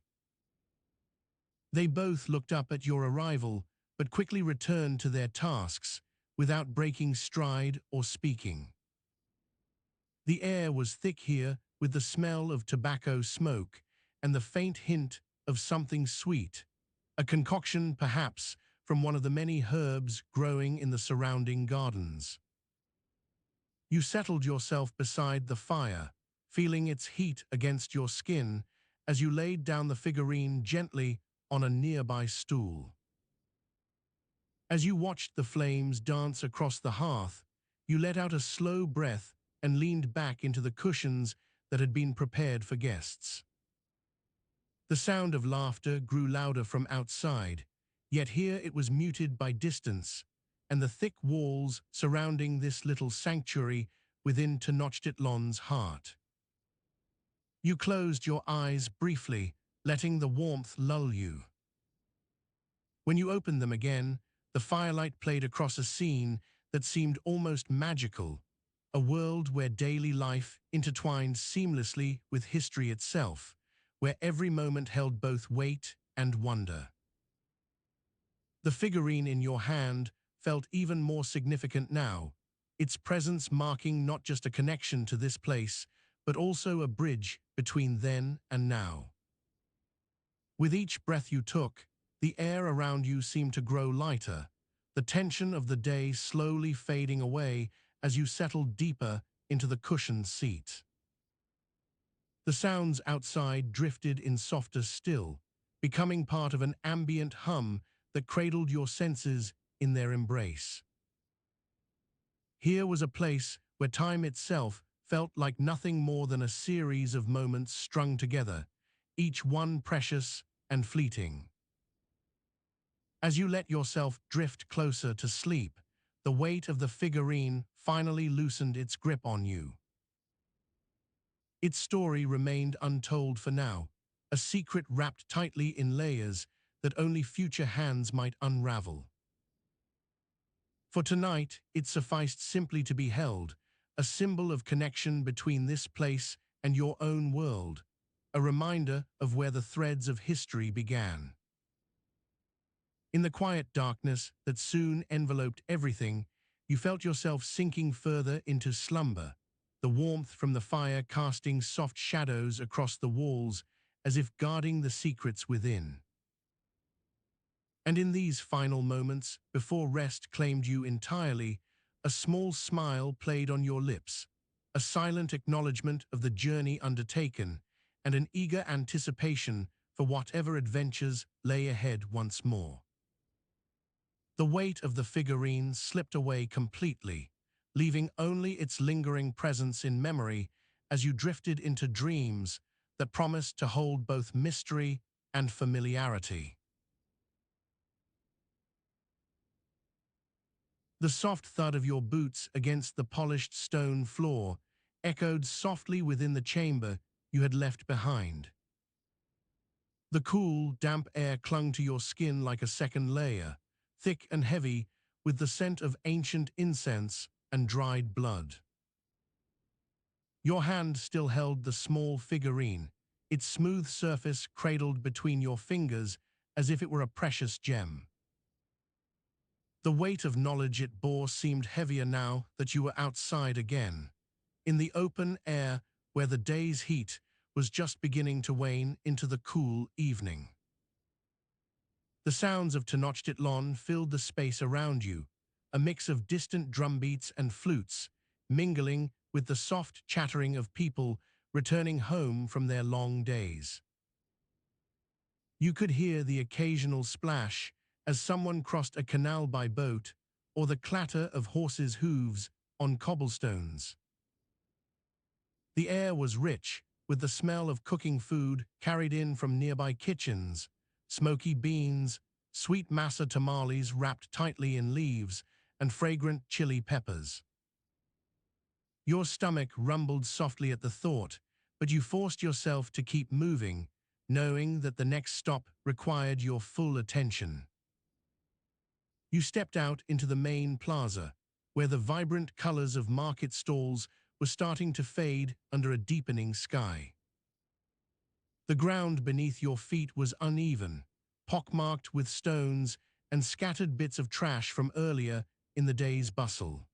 They both looked up at your arrival, but quickly returned to their tasks without breaking stride or speaking. The air was thick here with the smell of tobacco smoke and the faint hint of something sweet, a concoction perhaps from one of the many herbs growing in the surrounding gardens. You settled yourself beside the fire, feeling its heat against your skin as you laid down the figurine gently on a nearby stool. As you watched the flames dance across the hearth, you let out a slow breath and leaned back into the cushions that had been prepared for guests. The sound of laughter grew louder from outside, yet here it was muted by distance and the thick walls surrounding this little sanctuary within Tenochtitlan's heart. You closed your eyes briefly, letting the warmth lull you. When you opened them again, the firelight played across a scene that seemed almost magical, a world where daily life intertwined seamlessly with history itself, where every moment held both weight and wonder. The figurine in your hand felt even more significant now, its presence marking not just a connection to this place, but also a bridge between then and now. With each breath you took, the air around you seemed to grow lighter, the tension of the day slowly fading away as you settled deeper into the cushioned seat. The sounds outside drifted in softer still, becoming part of an ambient hum that cradled your senses in their embrace. Here was a place where time itself felt like nothing more than a series of moments strung together, each one precious and fleeting. As you let yourself drift closer to sleep, the weight of the figurine finally loosened its grip on you. Its story remained untold for now, a secret wrapped tightly in layers that only future hands might unravel. For tonight, it sufficed simply to be held, a symbol of connection between this place and your own world, a reminder of where the threads of history began. In the quiet darkness that soon enveloped everything, you felt yourself sinking further into slumber, the warmth from the fire casting soft shadows across the walls as if guarding the secrets within. And in these final moments, before rest claimed you entirely, a small smile played on your lips, a silent acknowledgement of the journey undertaken, and an eager anticipation for whatever adventures lay ahead once more. The weight of the figurine slipped away completely, leaving only its lingering presence in memory as you drifted into dreams that promised to hold both mystery and familiarity. The soft thud of your boots against the polished stone floor echoed softly within the chamber you had left behind. The cool, damp air clung to your skin like a second layer, thick and heavy, with the scent of ancient incense and dried blood. Your hand still held the small figurine, its smooth surface cradled between your fingers as if it were a precious gem. The weight of knowledge it bore seemed heavier now that you were outside again, in the open air where the day's heat was just beginning to wane into the cool evening. The sounds of Tenochtitlan filled the space around you, a mix of distant drumbeats and flutes, mingling with the soft chattering of people returning home from their long days. You could hear the occasional splash as someone crossed a canal by boat, or the clatter of horses' hooves on cobblestones. The air was rich, with the smell of cooking food carried in from nearby kitchens, smoky beans, sweet masa tamales wrapped tightly in leaves, and fragrant chili peppers. Your stomach rumbled softly at the thought, but you forced yourself to keep moving, knowing that the next stop required your full attention. You stepped out into the main plaza, where the vibrant colors of market stalls were starting to fade under a deepening sky. The ground beneath your feet was uneven, pockmarked with stones and scattered bits of trash from earlier in the day's bustle.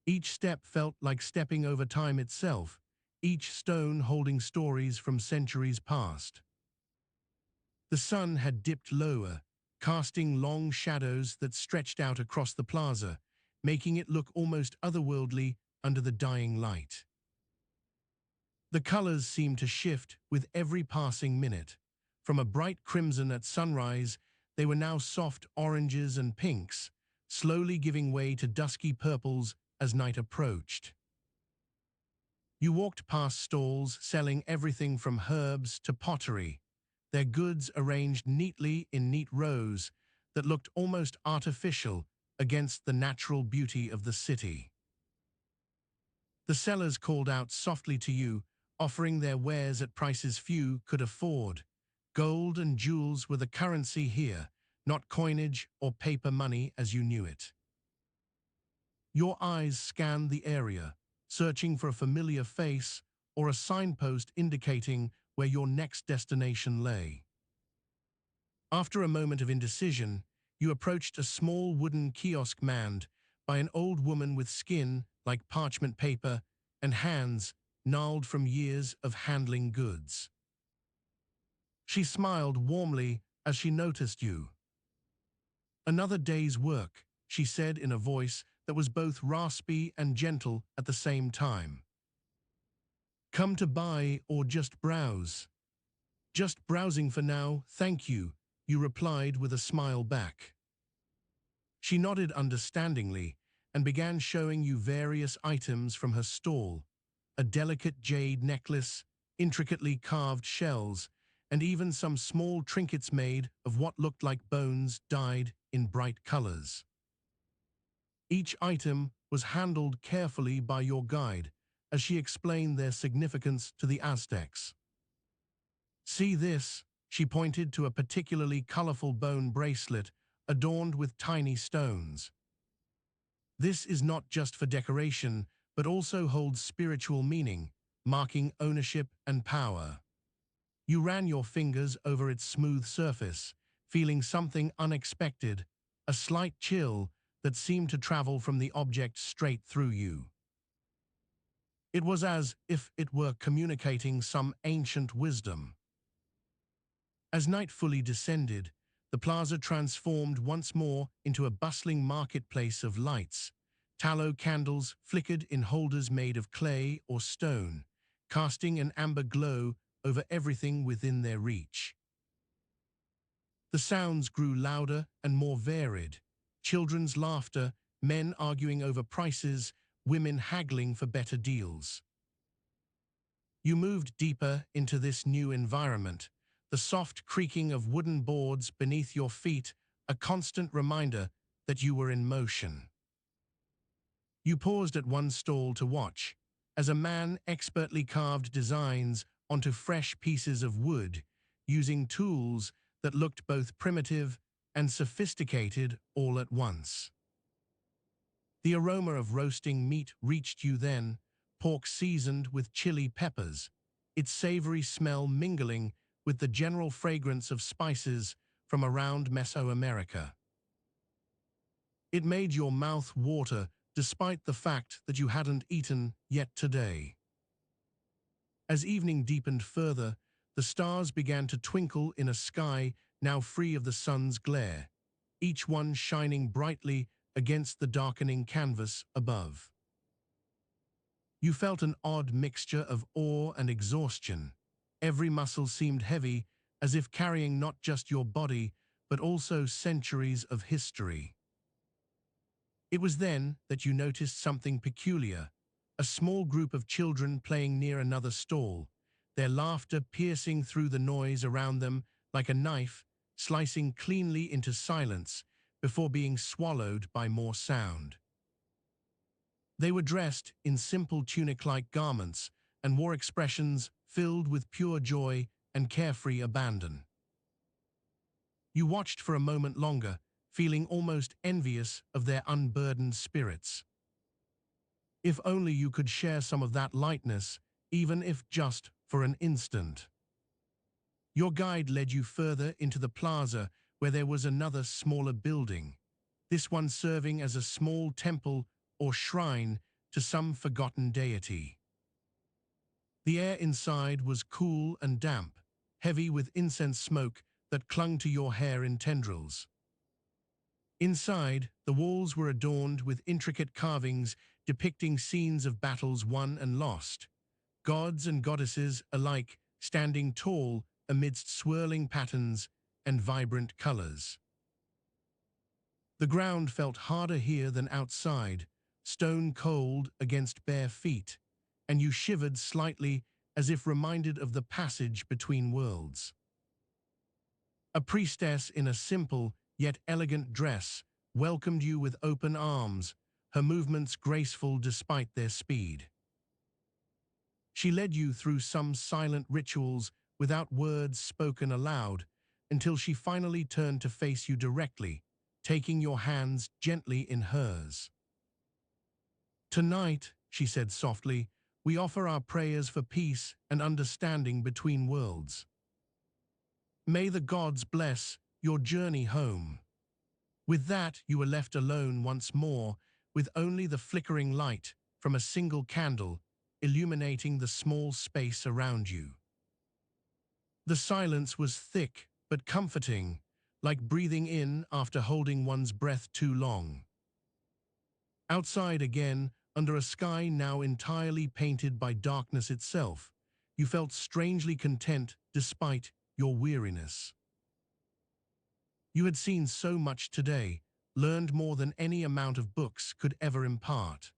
Each step felt like stepping over time itself, each stone holding stories from centuries past. The sun had dipped lower, casting long shadows that stretched out across the plaza, making it look almost otherworldly under the dying light. The colors seemed to shift with every passing minute. From a bright crimson at sunrise, they were now soft oranges and pinks, slowly giving way to dusky purples as night approached. You walked past stalls selling everything from herbs to pottery, their goods arranged neatly in neat rows that looked almost artificial against the natural beauty of the city. The sellers called out softly to you, offering their wares at prices few could afford. Gold and jewels were the currency here, not coinage or paper money as you knew it. Your eyes scanned the area, searching for a familiar face or a signpost indicating where your next destination lay. After a moment of indecision, you approached a small wooden kiosk manned by an old woman with skin like parchment paper and hands gnarled from years of handling goods. She smiled warmly as she noticed you. "Another day's work," she said in a voice that was both raspy and gentle at the same time. "Come to buy or just browse?" "Just browsing for now, thank you," you replied with a smile back. She nodded understandingly and began showing you various items from her stall, a delicate jade necklace, intricately carved shells, and even some small trinkets made of what looked like bones dyed in bright colors. Each item was handled carefully by your guide as she explained their significance to the Aztecs. "See this," she pointed to a particularly colorful bone bracelet adorned with tiny stones. "This is not just for decoration, but also holds spiritual meaning, marking ownership and power." You ran your fingers over its smooth surface, feeling something unexpected, a slight chill that seemed to travel from the object straight through you. It was as if it were communicating some ancient wisdom. As night fully descended, the plaza transformed once more into a bustling marketplace of lights. Tallow candles flickered in holders made of clay or stone, casting an amber glow over everything within their reach. The sounds grew louder and more varied. Children's laughter, men arguing over prices, women haggling for better deals. You moved deeper into this new environment, the soft creaking of wooden boards beneath your feet, a constant reminder that you were in motion. You paused at one stall to watch, as a man expertly carved designs onto fresh pieces of wood, using tools that looked both primitive and sophisticated all at once. The aroma of roasting meat reached you then, pork seasoned with chili peppers, its savory smell mingling with the general fragrance of spices from around Mesoamerica. It made your mouth water despite the fact that you hadn't eaten yet today. As evening deepened further, the stars began to twinkle in a sky now free of the sun's glare, each one shining brightly against the darkening canvas above. You felt an odd mixture of awe and exhaustion. Every muscle seemed heavy, as if carrying not just your body, but also centuries of history. It was then that you noticed something peculiar, a small group of children playing near another stall, their laughter piercing through the noise around them like a knife, slicing cleanly into silence before being swallowed by more sound. They were dressed in simple tunic-like garments and wore expressions filled with pure joy and carefree abandon. You watched for a moment longer, feeling almost envious of their unburdened spirits. If only you could share some of that lightness, even if just for an instant. Your guide led you further into the plaza where there was another smaller building, this one serving as a small temple or shrine to some forgotten deity. The air inside was cool and damp, heavy with incense smoke that clung to your hair in tendrils. Inside, the walls were adorned with intricate carvings depicting scenes of battles won and lost, gods and goddesses alike standing tall amidst swirling patterns and vibrant colors. The ground felt harder here than outside, stone cold against bare feet, and you shivered slightly as if reminded of the passage between worlds. A priestess in a simple yet elegant dress welcomed you with open arms, her movements graceful despite their speed. She led you through some silent rituals without words spoken aloud until she finally turned to face you directly, taking your hands gently in hers. "Tonight," she said softly, "we offer our prayers for peace and understanding between worlds. May the gods bless your journey home." With that, you were left alone once more, with only the flickering light from a single candle illuminating the small space around you. The silence was thick but comforting, like breathing in after holding one's breath too long. Outside again, under a sky now entirely painted by darkness itself, you felt strangely content despite your weariness. You had seen so much today, learned more than any amount of books could ever impart.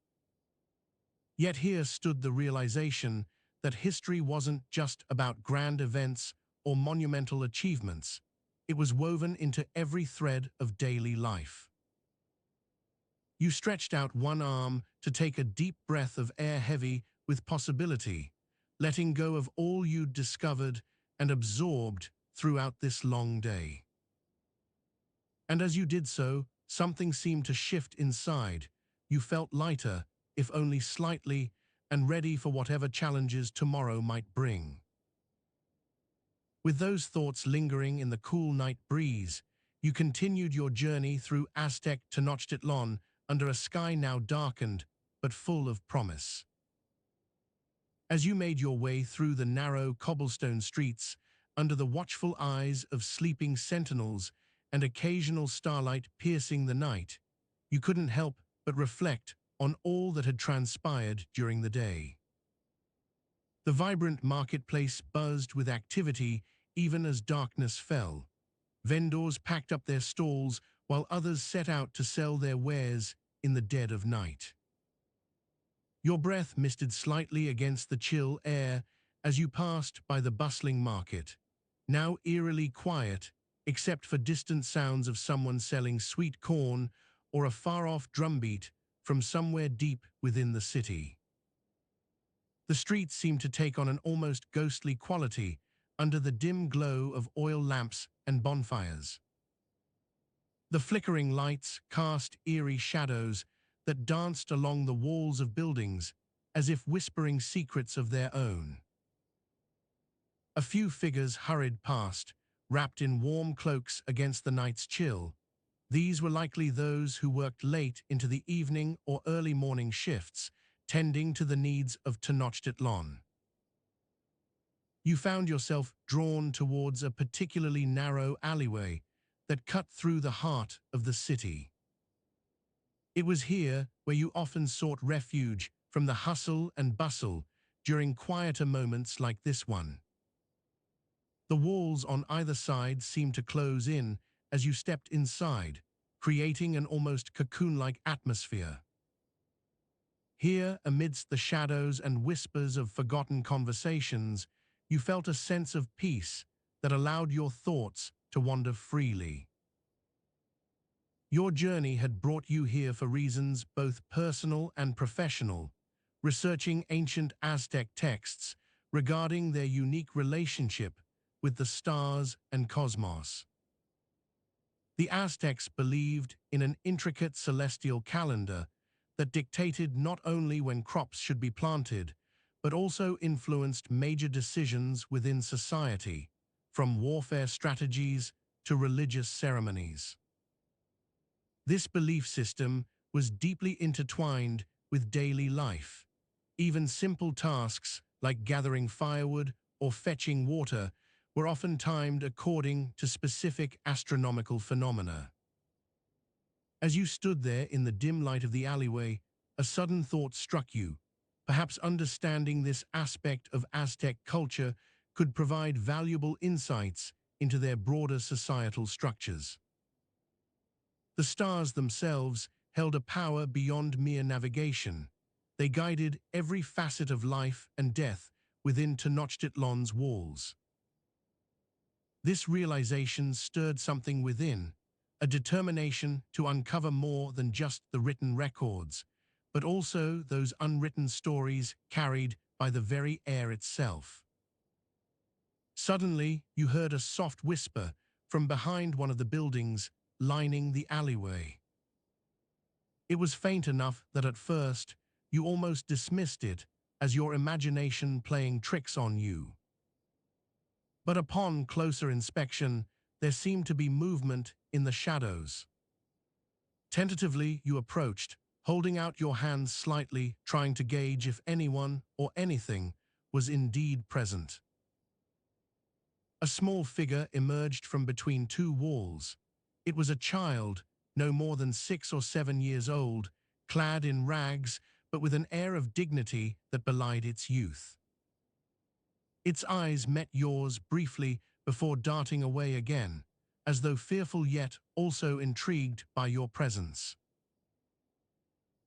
Yet here stood the realization that history wasn't just about grand events or monumental achievements. It was woven into every thread of daily life. You stretched out one arm to take a deep breath of air heavy with possibility, letting go of all you'd discovered and absorbed throughout this long day. And as you did so, something seemed to shift inside. You felt lighter, if only slightly, and ready for whatever challenges tomorrow might bring. With those thoughts lingering in the cool night breeze, you continued your journey through Aztec Tenochtitlan under a sky now darkened but full of promise. As you made your way through the narrow cobblestone streets, under the watchful eyes of sleeping sentinels and occasional starlight piercing the night, you couldn't help but reflect on all that had transpired during the day. The vibrant marketplace buzzed with activity even as darkness fell. Vendors packed up their stalls while others set out to sell their wares in the dead of night. Your breath misted slightly against the chill air as you passed by the bustling market, now eerily quiet, except for distant sounds of someone selling sweet corn or a far-off drumbeat from somewhere deep within the city. The streets seemed to take on an almost ghostly quality under the dim glow of oil lamps and bonfires. The flickering lights cast eerie shadows that danced along the walls of buildings as if whispering secrets of their own. A few figures hurried past, wrapped in warm cloaks against the night's chill. These were likely those who worked late into the evening or early morning shifts, tending to the needs of Tenochtitlan. You found yourself drawn towards a particularly narrow alleyway that cut through the heart of the city. It was here where you often sought refuge from the hustle and bustle during quieter moments like this one. The walls on either side seemed to close in as you stepped inside, creating an almost cocoon-like atmosphere. Here, amidst the shadows and whispers of forgotten conversations, you felt a sense of peace that allowed your thoughts to wander freely. Your journey had brought you here for reasons both personal and professional, researching ancient Aztec texts regarding their unique relationship with the stars and cosmos. The Aztecs believed in an intricate celestial calendar that dictated not only when crops should be planted, but also influenced major decisions within society, from warfare strategies to religious ceremonies. This belief system was deeply intertwined with daily life. Even simple tasks like gathering firewood or fetching water were often timed according to specific astronomical phenomena. As you stood there in the dim light of the alleyway, a sudden thought struck you. Perhaps understanding this aspect of Aztec culture could provide valuable insights into their broader societal structures. The stars themselves held a power beyond mere navigation. They guided every facet of life and death within Tenochtitlan's walls. This realization stirred something within, a determination to uncover more than just the written records, but also those unwritten stories carried by the very air itself. Suddenly, you heard a soft whisper from behind one of the buildings lining the alleyway. It was faint enough that at first, you almost dismissed it as your imagination playing tricks on you. But upon closer inspection, there seemed to be movement in the shadows. Tentatively, you approached, holding out your hands slightly, trying to gauge if anyone or anything was indeed present. A small figure emerged from between two walls. It was a child, no more than 6 or 7 years old, clad in rags, but with an air of dignity that belied its youth. Its eyes met yours briefly before darting away again, as though fearful yet also intrigued by your presence.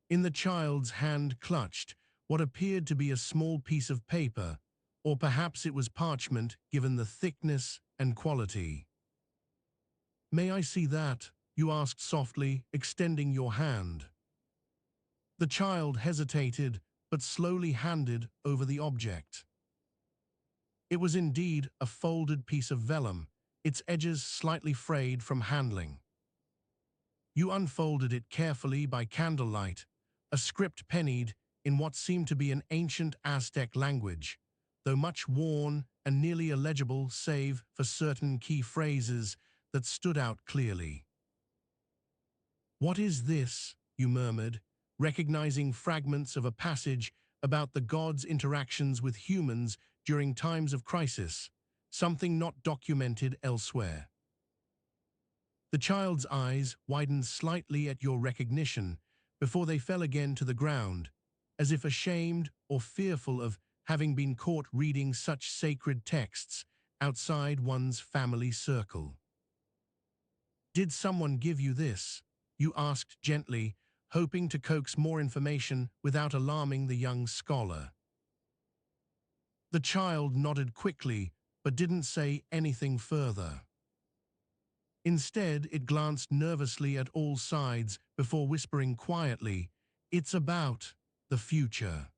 In the child's hand clutched what appeared to be a small piece of paper, or perhaps it was parchment given the thickness and quality. "May I see that?" you asked softly, extending your hand. The child hesitated, but slowly handed over the object. It was indeed a folded piece of vellum, its edges slightly frayed from handling. You unfolded it carefully by candlelight, a script pennied in what seemed to be an ancient Aztec language, though much worn and nearly illegible save for certain key phrases that stood out clearly. "What is this?" you murmured, recognizing fragments of a passage about the gods' interactions with humans during times of crisis, something not documented elsewhere. The child's eyes widened slightly at your recognition before they fell again to the ground, as if ashamed or fearful of having been caught reading such sacred texts outside one's family circle. "Did someone give you this?" you asked gently, hoping to coax more information without alarming the young scholar. The child nodded quickly, but didn't say anything further. Instead, it glanced nervously at all sides before whispering quietly, "It's about the future."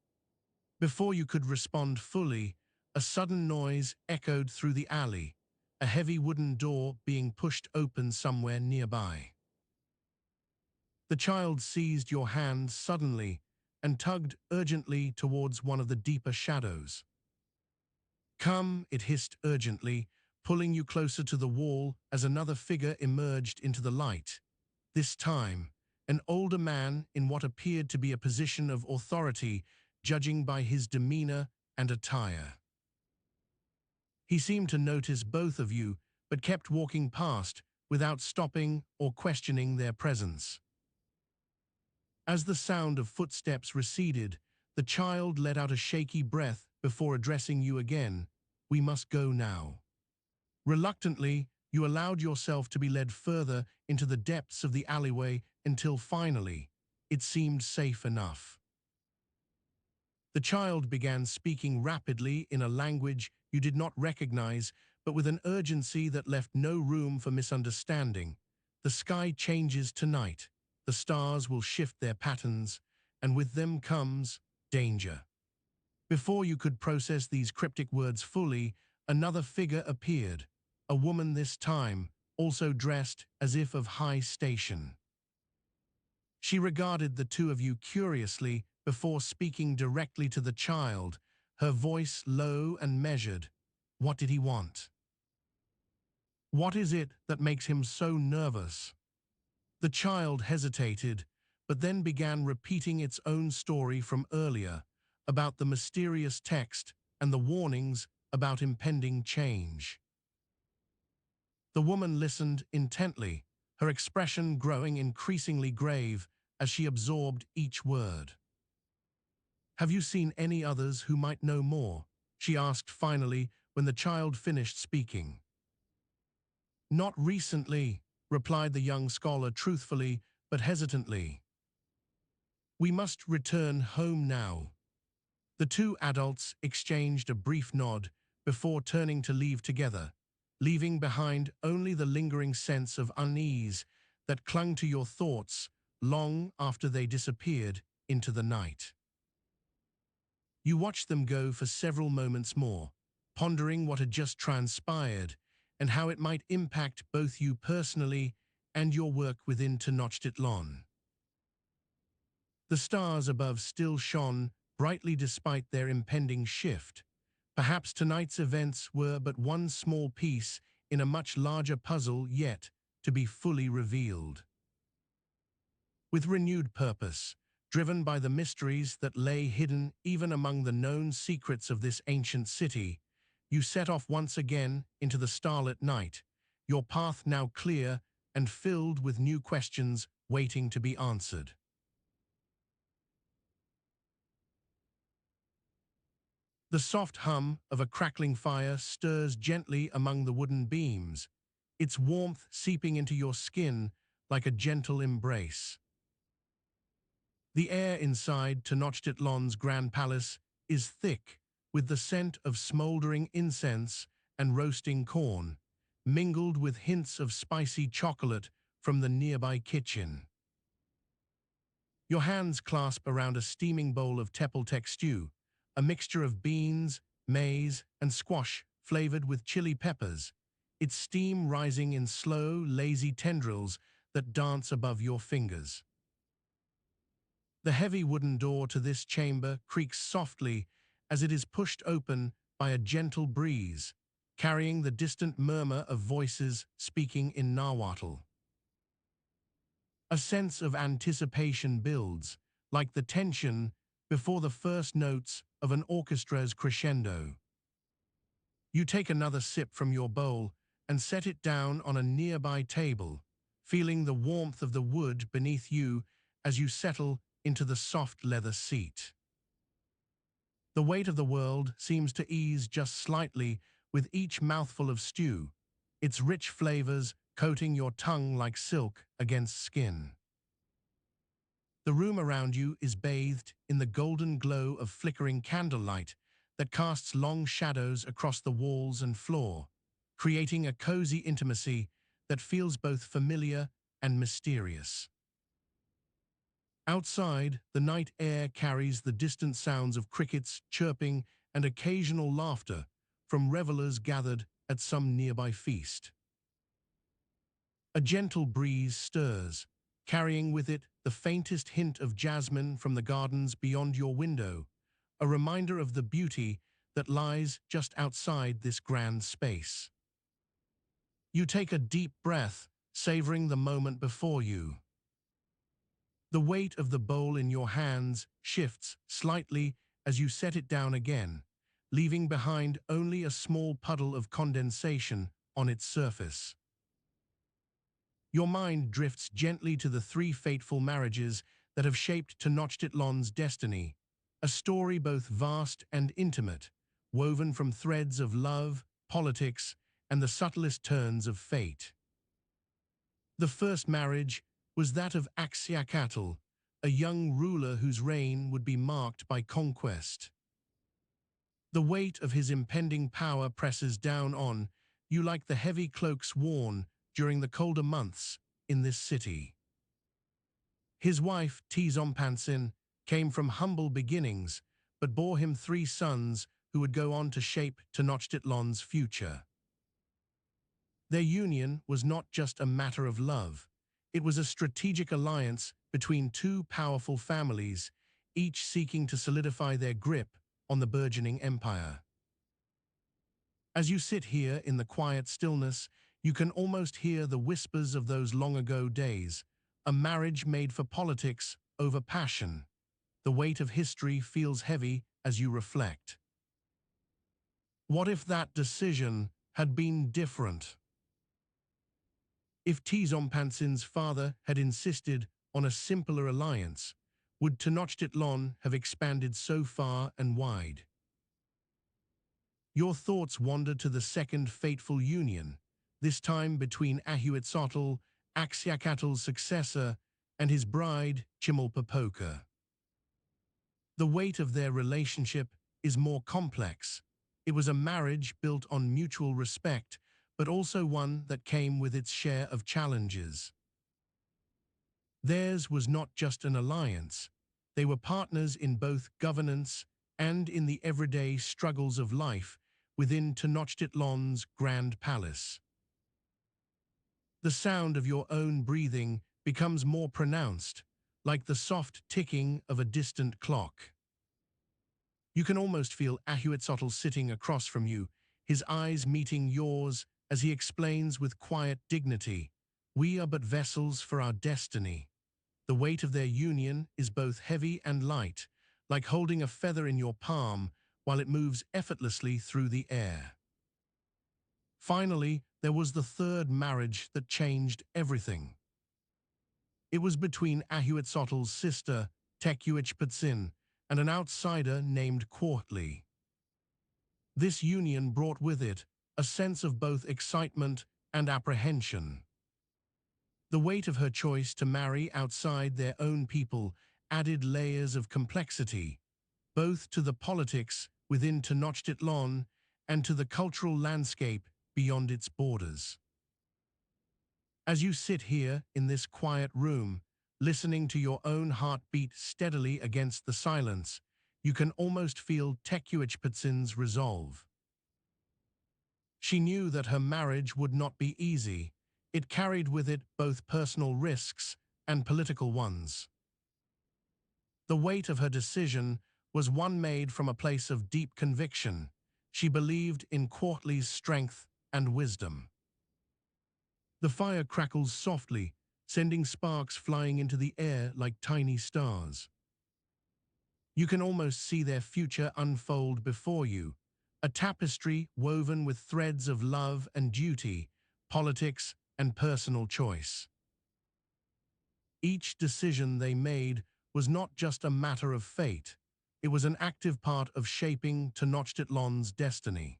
Before you could respond fully, a sudden noise echoed through the alley, a heavy wooden door being pushed open somewhere nearby. The child seized your hand suddenly and tugged urgently towards one of the deeper shadows. "Come," it hissed urgently, pulling you closer to the wall as another figure emerged into the light. This time, an older man in what appeared to be a position of authority, judging by his demeanor and attire. He seemed to notice both of you, but kept walking past without stopping or questioning their presence. As the sound of footsteps receded, the child let out a shaky breath before addressing you again. "We must go now." Reluctantly, you allowed yourself to be led further into the depths of the alleyway until finally, it seemed safe enough. The child began speaking rapidly in a language you did not recognize, but with an urgency that left no room for misunderstanding. "The sky changes tonight. The stars will shift their patterns, and with them comes danger." Before you could process these cryptic words fully, another figure appeared, a woman this time, also dressed as if of high station. She regarded the two of you curiously before speaking directly to the child, her voice low and measured. What did he want? What is it that makes him so nervous? The child hesitated, but then began repeating its own story from earlier, about the mysterious text and the warnings about impending change. The woman listened intently, her expression growing increasingly grave as she absorbed each word. "Have you seen any others who might know more?" she asked finally when the child finished speaking. "Not recently," replied the young scholar truthfully but hesitantly. "We must return home now." The two adults exchanged a brief nod before turning to leave together, leaving behind only the lingering sense of unease that clung to your thoughts long after they disappeared into the night. You watched them go for several moments more, pondering what had just transpired and how it might impact both you personally and your work within Tenochtitlan. The stars above still shone brightly despite their impending shift. Perhaps tonight's events were but one small piece in a much larger puzzle yet to be fully revealed. With renewed purpose, driven by the mysteries that lay hidden even among the known secrets of this ancient city, you set off once again into the starlit night, your path now clear and filled with new questions waiting to be answered. The soft hum of a crackling fire stirs gently among the wooden beams, its warmth seeping into your skin like a gentle embrace. The air inside Tenochtitlan's grand palace is thick with the scent of smoldering incense and roasting corn, mingled with hints of spicy chocolate from the nearby kitchen. Your hands clasp around a steaming bowl of Tepeltek stew, a mixture of beans, maize, and squash flavored with chili peppers, its steam rising in slow, lazy tendrils that dance above your fingers. The heavy wooden door to this chamber creaks softly as it is pushed open by a gentle breeze, carrying the distant murmur of voices speaking in Nahuatl. A sense of anticipation builds, like the tension before the first notes of an orchestra's crescendo. You take another sip from your bowl and set it down on a nearby table, feeling the warmth of the wood beneath you as you settle into the soft leather seat. The weight of the world seems to ease just slightly with each mouthful of stew, its rich flavors coating your tongue like silk against skin. The room around you is bathed in the golden glow of flickering candlelight that casts long shadows across the walls and floor, creating a cozy intimacy that feels both familiar and mysterious. Outside, the night air carries the distant sounds of crickets chirping and occasional laughter from revelers gathered at some nearby feast. A gentle breeze stirs, carrying with it the faintest hint of jasmine from the gardens beyond your window, a reminder of the beauty that lies just outside this grand space. You take a deep breath, savoring the moment before you. The weight of the bowl in your hands shifts slightly as you set it down again, leaving behind only a small puddle of condensation on its surface. Your mind drifts gently to the three fateful marriages that have shaped Tenochtitlan's destiny, a story both vast and intimate, woven from threads of love, politics, and the subtlest turns of fate. The first marriage was that of Axiacatl, a young ruler whose reign would be marked by conquest. The weight of his impending power presses down on you like the heavy cloaks worn during the colder months in this city. His wife, Tzompansin, came from humble beginnings, but bore him three sons who would go on to shape Tenochtitlan's future. Their union was not just a matter of love. It was a strategic alliance between two powerful families, each seeking to solidify their grip on the burgeoning empire. As you sit here in the quiet stillness, you can almost hear the whispers of those long-ago days, a marriage made for politics over passion. The weight of history feels heavy as you reflect. What if that decision had been different? If Tzompansin's father had insisted on a simpler alliance, would Tenochtitlan have expanded so far and wide? Your thoughts wander to the second fateful union, this time between Ahuitzotl, Axiacatl's successor, and his bride, Chimalpopoca. The weight of their relationship is more complex. It was a marriage built on mutual respect, but also one that came with its share of challenges. Theirs was not just an alliance. They were partners in both governance and in the everyday struggles of life within Tenochtitlan's grand palace. The sound of your own breathing becomes more pronounced, like the soft ticking of a distant clock. You can almost feel Ahuitzotl sitting across from you, his eyes meeting yours as he explains with quiet dignity, "We are but vessels for our destiny." The weight of their union is both heavy and light, like holding a feather in your palm while it moves effortlessly through the air. Finally, there was the third marriage that changed everything. It was between Ahuitzotl's sister, Tekuichpatsin, and an outsider named Quartly. This union brought with it a sense of both excitement and apprehension. The weight of her choice to marry outside their own people added layers of complexity, both to the politics within Tenochtitlan and to the cultural landscape beyond its borders. As you sit here in this quiet room, listening to your own heart beat steadily against the silence, you can almost feel Tekuichpatsin's resolve. She knew that her marriage would not be easy. It carried with it both personal risks and political ones. The weight of her decision was one made from a place of deep conviction. She believed in Quartly's strength and wisdom. The fire crackles softly, sending sparks flying into the air like tiny stars. You can almost see their future unfold before you, a tapestry woven with threads of love and duty, politics and personal choice. Each decision they made was not just a matter of fate, it was an active part of shaping Tenochtitlan's destiny.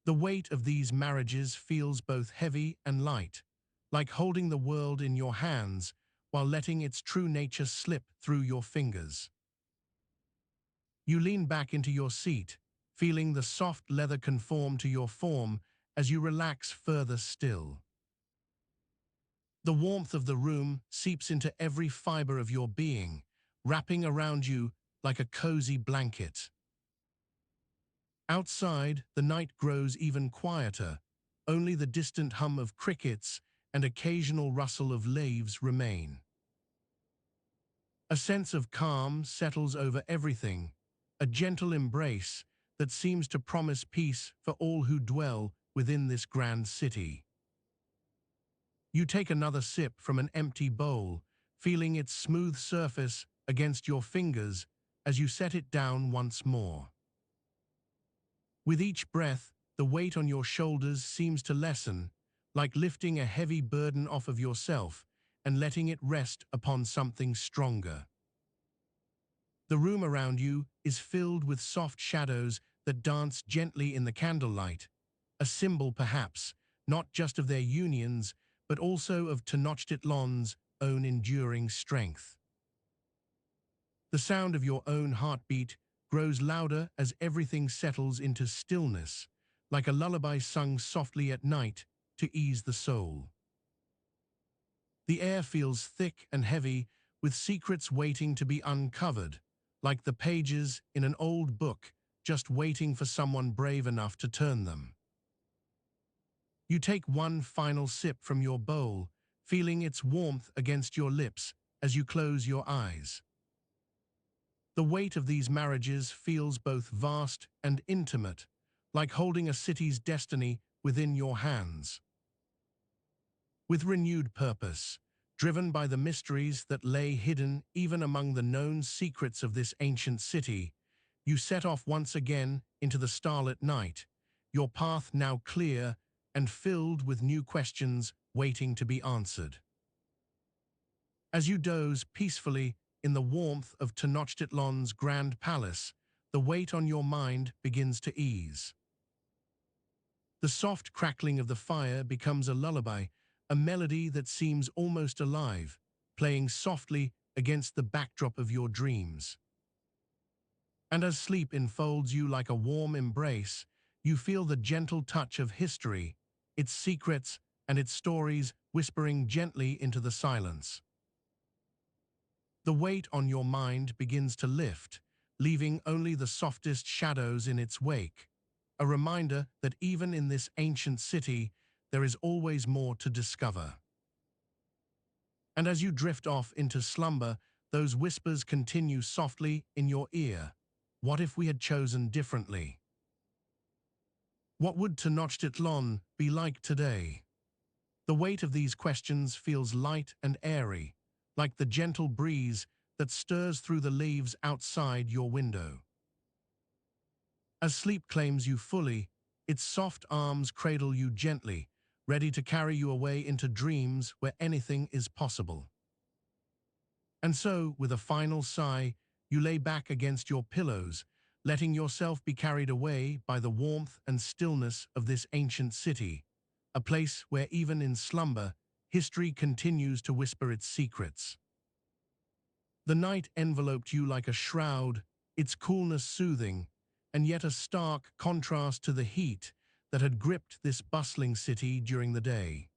The weight of these marriages feels both heavy and light, like holding the world in your hands while letting its true nature slip through your fingers. You lean back into your seat, feeling the soft leather conform to your form as you relax further still. The warmth of the room seeps into every fiber of your being, wrapping around you like a cozy blanket. Outside, the night grows even quieter. Only the distant hum of crickets and occasional rustle of leaves remain. A sense of calm settles over everything, a gentle embrace that seems to promise peace for all who dwell within this grand city. You take another sip from an empty bowl, feeling its smooth surface against your fingers as you set it down once more. With each breath, the weight on your shoulders seems to lessen, like lifting a heavy burden off of yourself and letting it rest upon something stronger. The room around you is filled with soft shadows that dance gently in the candlelight, a symbol perhaps, not just of their unions, but also of Tenochtitlan's own enduring strength. The sound of your own heartbeat grows louder as everything settles into stillness, like a lullaby sung softly at night to ease the soul. The air feels thick and heavy, with secrets waiting to be uncovered, like the pages in an old book just waiting for someone brave enough to turn them. You take one final sip from your bowl, feeling its warmth against your lips as you close your eyes. The weight of these marriages feels both vast and intimate, like holding a city's destiny within your hands. With renewed purpose, driven by the mysteries that lay hidden even among the known secrets of this ancient city, you set off once again into the starlit night, your path now clear and filled with new questions waiting to be answered. As you doze peacefully in the warmth of Tenochtitlan's grand palace, the weight on your mind begins to ease. The soft crackling of the fire becomes a lullaby, a melody that seems almost alive, playing softly against the backdrop of your dreams. And as sleep enfolds you like a warm embrace, you feel the gentle touch of history, its secrets and its stories whispering gently into the silence. The weight on your mind begins to lift, leaving only the softest shadows in its wake, a reminder that even in this ancient city, there is always more to discover. And as you drift off into slumber, those whispers continue softly in your ear. What if we had chosen differently? What would Tenochtitlan be like today? The weight of these questions feels light and airy, like the gentle breeze that stirs through the leaves outside your window. As sleep claims you fully, its soft arms cradle you gently, ready to carry you away into dreams where anything is possible. And so, with a final sigh, you lay back against your pillows, letting yourself be carried away by the warmth and stillness of this ancient city, a place where even in slumber, history continues to whisper its secrets. The night enveloped you like a shroud, its coolness soothing, and yet a stark contrast to the heat that had gripped this bustling city during the day.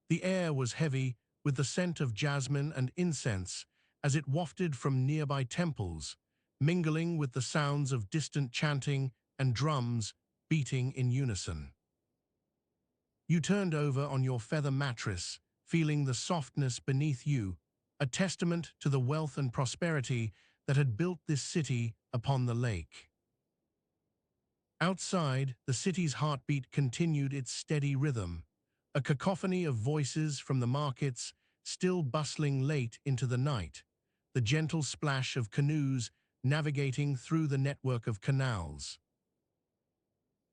The air was heavy with the scent of jasmine and incense as it wafted from nearby temples, mingling with the sounds of distant chanting and drums beating in unison. You turned over on your feather mattress, feeling the softness beneath you, a testament to the wealth and prosperity that had built this city upon the lake. Outside, the city's heartbeat continued its steady rhythm, a cacophony of voices from the markets still bustling late into the night, the gentle splash of canoes navigating through the network of canals.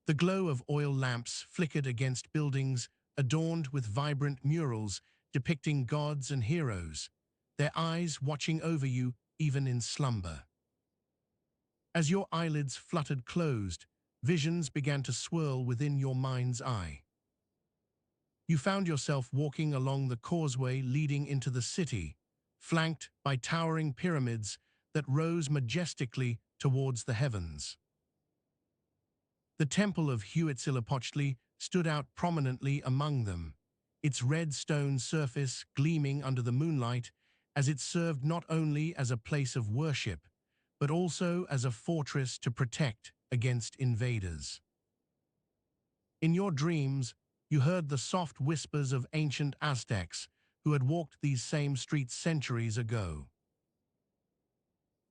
The glow of oil lamps flickered against buildings adorned with vibrant murals depicting gods and heroes, their eyes watching over you even in slumber. As your eyelids fluttered closed, visions began to swirl within your mind's eye. You found yourself walking along the causeway leading into the city, flanked by towering pyramids that rose majestically towards the heavens. The temple of Huitzilopochtli stood out prominently among them, its red stone surface gleaming under the moonlight as it served not only as a place of worship, but also as a fortress to protect against invaders. In your dreams, you heard the soft whispers of ancient Aztecs who had walked these same streets centuries ago.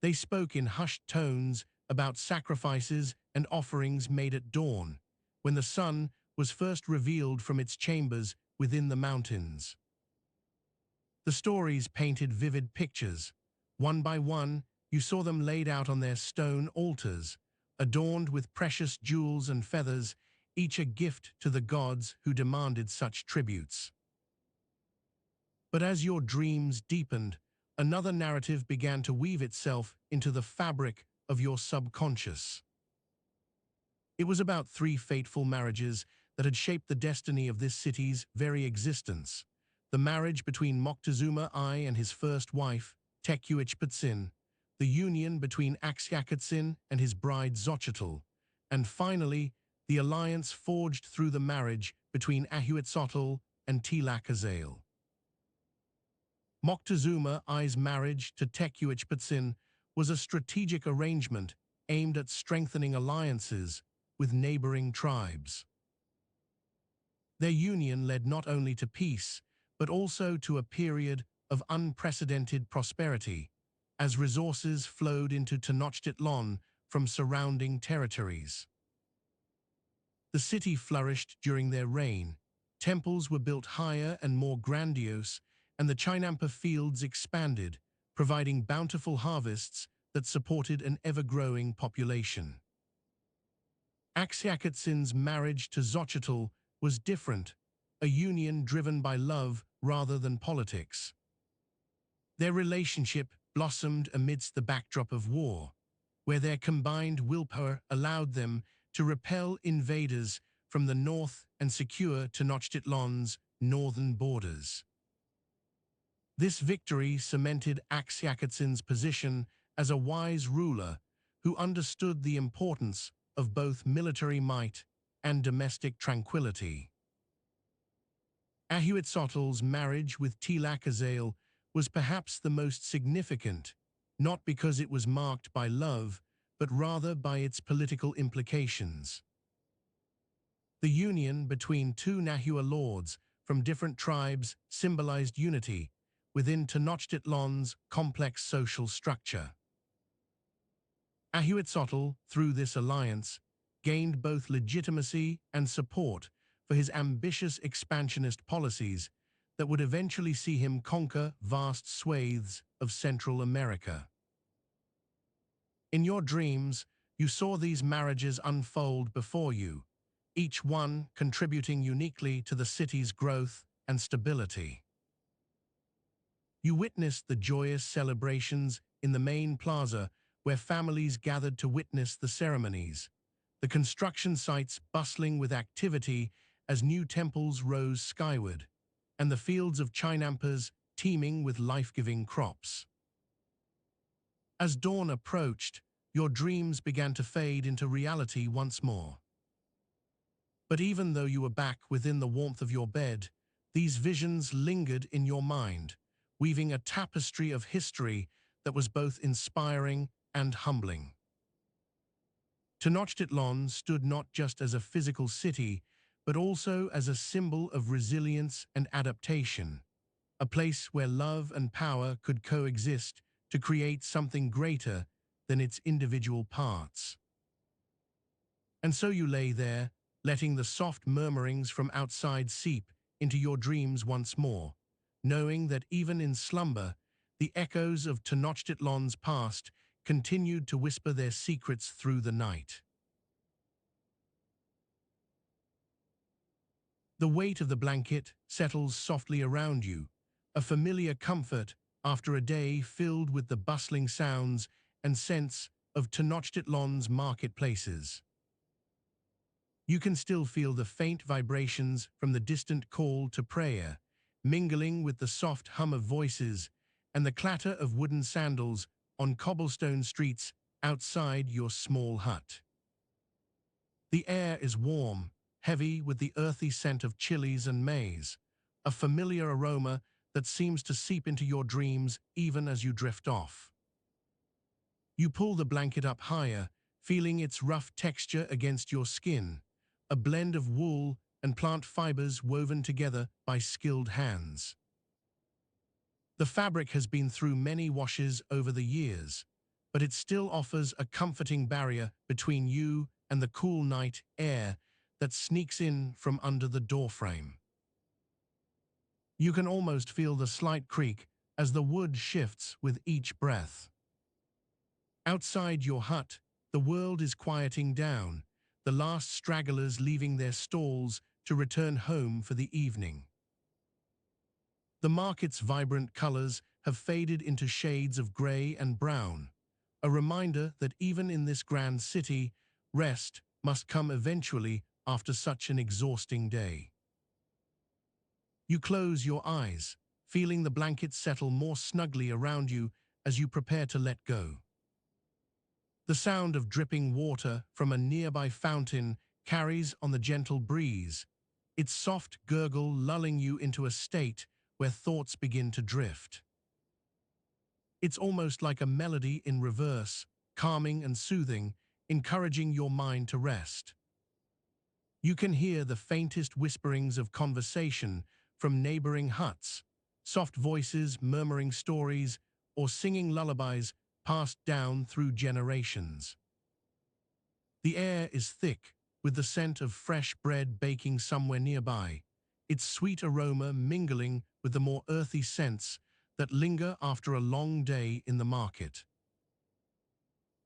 They spoke in hushed tones about sacrifices and offerings made at dawn, when the sun was first revealed from its chambers within the mountains. The stories painted vivid pictures. One by one, you saw them laid out on their stone altars, adorned with precious jewels and feathers, each a gift to the gods who demanded such tributes. But as your dreams deepened, another narrative began to weave itself into the fabric of your subconscious. It was about three fateful marriages that had shaped the destiny of this city's very existence. The marriage between Moctezuma I and his first wife, Tenochtitlan, the union between Axyakatsin and his bride Xochitl, and finally, the alliance forged through the marriage between Ahuitzotl and Tlacazael. Moctezuma I's marriage to Tenochtitlan was a strategic arrangement aimed at strengthening alliances with neighboring tribes. Their union led not only to peace, but also to a period of unprecedented prosperity, as resources flowed into Tenochtitlan from surrounding territories. The city flourished during their reign. Temples were built higher and more grandiose, and the Chinampa fields expanded, providing bountiful harvests that supported an ever-growing population. Axyakatsin's marriage to Xochitl was different, a union driven by love rather than politics. Their relationship blossomed amidst the backdrop of war, where their combined willpower allowed them to repel invaders from the north and secure Tenochtitlan's northern borders. This victory cemented Axyakatsin's position as a wise ruler who understood the importance of both military might and domestic tranquility. Ahuitzotl's marriage with Tlacazael was perhaps the most significant, not because it was marked by love, but rather by its political implications. The union between two Nahua lords from different tribes symbolized unity within Tenochtitlan's complex social structure. Ahuitzotl, through this alliance, gained both legitimacy and support for his ambitious expansionist policies that would eventually see him conquer vast swathes of Central America. In your dreams, you saw these marriages unfold before you, each one contributing uniquely to the city's growth and stability. You witnessed the joyous celebrations in the main plaza where families gathered to witness the ceremonies, the construction sites bustling with activity as new temples rose skyward, and the fields of Chinampas teeming with life-giving crops. As dawn approached, your dreams began to fade into reality once more. But even though you were back within the warmth of your bed, these visions lingered in your mind, weaving a tapestry of history that was both inspiring and humbling. Tenochtitlan stood not just as a physical city, but also as a symbol of resilience and adaptation, a place where love and power could coexist to create something greater than its individual parts. And so you lay there, letting the soft murmurings from outside seep into your dreams once more, knowing that even in slumber, the echoes of Tenochtitlan's past continued to whisper their secrets through the night. The weight of the blanket settles softly around you, a familiar comfort after a day filled with the bustling sounds and scents of Tenochtitlan's marketplaces. You can still feel the faint vibrations from the distant call to prayer, mingling with the soft hum of voices and the clatter of wooden sandals on cobblestone streets outside your small hut. The air is warm, heavy with the earthy scent of chilies and maize, a familiar aroma that seems to seep into your dreams even as you drift off. You pull the blanket up higher, feeling its rough texture against your skin, a blend of wool and plant fibers woven together by skilled hands. The fabric has been through many washes over the years, but it still offers a comforting barrier between you and the cool night air that sneaks in from under the doorframe. You can almost feel the slight creak as the wood shifts with each breath. Outside your hut, the world is quieting down, the last stragglers leaving their stalls to return home for the evening. The market's vibrant colors have faded into shades of gray and brown, a reminder that even in this grand city, rest must come eventually after such an exhausting day. You close your eyes, feeling the blanket settle more snugly around you as you prepare to let go. The sound of dripping water from a nearby fountain carries on the gentle breeze, its soft gurgle lulling you into a state where thoughts begin to drift. It's almost like a melody in reverse, calming and soothing, encouraging your mind to rest. You can hear the faintest whisperings of conversation from neighboring huts, soft voices murmuring stories or singing lullabies passed down through generations. The air is thick, with the scent of fresh bread baking somewhere nearby, its sweet aroma mingling with the more earthy scents that linger after a long day in the market.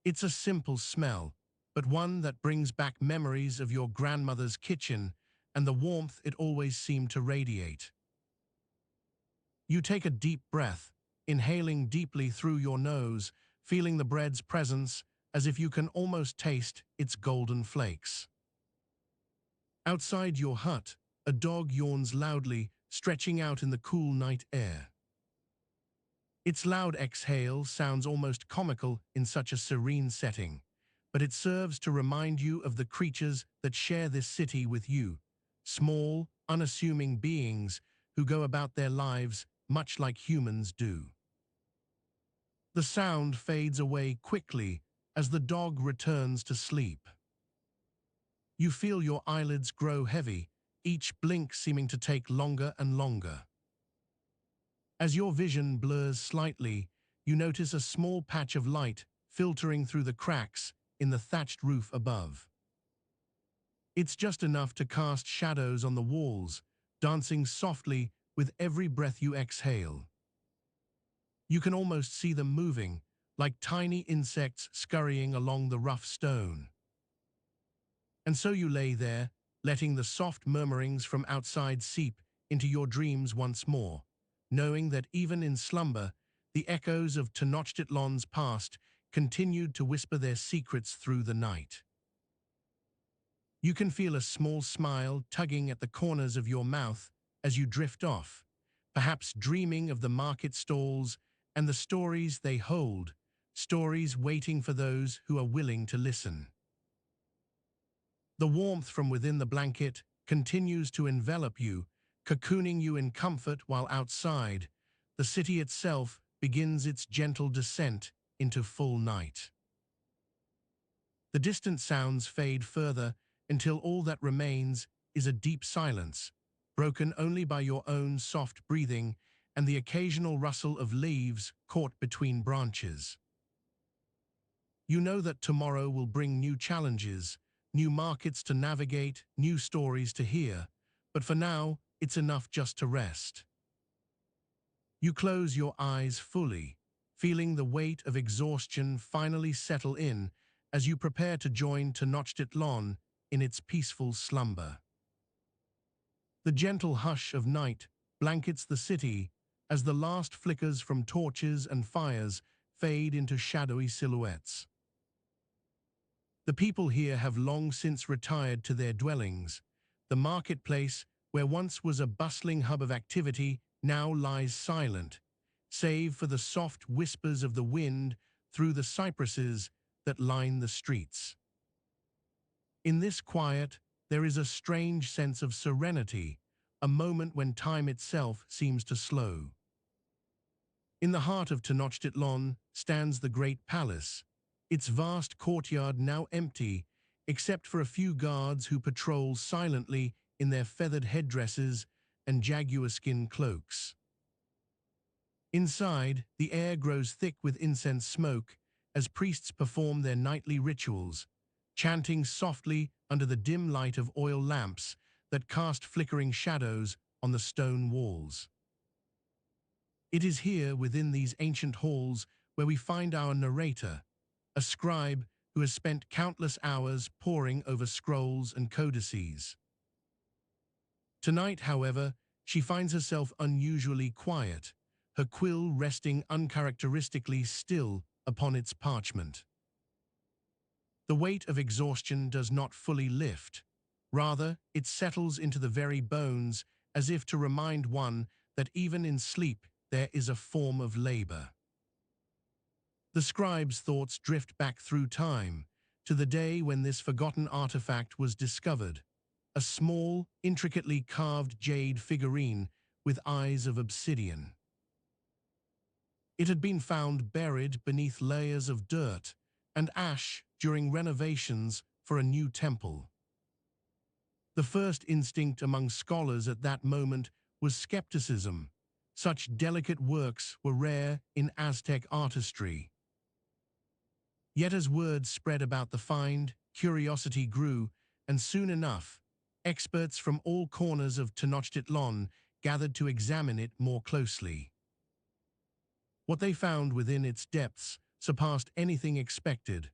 It's a simple smell, but one that brings back memories of your grandmother's kitchen and the warmth it always seemed to radiate. You take a deep breath, inhaling deeply through your nose, feeling the bread's presence as if you can almost taste its golden flakes. Outside your hut, a dog yawns loudly, stretching out in the cool night air. Its loud exhale sounds almost comical in such a serene setting, but it serves to remind you of the creatures that share this city with you, small, unassuming beings who go about their lives much like humans do. The sound fades away quickly as the dog returns to sleep. You feel your eyelids grow heavy, each blink seeming to take longer and longer. As your vision blurs slightly, you notice a small patch of light filtering through the cracks in the thatched roof above. It's just enough to cast shadows on the walls, dancing softly with every breath you exhale. You can almost see them moving, like tiny insects scurrying along the rough stone. And so you lay there, letting the soft murmurings from outside seep into your dreams once more, knowing that even in slumber, the echoes of Tenochtitlan's past continued to whisper their secrets through the night. You can feel a small smile tugging at the corners of your mouth as you drift off, perhaps dreaming of the market stalls and the stories they hold, stories waiting for those who are willing to listen. The warmth from within the blanket continues to envelop you, cocooning you in comfort while outside, the city itself begins its gentle descent into full night. The distant sounds fade further until all that remains is a deep silence, broken only by your own soft breathing and the occasional rustle of leaves caught between branches. You know that tomorrow will bring new challenges, new markets to navigate, new stories to hear, but for now, it's enough just to rest. You close your eyes fully, feeling the weight of exhaustion finally settle in as you prepare to join Tenochtitlan in its peaceful slumber. The gentle hush of night blankets the city as the last flickers from torches and fires fade into shadowy silhouettes. The people here have long since retired to their dwellings. The marketplace, where once was a bustling hub of activity, now lies silent, save for the soft whispers of the wind through the cypresses that line the streets. In this quiet, there is a strange sense of serenity, a moment when time itself seems to slow. In the heart of Tenochtitlan stands the great palace, its vast courtyard now empty, except for a few guards who patrol silently in their feathered headdresses and jaguar skin cloaks. Inside, the air grows thick with incense smoke as priests perform their nightly rituals, chanting softly under the dim light of oil lamps that cast flickering shadows on the stone walls. It is here, within these ancient halls, where we find our narrator, a scribe who has spent countless hours poring over scrolls and codices. Tonight, however, she finds herself unusually quiet, her quill resting uncharacteristically still upon its parchment. The weight of exhaustion does not fully lift. Rather, it settles into the very bones, as if to remind one that even in sleep there is a form of labor. The scribe's thoughts drift back through time, to the day when this forgotten artifact was discovered, a small, intricately carved jade figurine with eyes of obsidian. It had been found buried beneath layers of dirt and ash during renovations for a new temple. The first instinct among scholars at that moment was skepticism. Such delicate works were rare in Aztec artistry. Yet as word spread about the find, curiosity grew, and soon enough, experts from all corners of Tenochtitlan gathered to examine it more closely. What they found within its depths surpassed anything expected.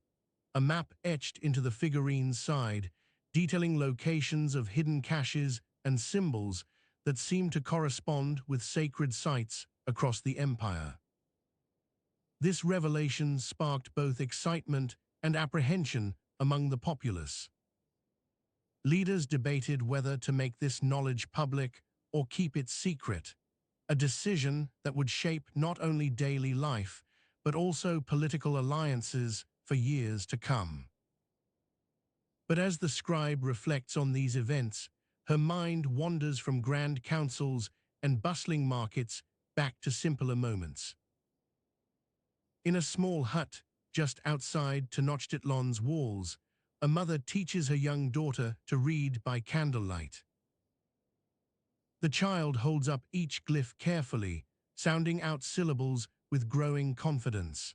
A map etched into the figurine's side, detailing locations of hidden caches and symbols that seemed to correspond with sacred sites across the empire. This revelation sparked both excitement and apprehension among the populace. Leaders debated whether to make this knowledge public or keep it secret, a decision that would shape not only daily life, but also political alliances for years to come. But as the scribe reflects on these events, her mind wanders from grand councils and bustling markets back to simpler moments. In a small hut just outside Tenochtitlan's walls, a mother teaches her young daughter to read by candlelight. The child holds up each glyph carefully, sounding out syllables with growing confidence.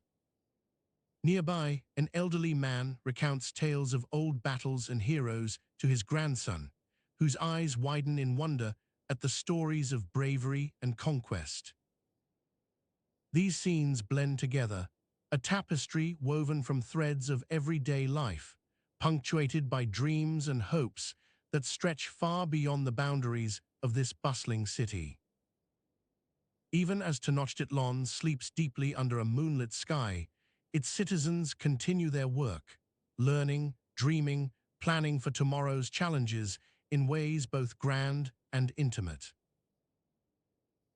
Nearby, an elderly man recounts tales of old battles and heroes to his grandson, whose eyes widen in wonder at the stories of bravery and conquest. These scenes blend together, a tapestry woven from threads of everyday life, punctuated by dreams and hopes that stretch far beyond the boundaries of this bustling city. Even as Tenochtitlan sleeps deeply under a moonlit sky, its citizens continue their work, learning, dreaming, planning for tomorrow's challenges in ways both grand and intimate.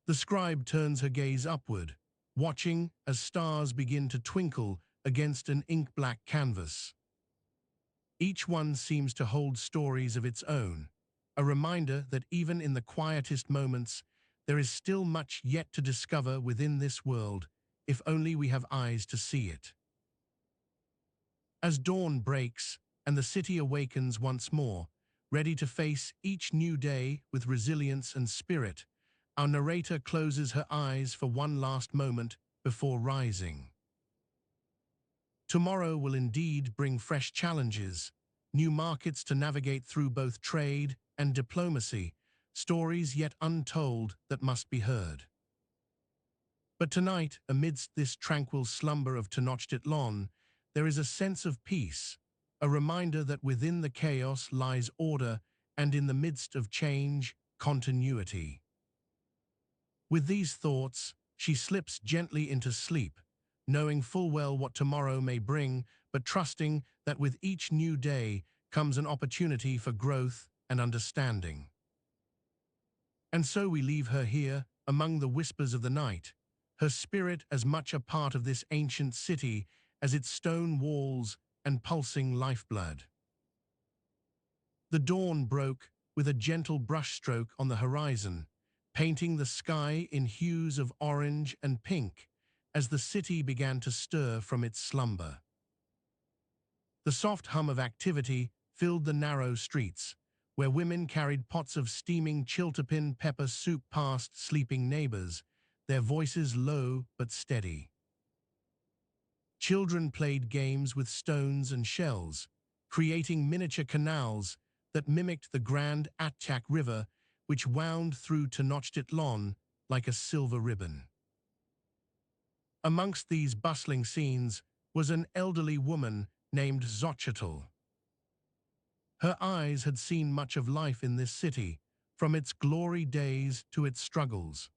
The scribe turns her gaze upward, watching as stars begin to twinkle against an ink-black canvas. Each one seems to hold stories of its own, a reminder that even in the quietest moments, there is still much yet to discover within this world, if only we have eyes to see it. As dawn breaks and the city awakens once more, ready to face each new day with resilience and spirit, our narrator closes her eyes for one last moment before rising. Tomorrow will indeed bring fresh challenges, new markets to navigate through both trade and diplomacy, stories yet untold that must be heard. But tonight, amidst this tranquil slumber of Tenochtitlan, there is a sense of peace, a reminder that within the chaos lies order and in the midst of change, continuity. With these thoughts, she slips gently into sleep, knowing full well what tomorrow may bring, but trusting that with each new day comes an opportunity for growth and understanding. And so we leave her here, among the whispers of the night, her spirit as much a part of this ancient city as its stone walls and pulsing lifeblood. The dawn broke with a gentle brushstroke on the horizon, painting the sky in hues of orange and pink as the city began to stir from its slumber. The soft hum of activity filled the narrow streets, where women carried pots of steaming chiltepin pepper soup past sleeping neighbors, their voices low but steady. Children played games with stones and shells, creating miniature canals that mimicked the grand Atchak River, which wound through Tenochtitlan like a silver ribbon. Amongst these bustling scenes was an elderly woman named Xochitl. Her eyes had seen much of life in this city, from its glory days to its struggles.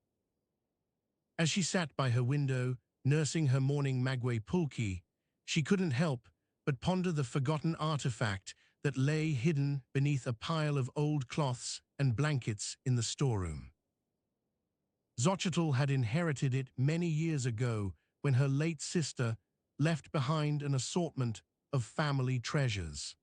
As she sat by her window, nursing her morning maguey pulki, she couldn't help but ponder the forgotten artifact that lay hidden beneath a pile of old cloths and blankets in the storeroom. Xochitl had inherited it many years ago when her late sister left behind an assortment of family treasures.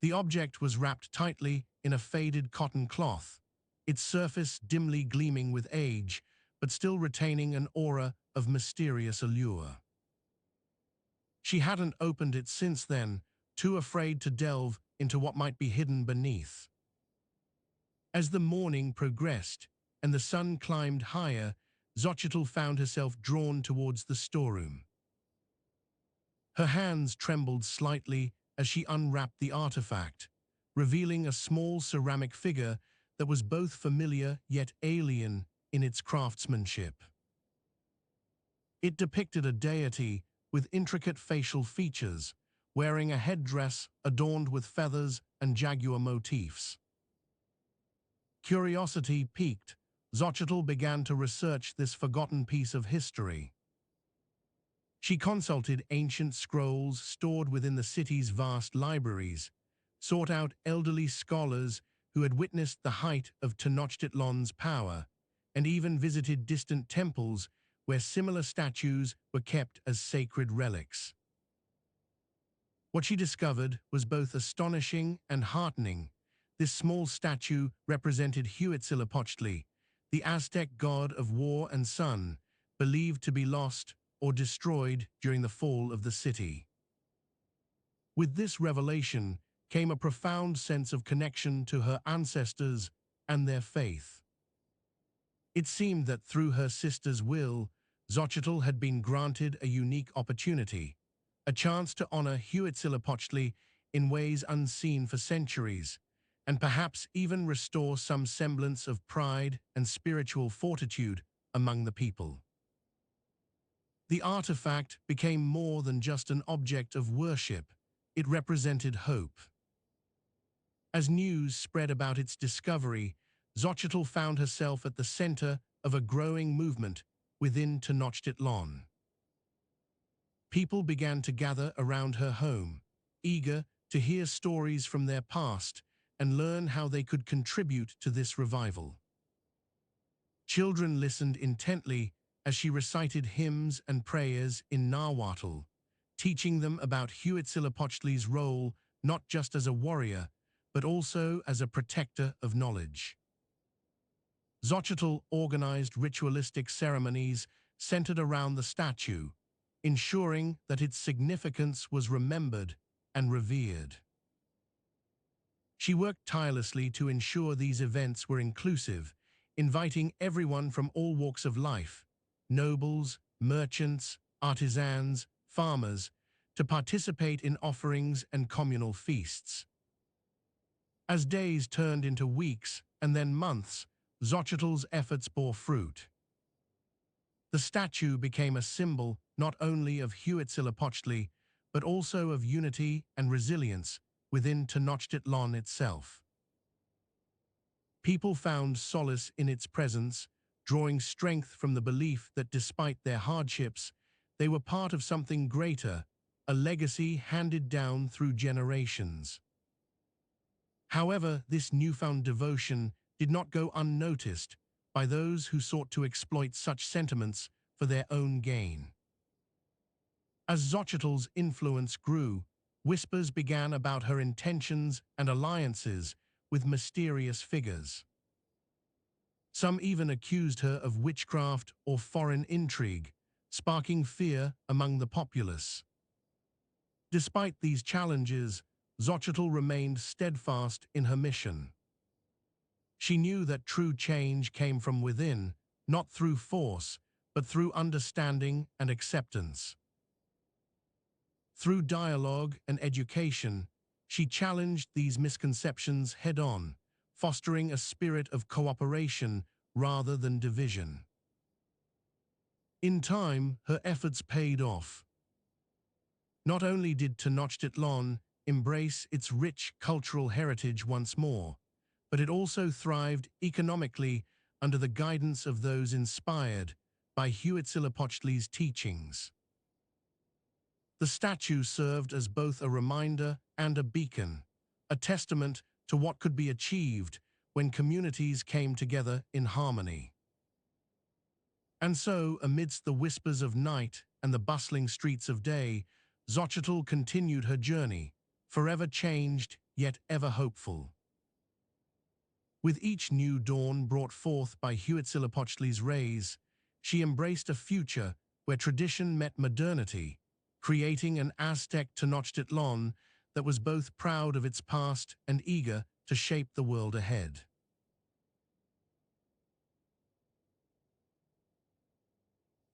The object was wrapped tightly in a faded cotton cloth, its surface dimly gleaming with age, but still retaining an aura of mysterious allure. She hadn't opened it since then, too afraid to delve into what might be hidden beneath. As the morning progressed and the sun climbed higher, Xochitl found herself drawn towards the storeroom. Her hands trembled slightly as she unwrapped the artifact, revealing a small ceramic figure that was both familiar yet alien in its craftsmanship. It depicted a deity with intricate facial features, wearing a headdress adorned with feathers and jaguar motifs. Curiosity piqued, Xochitl began to research this forgotten piece of history. She consulted ancient scrolls stored within the city's vast libraries, sought out elderly scholars who had witnessed the height of Tenochtitlan's power, and even visited distant temples where similar statues were kept as sacred relics. What she discovered was both astonishing and heartening. This small statue represented Huitzilopochtli, the Aztec god of war and sun, believed to be lost or destroyed during the fall of the city. With this revelation came a profound sense of connection to her ancestors and their faith. It seemed that through her sister's will, Xochitl had been granted a unique opportunity, a chance to honor Huitzilopochtli in ways unseen for centuries, and perhaps even restore some semblance of pride and spiritual fortitude among the people. The artifact became more than just an object of worship. It represented hope. As news spread about its discovery, Xochitl found herself at the center of a growing movement within Tenochtitlan. People began to gather around her home, eager to hear stories from their past and learn how they could contribute to this revival. Children listened intently as she recited hymns and prayers in Nahuatl, teaching them about Huitzilopochtli's role not just as a warrior, but also as a protector of knowledge. Xochitl organized ritualistic ceremonies centered around the statue, ensuring that its significance was remembered and revered. She worked tirelessly to ensure these events were inclusive, inviting everyone from all walks of life, nobles, merchants, artisans, farmers, to participate in offerings and communal feasts. As days turned into weeks and then months, Xochitl's efforts bore fruit. The statue became a symbol not only of Huitzilopochtli, but also of unity and resilience within Tenochtitlan itself. People found solace in its presence, drawing strength from the belief that despite their hardships, they were part of something greater, a legacy handed down through generations. However, this newfound devotion did not go unnoticed, by those who sought to exploit such sentiments for their own gain. As Xochitl's influence grew, whispers began about her intentions and alliances with mysterious figures. Some even accused her of witchcraft or foreign intrigue, sparking fear among the populace. Despite these challenges, Xochitl remained steadfast in her mission. She knew that true change came from within, not through force, but through understanding and acceptance. Through dialogue and education, she challenged these misconceptions head-on, fostering a spirit of cooperation rather than division. In time, her efforts paid off. Not only did Tenochtitlan embrace its rich cultural heritage once more, but it also thrived economically under the guidance of those inspired by Huitzilopochtli's teachings. The statue served as both a reminder and a beacon, a testament to what could be achieved when communities came together in harmony. And so, amidst the whispers of night and the bustling streets of day, Xochitl continued her journey, forever changed yet ever hopeful. With each new dawn brought forth by Huitzilopochtli's rays, she embraced a future where tradition met modernity, creating an Aztec Tenochtitlan that was both proud of its past and eager to shape the world ahead.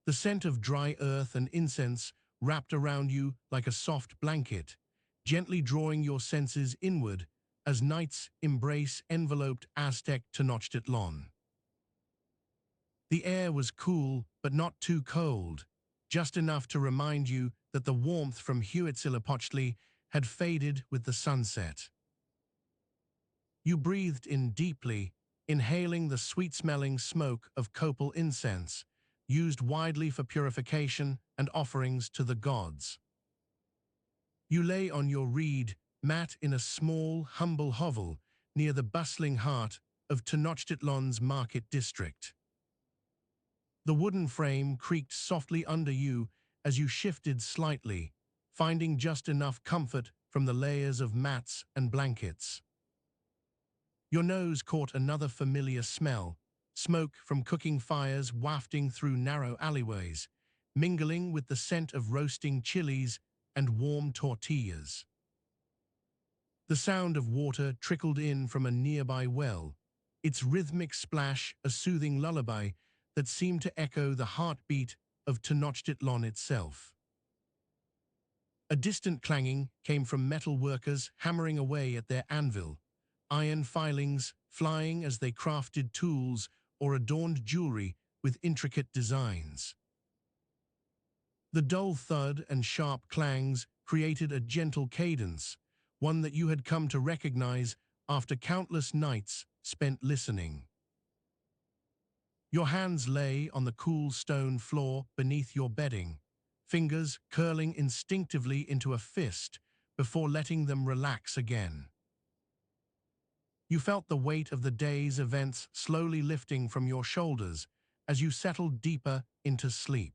The scent of dry earth and incense wrapped around you like a soft blanket, gently drawing your senses inward as night's embrace enveloped Aztec Tenochtitlan. The air was cool, but not too cold, just enough to remind you that the warmth from Huitzilopochtli had faded with the sunset. You breathed in deeply, inhaling the sweet-smelling smoke of copal incense, used widely for purification and offerings to the gods. You lay on your reed mat in a small, humble hovel near the bustling heart of Tenochtitlan's market district. The wooden frame creaked softly under you as you shifted slightly, finding just enough comfort from the layers of mats and blankets. Your nose caught another familiar smell, smoke from cooking fires wafting through narrow alleyways, mingling with the scent of roasting chilies and warm tortillas. The sound of water trickled in from a nearby well, its rhythmic splash a soothing lullaby that seemed to echo the heartbeat of Tenochtitlan itself. A distant clanging came from metal workers hammering away at their anvil, iron filings flying as they crafted tools or adorned jewelry with intricate designs. The dull thud and sharp clangs created a gentle cadence, one that you had come to recognize after countless nights spent listening. Your hands lay on the cool stone floor beneath your bedding, fingers curling instinctively into a fist before letting them relax again. You felt the weight of the day's events slowly lifting from your shoulders as you settled deeper into sleep.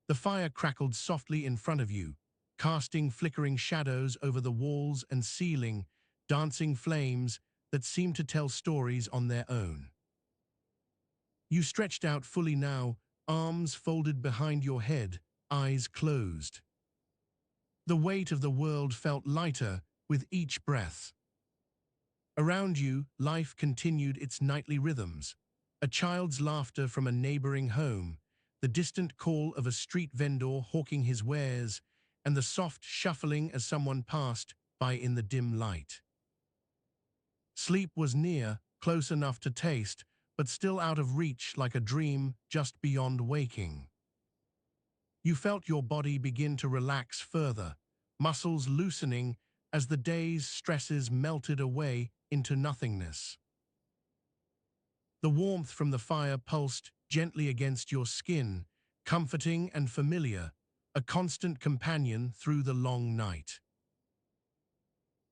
The fire crackled softly in front of you, casting flickering shadows over the walls and ceiling, dancing flames that seemed to tell stories on their own. You stretched out fully now, arms folded behind your head, eyes closed. The weight of the world felt lighter with each breath. Around you, life continued its nightly rhythms, a child's laughter from a neighboring home, the distant call of a street vendor hawking his wares, and the soft shuffling as someone passed by in the dim light. Sleep was near, close enough to taste, but still out of reach like a dream just beyond waking. You felt your body begin to relax further, muscles loosening as the day's stresses melted away into nothingness. The warmth from the fire pulsed gently against your skin, comforting and familiar, a constant companion through the long night.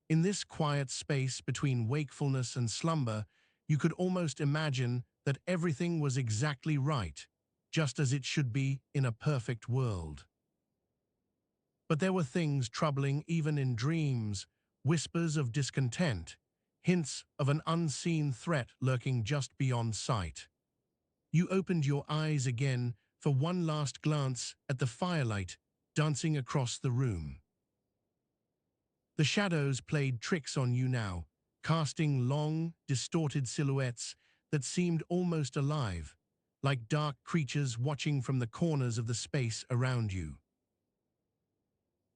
In this quiet space between wakefulness and slumber, You could almost imagine that everything was exactly right, just as it should be in a perfect world. But there were things troubling even in dreams, whispers of discontent, hints of an unseen threat lurking just beyond sight. You opened your eyes again for one last glance at the firelight dancing across the room. The shadows played tricks on you now, casting long, distorted silhouettes that seemed almost alive, like dark creatures watching from the corners of the space around you.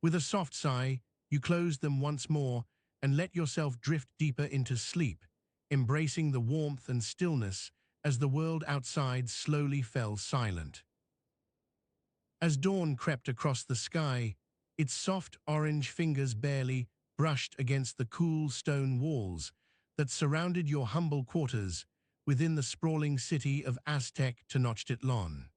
With a soft sigh, you closed them once more and let yourself drift deeper into sleep, embracing the warmth and stillness as the world outside slowly fell silent. As dawn crept across the sky, its soft orange fingers barely brushed against the cool stone walls that surrounded your humble quarters within the sprawling city of Aztec Tenochtitlan.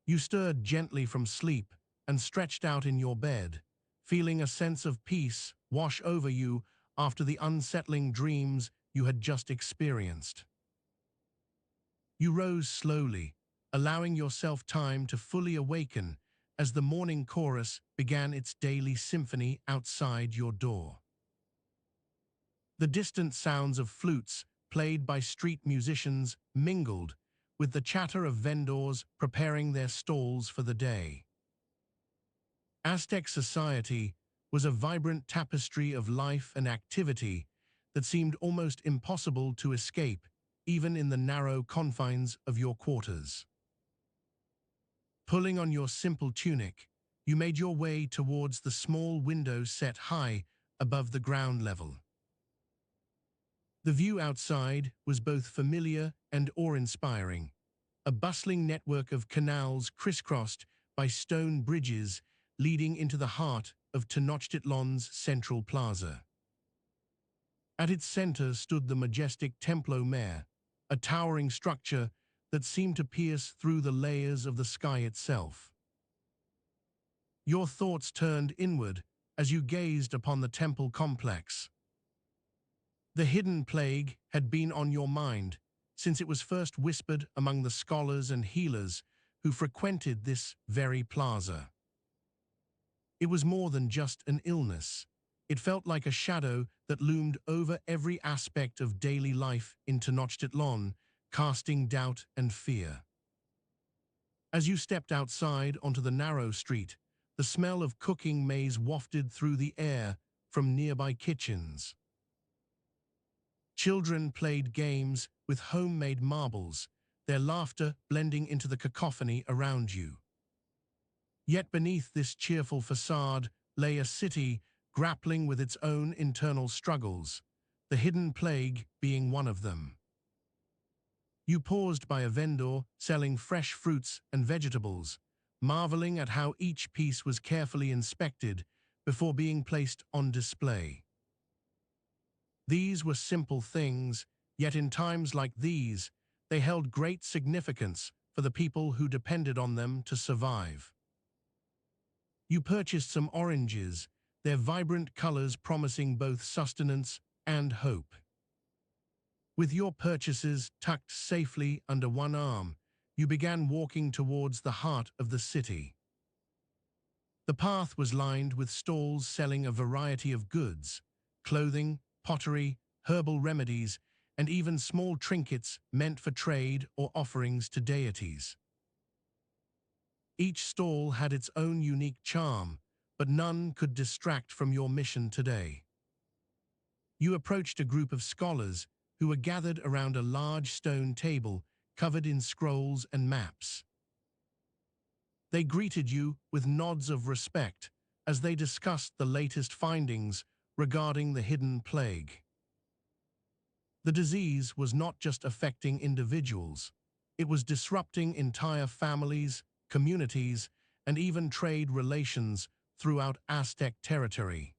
You stirred gently from sleep and stretched out in your bed, feeling a sense of peace wash over you after the unsettling dreams you had just experienced. You rose slowly, allowing yourself time to fully awaken as the morning chorus began its daily symphony outside your door. The distant sounds of flutes played by street musicians mingled with the chatter of vendors preparing their stalls for the day. Aztec society was a vibrant tapestry of life and activity that seemed almost impossible to escape, even in the narrow confines of your quarters. Pulling on your simple tunic, you made your way towards the small window set high above the ground level. The view outside was both familiar and awe-inspiring, a bustling network of canals crisscrossed by stone bridges leading into the heart of Tenochtitlan's central plaza. At its center stood the majestic Templo Mayor, a towering structure that seemed to pierce through the layers of the sky itself. Your thoughts turned inward as you gazed upon the temple complex. The hidden plague had been on your mind since it was first whispered among the scholars and healers who frequented this very plaza. It was more than just an illness. It felt like a shadow that loomed over every aspect of daily life in Tenochtitlan, casting doubt and fear. As you stepped outside onto the narrow street, the smell of cooking maize wafted through the air from nearby kitchens. Children played games with homemade marbles, their laughter blending into the cacophony around you. Yet beneath this cheerful facade lay a city grappling with its own internal struggles, the hidden plague being one of them. You paused by a vendor selling fresh fruits and vegetables, marveling at how each piece was carefully inspected before being placed on display. These were simple things, yet in times like these, they held great significance for the people who depended on them to survive. You purchased some oranges, their vibrant colors promising both sustenance and hope. With your purchases tucked safely under one arm, you began walking towards the heart of the city. The path was lined with stalls selling a variety of goods, clothing, pottery, herbal remedies, and even small trinkets meant for trade or offerings to deities. Each stall had its own unique charm, but none could distract from your mission today. You approached a group of scholars who were gathered around a large stone table covered in scrolls and maps. They greeted you with nods of respect as they discussed the latest findings regarding the hidden plague. The disease was not just affecting individuals, it was disrupting entire families, communities, and even trade relations throughout Aztec territory.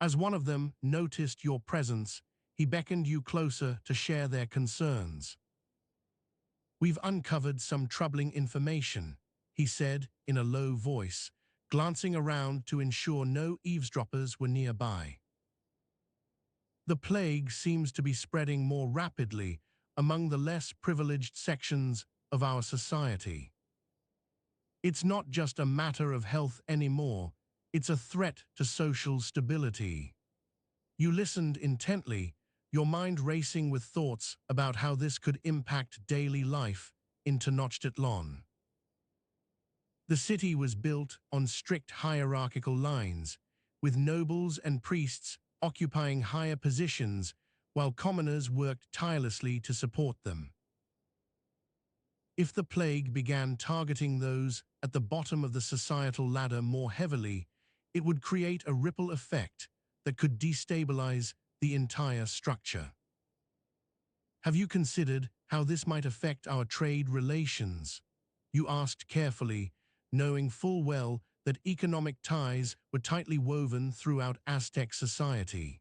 As one of them noticed your presence, he beckoned you closer to share their concerns. "We've uncovered some troubling information," he said in a low voice, glancing around to ensure no eavesdroppers were nearby. The plague seems to be spreading more rapidly among the less privileged sections of our society. It's not just a matter of health anymore, it's a threat to social stability. You listened intently, your mind racing with thoughts about how this could impact daily life in Tenochtitlan. The city was built on strict hierarchical lines, with nobles and priests occupying higher positions while commoners worked tirelessly to support them. If the plague began targeting those at the bottom of the societal ladder more heavily, it would create a ripple effect that could destabilize the entire structure. Have you considered how this might affect our trade relations? You asked carefully, knowing full well that economic ties were tightly woven throughout Aztec society.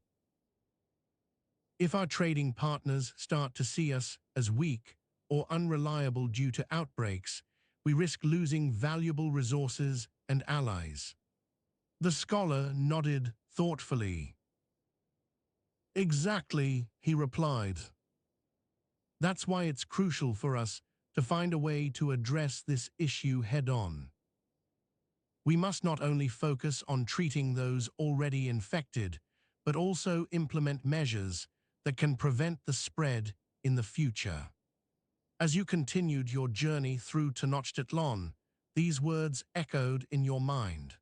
If our trading partners start to see us as weak or unreliable due to outbreaks, we risk losing valuable resources and allies. The scholar nodded thoughtfully. Exactly, he replied. That's why it's crucial for us to find a way to address this issue head-on. We must not only focus on treating those already infected, but also implement measures that can prevent the spread in the future. As you continued your journey through Tenochtitlan, these words echoed in your mind.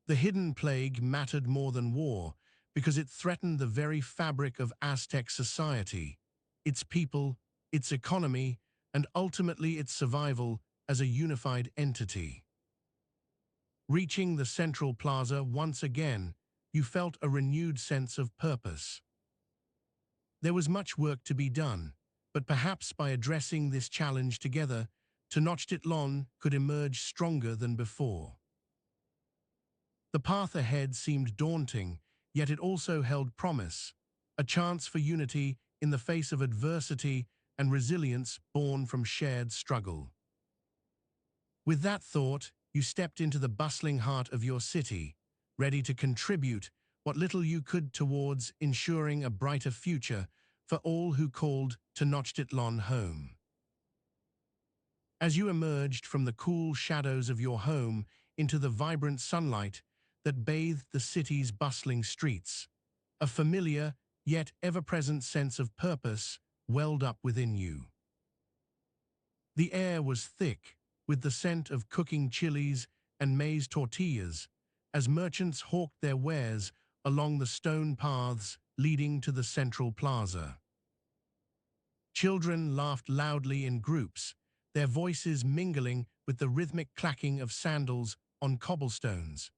The hidden plague mattered more than war because it threatened the very fabric of Aztec society, its people, its economy, and ultimately its survival as a unified entity. Reaching the central plaza once again, you felt a renewed sense of purpose. There was much work to be done, but perhaps by addressing this challenge together, Tenochtitlan could emerge stronger than before. The path ahead seemed daunting, yet it also held promise, a chance for unity in the face of adversity and resilience born from shared struggle. With that thought, you stepped into the bustling heart of your city, ready to contribute what little you could towards ensuring a brighter future for all who called Tenochtitlan home. As you emerged from the cool shadows of your home into the vibrant sunlight that bathed the city's bustling streets, a familiar yet ever-present sense of purpose welled up within you. The air was thick with the scent of cooking chilies and maize tortillas as merchants hawked their wares along the stone paths leading to the central plaza. Children laughed loudly in groups, their voices mingling with the rhythmic clacking of sandals on cobblestones.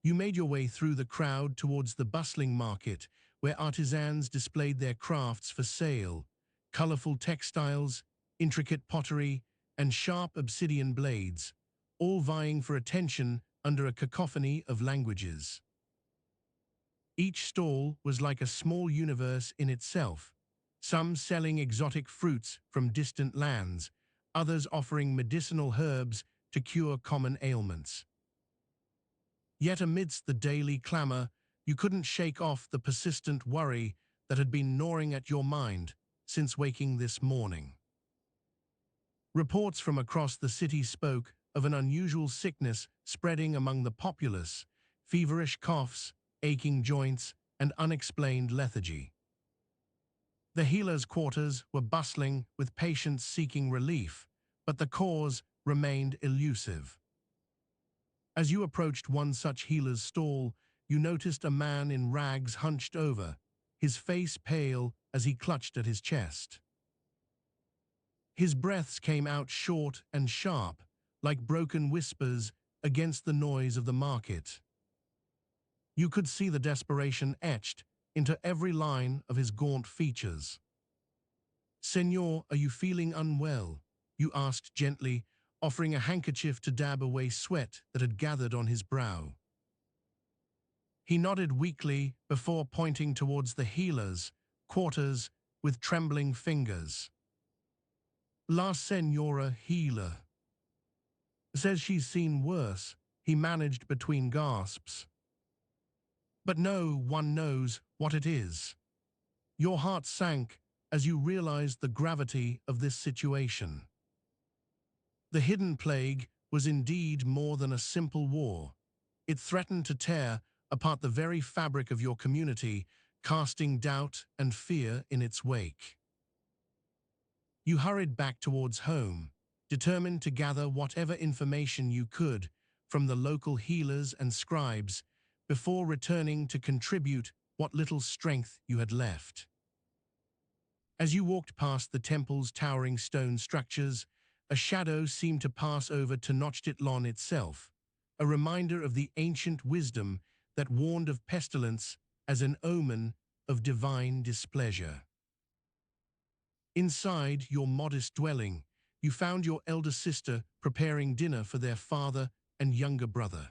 You made your way through the crowd towards the bustling market where artisans displayed their crafts for sale, colorful textiles, intricate pottery, and sharp obsidian blades, all vying for attention under a cacophony of languages. Each stall was like a small universe in itself, some selling exotic fruits from distant lands, others offering medicinal herbs to cure common ailments. Yet amidst the daily clamor, you couldn't shake off the persistent worry that had been gnawing at your mind since waking this morning. Reports from across the city spoke of an unusual sickness spreading among the populace, feverish coughs, aching joints, and unexplained lethargy. The healers' quarters were bustling with patients seeking relief, but the cause remained elusive. As you approached one such healer's stall, you noticed a man in rags hunched over, his face pale as he clutched at his chest. His breaths came out short and sharp, like broken whispers against the noise of the market. You could see the desperation etched into every line of his gaunt features. "Senor, are you feeling unwell?" you asked gently, offering a handkerchief to dab away sweat that had gathered on his brow. He nodded weakly before pointing towards the healer's quarters with trembling fingers. "La Senora healer says she's seen worse," he managed between gasps. But no one knows what it is. Your heart sank as you realized the gravity of this situation. The hidden plague was indeed more than a simple war. It threatened to tear apart the very fabric of your community, casting doubt and fear in its wake. You hurried back towards home, determined to gather whatever information you could from the local healers and scribes before returning to contribute what little strength you had left. As you walked past the temple's towering stone structures, a shadow seemed to pass over Tenochtitlan itself, a reminder of the ancient wisdom that warned of pestilence as an omen of divine displeasure. Inside your modest dwelling, you found your elder sister preparing dinner for their father and younger brother.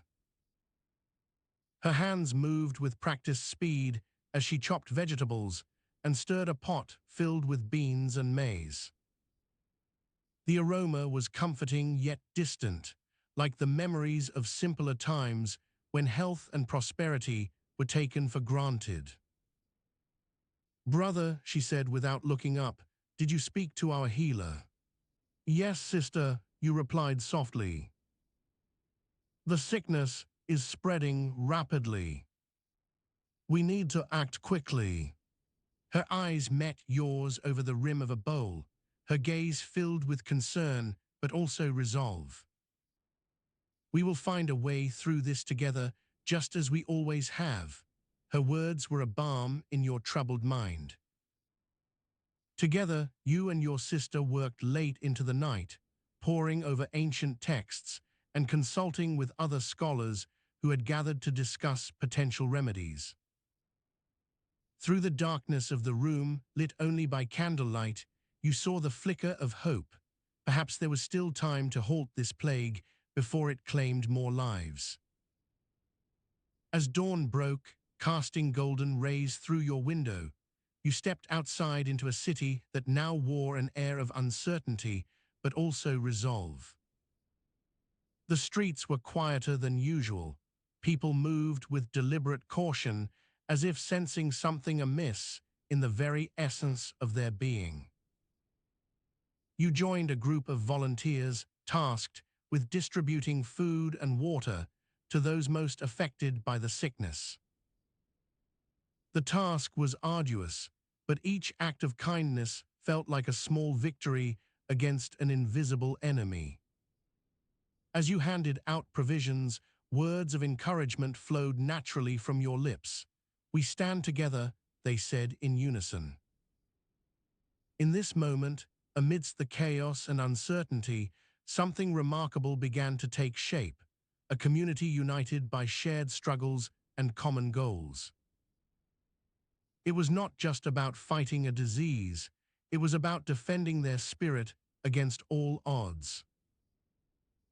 Her hands moved with practiced speed as she chopped vegetables and stirred a pot filled with beans and maize. The aroma was comforting yet distant, like the memories of simpler times when health and prosperity were taken for granted. "Brother," she said without looking up, "did you speak to our healer?" "Yes, sister," you replied softly. "The sickness is spreading rapidly. We need to act quickly." Her eyes met yours over the rim of a bowl, her gaze filled with concern but also resolve. "We will find a way through this together, just as we always have." Her words were a balm in your troubled mind. Together, you and your sister worked late into the night, poring over ancient texts and consulting with other scholars who had gathered to discuss potential remedies. Through the darkness of the room, lit only by candlelight, you saw the flicker of hope. Perhaps there was still time to halt this plague before it claimed more lives. As dawn broke, casting golden rays through your window, you stepped outside into a city that now wore an air of uncertainty, but also resolve. The streets were quieter than usual. People moved with deliberate caution, as if sensing something amiss in the very essence of their being. You joined a group of volunteers tasked with distributing food and water to those most affected by the sickness. The task was arduous, but each act of kindness felt like a small victory against an invisible enemy. As you handed out provisions, words of encouragement flowed naturally from your lips. "We stand together," they said in unison. In this moment, amidst the chaos and uncertainty, something remarkable began to take shape, a community united by shared struggles and common goals. It was not just about fighting a disease, it was about defending their spirit against all odds.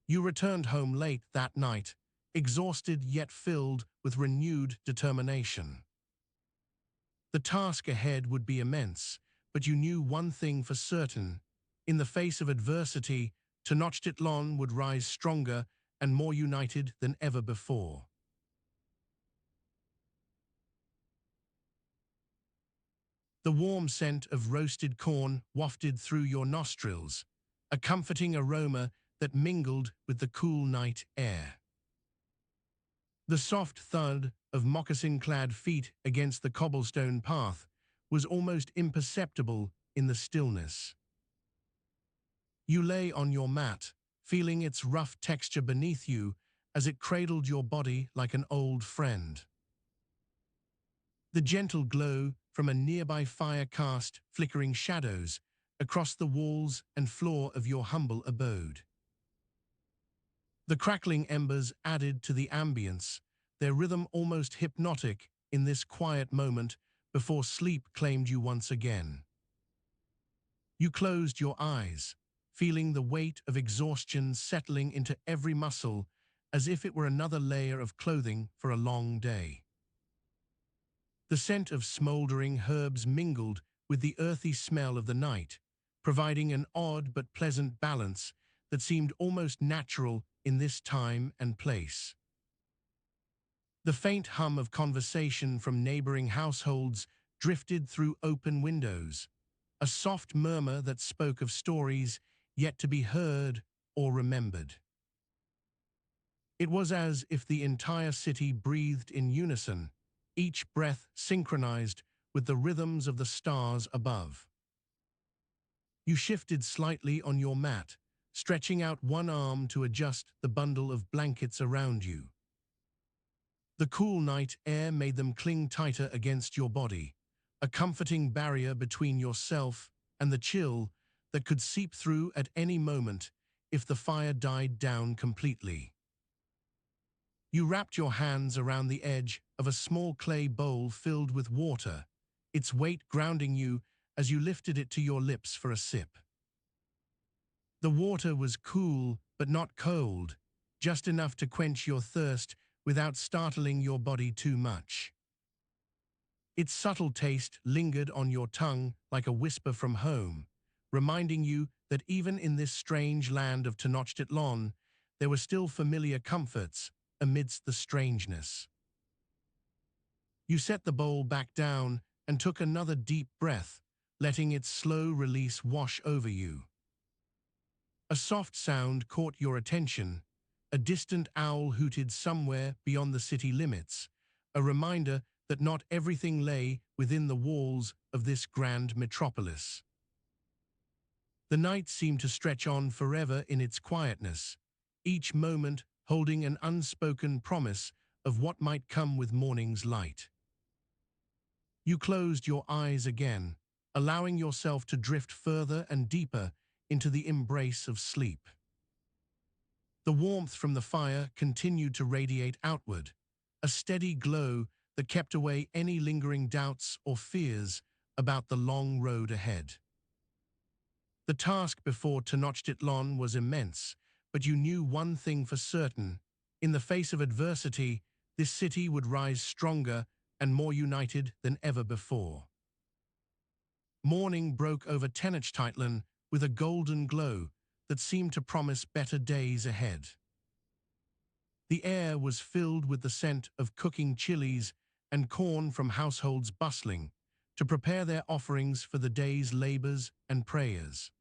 You returned home late that night, exhausted yet filled with renewed determination. The task ahead would be immense, but you knew one thing for certain. In the face of adversity, Tenochtitlan would rise stronger and more united than ever before. The warm scent of roasted corn wafted through your nostrils, a comforting aroma that mingled with the cool night air. The soft thud of moccasin-clad feet against the cobblestone path was almost imperceptible in the stillness. You lay on your mat, feeling its rough texture beneath you as it cradled your body like an old friend. The gentle glow from a nearby fire cast flickering shadows across the walls and floor of your humble abode. The crackling embers added to the ambience, their rhythm almost hypnotic in this quiet moment before sleep claimed you once again. You closed your eyes, feeling the weight of exhaustion settling into every muscle as if it were another layer of clothing for a long day. The scent of smoldering herbs mingled with the earthy smell of the night, providing an odd but pleasant balance that seemed almost natural in this time and place. The faint hum of conversation from neighboring households drifted through open windows, a soft murmur that spoke of stories yet to be heard or remembered. It was as if the entire city breathed in unison, each breath synchronized with the rhythms of the stars above. You shifted slightly on your mat, stretching out one arm to adjust the bundle of blankets around you. The cool night air made them cling tighter against your body, a comforting barrier between yourself and the chill that could seep through at any moment if the fire died down completely. You wrapped your hands around the edge of a small clay bowl filled with water, its weight grounding you as you lifted it to your lips for a sip. The water was cool but not cold, just enough to quench your thirst without startling your body too much. Its subtle taste lingered on your tongue like a whisper from home, reminding you that even in this strange land of Tenochtitlan, there were still familiar comforts amidst the strangeness. You set the bowl back down and took another deep breath, letting its slow release wash over you. A soft sound caught your attention. A distant owl hooted somewhere beyond the city limits, a reminder that not everything lay within the walls of this grand metropolis. The night seemed to stretch on forever in its quietness, each moment holding an unspoken promise of what might come with morning's light. You closed your eyes again, allowing yourself to drift further and deeper into the embrace of sleep. The warmth from the fire continued to radiate outward, a steady glow that kept away any lingering doubts or fears about the long road ahead. The task before Tenochtitlan was immense, but you knew one thing for certain. In the face of adversity, this city would rise stronger and more united than ever before. Morning broke over Tenochtitlan with a golden glow that seemed to promise better days ahead. The air was filled with the scent of cooking chilies and corn from households bustling to prepare their offerings for the day's labors and prayers.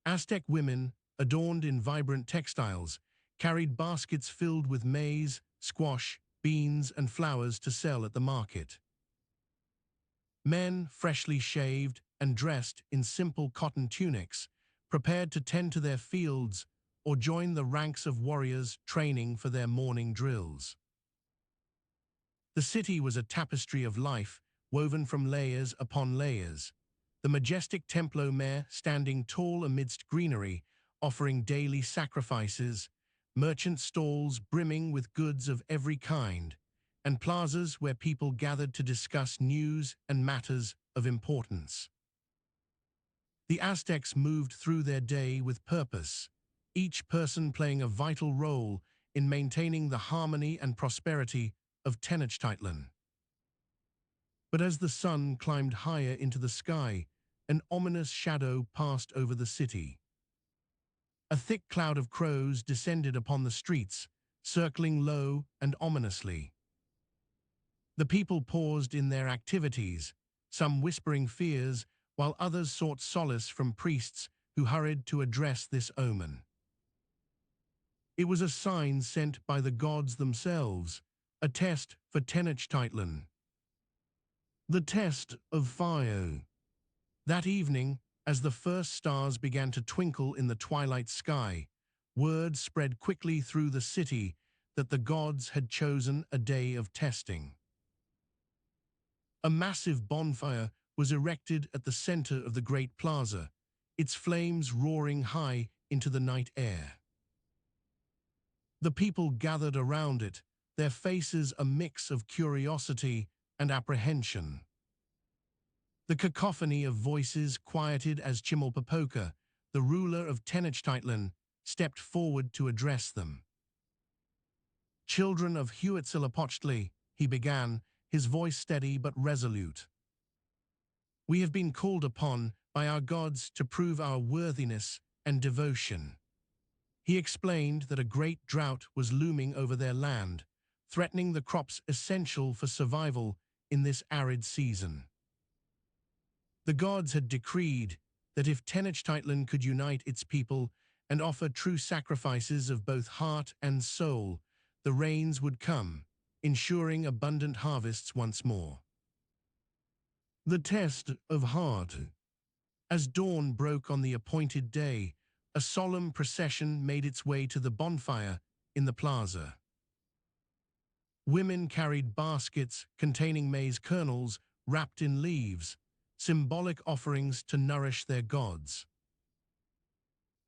Aztec women, adorned in vibrant textiles, carried baskets filled with maize, squash, beans, and flowers to sell at the market. Men, freshly shaved and dressed in simple cotton tunics, prepared to tend to their fields or join the ranks of warriors training for their morning drills. The city was a tapestry of life, woven from layers upon layers, the majestic Templo Mayor standing tall amidst greenery, offering daily sacrifices, merchant stalls brimming with goods of every kind, and plazas where people gathered to discuss news and matters of importance. The Aztecs moved through their day with purpose, each person playing a vital role in maintaining the harmony and prosperity of Tenochtitlan. But as the sun climbed higher into the sky, an ominous shadow passed over the city. A thick cloud of crows descended upon the streets, circling low and ominously. The people paused in their activities, some whispering fears, while others sought solace from priests who hurried to address this omen. It was a sign sent by the gods themselves, a test for Tenochtitlan. The test of fire. That evening, as the first stars began to twinkle in the twilight sky, word spread quickly through the city that the gods had chosen a day of testing. A massive bonfire was erected at the center of the great plaza, its flames roaring high into the night air. The people gathered around it, their faces a mix of curiosity and apprehension. The cacophony of voices quieted as Chimalpopoca, the ruler of Tenochtitlan, stepped forward to address them. "Children of Huitzilopochtli," he began, his voice steady but resolute. "We have been called upon by our gods to prove our worthiness and devotion." He explained that a great drought was looming over their land, threatening the crops essential for survival in this arid season. The gods had decreed that if Tenochtitlan could unite its people and offer true sacrifices of both heart and soul, the rains would come, ensuring abundant harvests once more. The test of heart. As dawn broke on the appointed day, a solemn procession made its way to the bonfire in the plaza. Women carried baskets containing maize kernels wrapped in leaves, symbolic offerings to nourish their gods.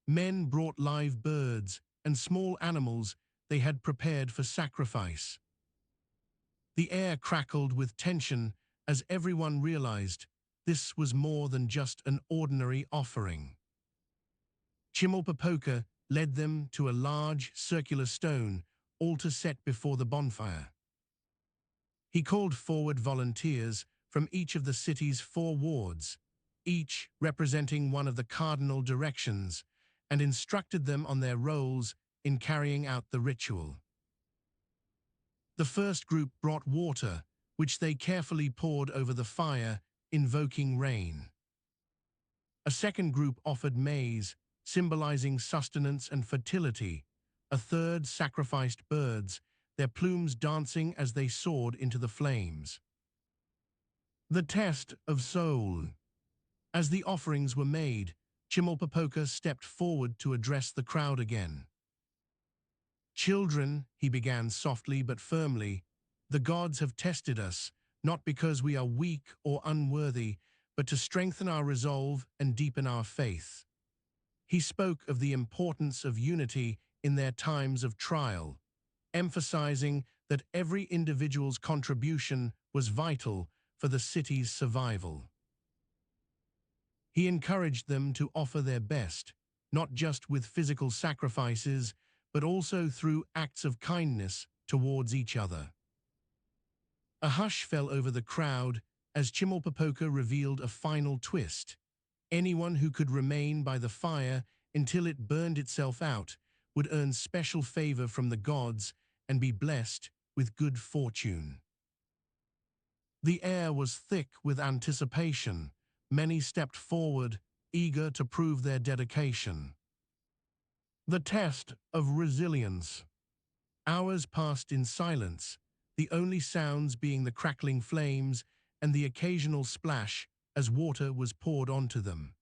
Men brought live birds and small animals they had prepared for sacrifice. The air crackled with tension as everyone realized this was more than just an ordinary offering. Chimalpopoca led them to a large, circular stone altar set before the bonfire. He called forward volunteers from each of the city's 4 wards, each representing one of the cardinal directions, and instructed them on their roles in carrying out the ritual. The first group brought water, which they carefully poured over the fire, invoking rain. A second group offered maize, symbolizing sustenance and fertility. A third sacrificed birds, their plumes dancing as they soared into the flames. The test of soul. As the offerings were made, Chimalpopoca stepped forward to address the crowd again. "Children," he began softly but firmly, "the gods have tested us, not because we are weak or unworthy, but to strengthen our resolve and deepen our faith." He spoke of the importance of unity in their times of trial, emphasizing that every individual's contribution was vital for the city's survival. He encouraged them to offer their best, not just with physical sacrifices, but also through acts of kindness towards each other. A hush fell over the crowd as Chimalpopoca revealed a final twist. Anyone who could remain by the fire until it burned itself out would earn special favor from the gods and be blessed with good fortune. The air was thick with anticipation. Many stepped forward, eager to prove their dedication. The test of resilience. Hours passed in silence, the only sounds being the crackling flames and the occasional splash as water was poured onto them.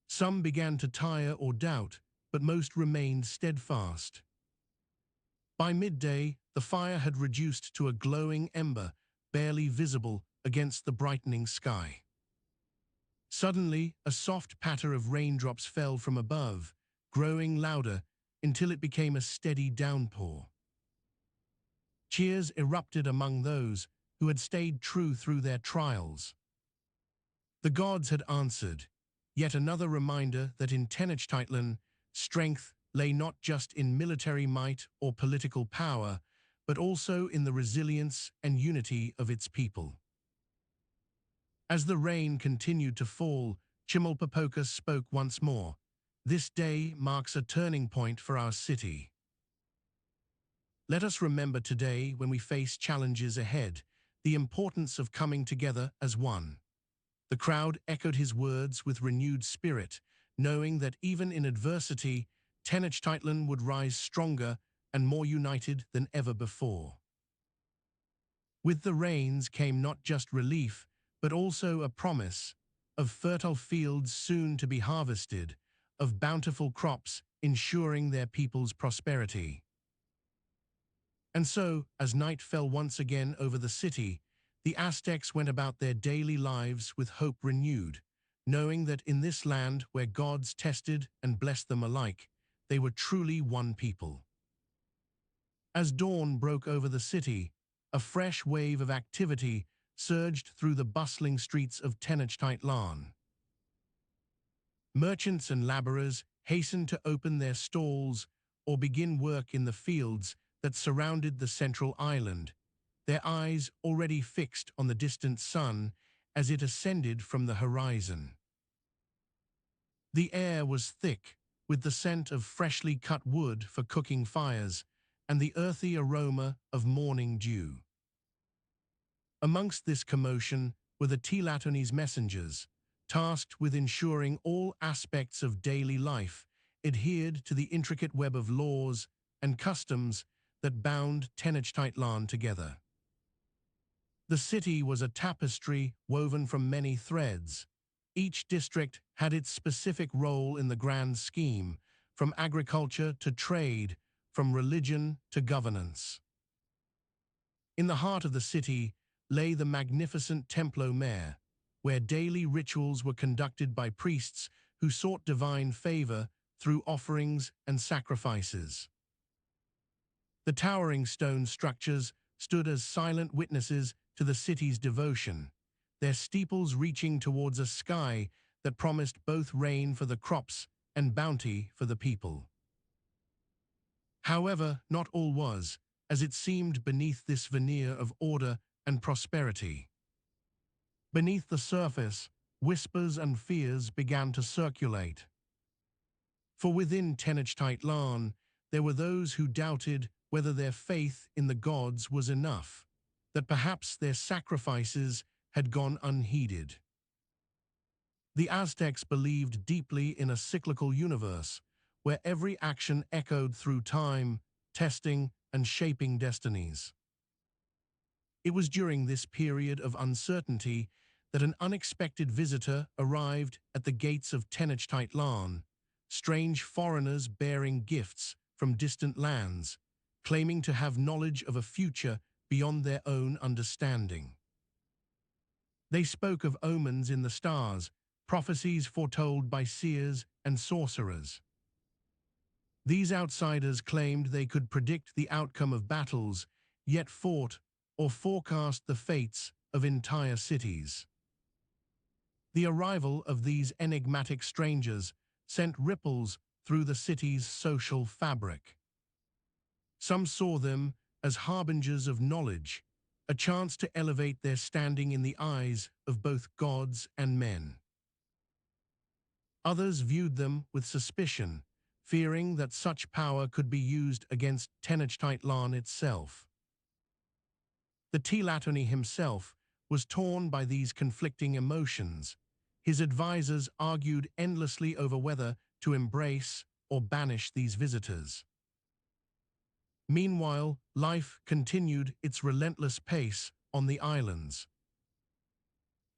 Some began to tire or doubt, but most remained steadfast. By midday, the fire had reduced to a glowing ember, barely visible against the brightening sky. Suddenly, a soft patter of raindrops fell from above, growing louder until it became a steady downpour. Cheers erupted among those who had stayed true through their trials. The gods had answered, yet another reminder that in Tenochtitlan, strength lay not just in military might or political power, but also in the resilience and unity of its people. As the rain continued to fall, Chimalpopoca spoke once more. "This day marks a turning point for our city. Let us remember today, when we face challenges ahead, the importance of coming together as one." The crowd echoed his words with renewed spirit, knowing that even in adversity, Tenochtitlan would rise stronger and more united than ever before. With the rains came not just relief, but also a promise of fertile fields soon to be harvested, of bountiful crops ensuring their people's prosperity. And so, as night fell once again over the city, the Aztecs went about their daily lives with hope renewed, knowing that in this land where gods tested and blessed them alike, they were truly one people. As dawn broke over the city, a fresh wave of activity surged through the bustling streets of Tenochtitlan. Merchants and laborers hastened to open their stalls or begin work in the fields that surrounded the central island, their eyes already fixed on the distant sun as it ascended from the horizon. The air was thick with the scent of freshly cut wood for cooking fires, and the earthy aroma of morning dew. Amongst this commotion were the Tlatoni's messengers, tasked with ensuring all aspects of daily life adhered to the intricate web of laws and customs that bound Tenochtitlan together. The city was a tapestry woven from many threads. Each district had its specific role in the grand scheme, from agriculture to trade, from religion to governance. In the heart of the city lay the magnificent Templo Mayor, where daily rituals were conducted by priests who sought divine favor through offerings and sacrifices. The towering stone structures stood as silent witnesses to the city's devotion, their steeples reaching towards a sky that promised both rain for the crops and bounty for the people. However, not all was, as it seemed beneath this veneer of order and prosperity. Beneath the surface, whispers and fears began to circulate. For within Tenochtitlan, there were those who doubted whether their faith in the gods was enough, that perhaps their sacrifices had gone unheeded. The Aztecs believed deeply in a cyclical universe, where every action echoed through time, testing and shaping destinies. It was during this period of uncertainty that an unexpected visitor arrived at the gates of Tenochtitlan, strange foreigners bearing gifts from distant lands, claiming to have knowledge of a future beyond their own understanding. They spoke of omens in the stars, prophecies foretold by seers and sorcerers. These outsiders claimed they could predict the outcome of battles, yet fought or forecast the fates of entire cities. The arrival of these enigmatic strangers sent ripples through the city's social fabric. Some saw them as harbingers of knowledge, a chance to elevate their standing in the eyes of both gods and men. Others viewed them with suspicion, fearing that such power could be used against Tenochtitlan itself. The Tlatoni himself was torn by these conflicting emotions. His advisors argued endlessly over whether to embrace or banish these visitors. Meanwhile, life continued its relentless pace on the islands.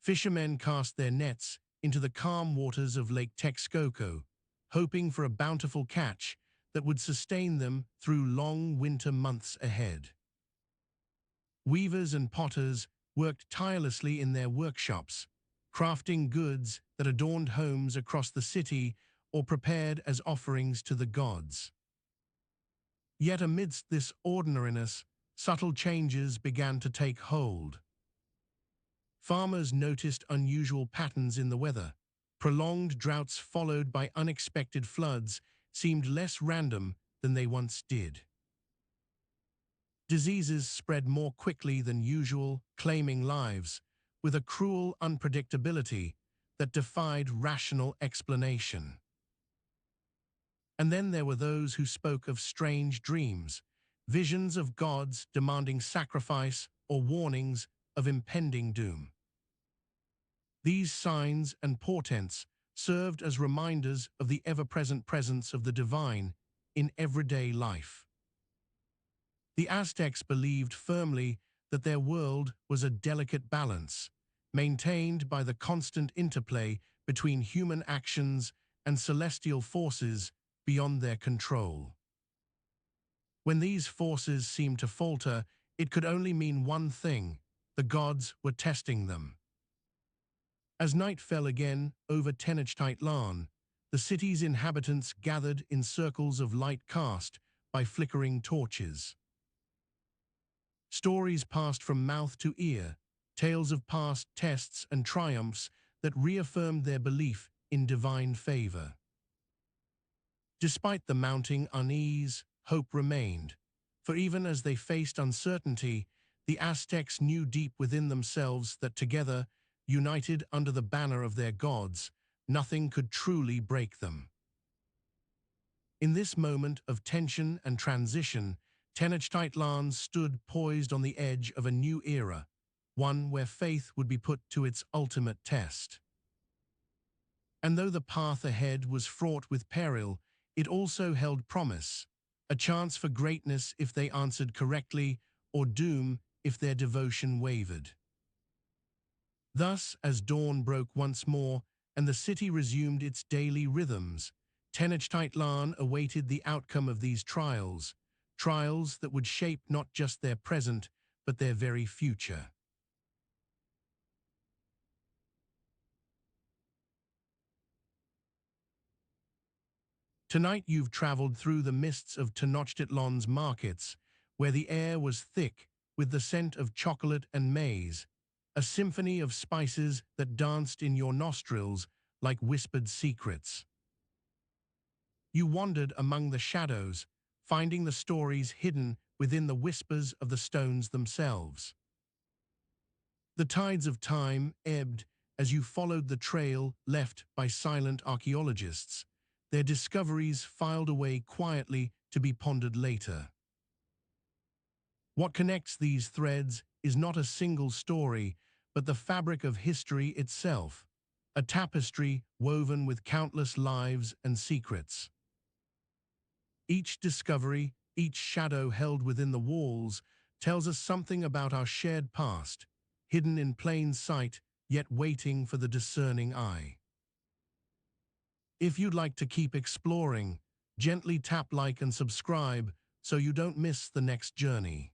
Fishermen cast their nets into the calm waters of Lake Texcoco, hoping for a bountiful catch that would sustain them through long winter months ahead. Weavers and potters worked tirelessly in their workshops, crafting goods that adorned homes across the city or prepared as offerings to the gods. Yet amidst this ordinariness, subtle changes began to take hold. Farmers noticed unusual patterns in the weather. Prolonged droughts followed by unexpected floods seemed less random than they once did. Diseases spread more quickly than usual, claiming lives, with a cruel unpredictability that defied rational explanation. And then there were those who spoke of strange dreams, visions of gods demanding sacrifice or warnings of impending doom. These signs and portents served as reminders of the ever-present presence of the divine in everyday life. The Aztecs believed firmly that their world was a delicate balance, maintained by the constant interplay between human actions and celestial forces beyond their control. When these forces seemed to falter, it could only mean one thing: the gods were testing them. As night fell again over Tenochtitlan, the city's inhabitants gathered in circles of light cast by flickering torches. Stories passed from mouth to ear, tales of past tests and triumphs that reaffirmed their belief in divine favor. Despite the mounting unease, hope remained, for even as they faced uncertainty, the Aztecs knew deep within themselves that together, united under the banner of their gods, nothing could truly break them. In this moment of tension and transition, Tenochtitlan stood poised on the edge of a new era, one where faith would be put to its ultimate test. And though the path ahead was fraught with peril, it also held promise, a chance for greatness if they answered correctly, or doom if their devotion wavered. Thus, as dawn broke once more and the city resumed its daily rhythms, Tenochtitlan awaited the outcome of these trials, trials that would shape not just their present, but their very future. Tonight you've traveled through the mists of Tenochtitlan's markets, where the air was thick with the scent of chocolate and maize, a symphony of spices that danced in your nostrils like whispered secrets. You wandered among the shadows, finding the stories hidden within the whispers of the stones themselves. The tides of time ebbed as you followed the trail left by silent archaeologists, their discoveries filed away quietly to be pondered later. What connects these threads is not a single story, but the fabric of history itself, a tapestry woven with countless lives and secrets. Each discovery, each shadow held within the walls, tells us something about our shared past, hidden in plain sight, yet waiting for the discerning eye. If you'd like to keep exploring, gently tap like and subscribe so you don't miss the next journey.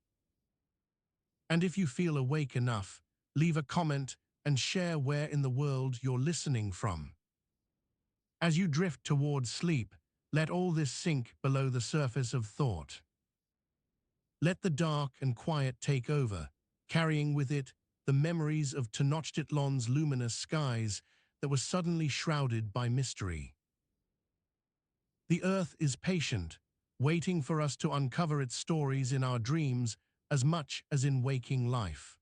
And if you feel awake enough, leave a comment and share where in the world you're listening from. As you drift towards sleep, let all this sink below the surface of thought. Let the dark and quiet take over, carrying with it the memories of Tenochtitlan's luminous skies that were suddenly shrouded by mystery. The earth is patient, waiting for us to uncover its stories in our dreams as much as in waking life.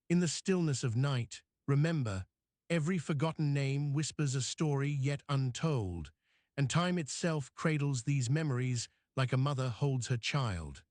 In the stillness of night, remember, every forgotten name whispers a story yet untold, and time itself cradles these memories like a mother holds her child.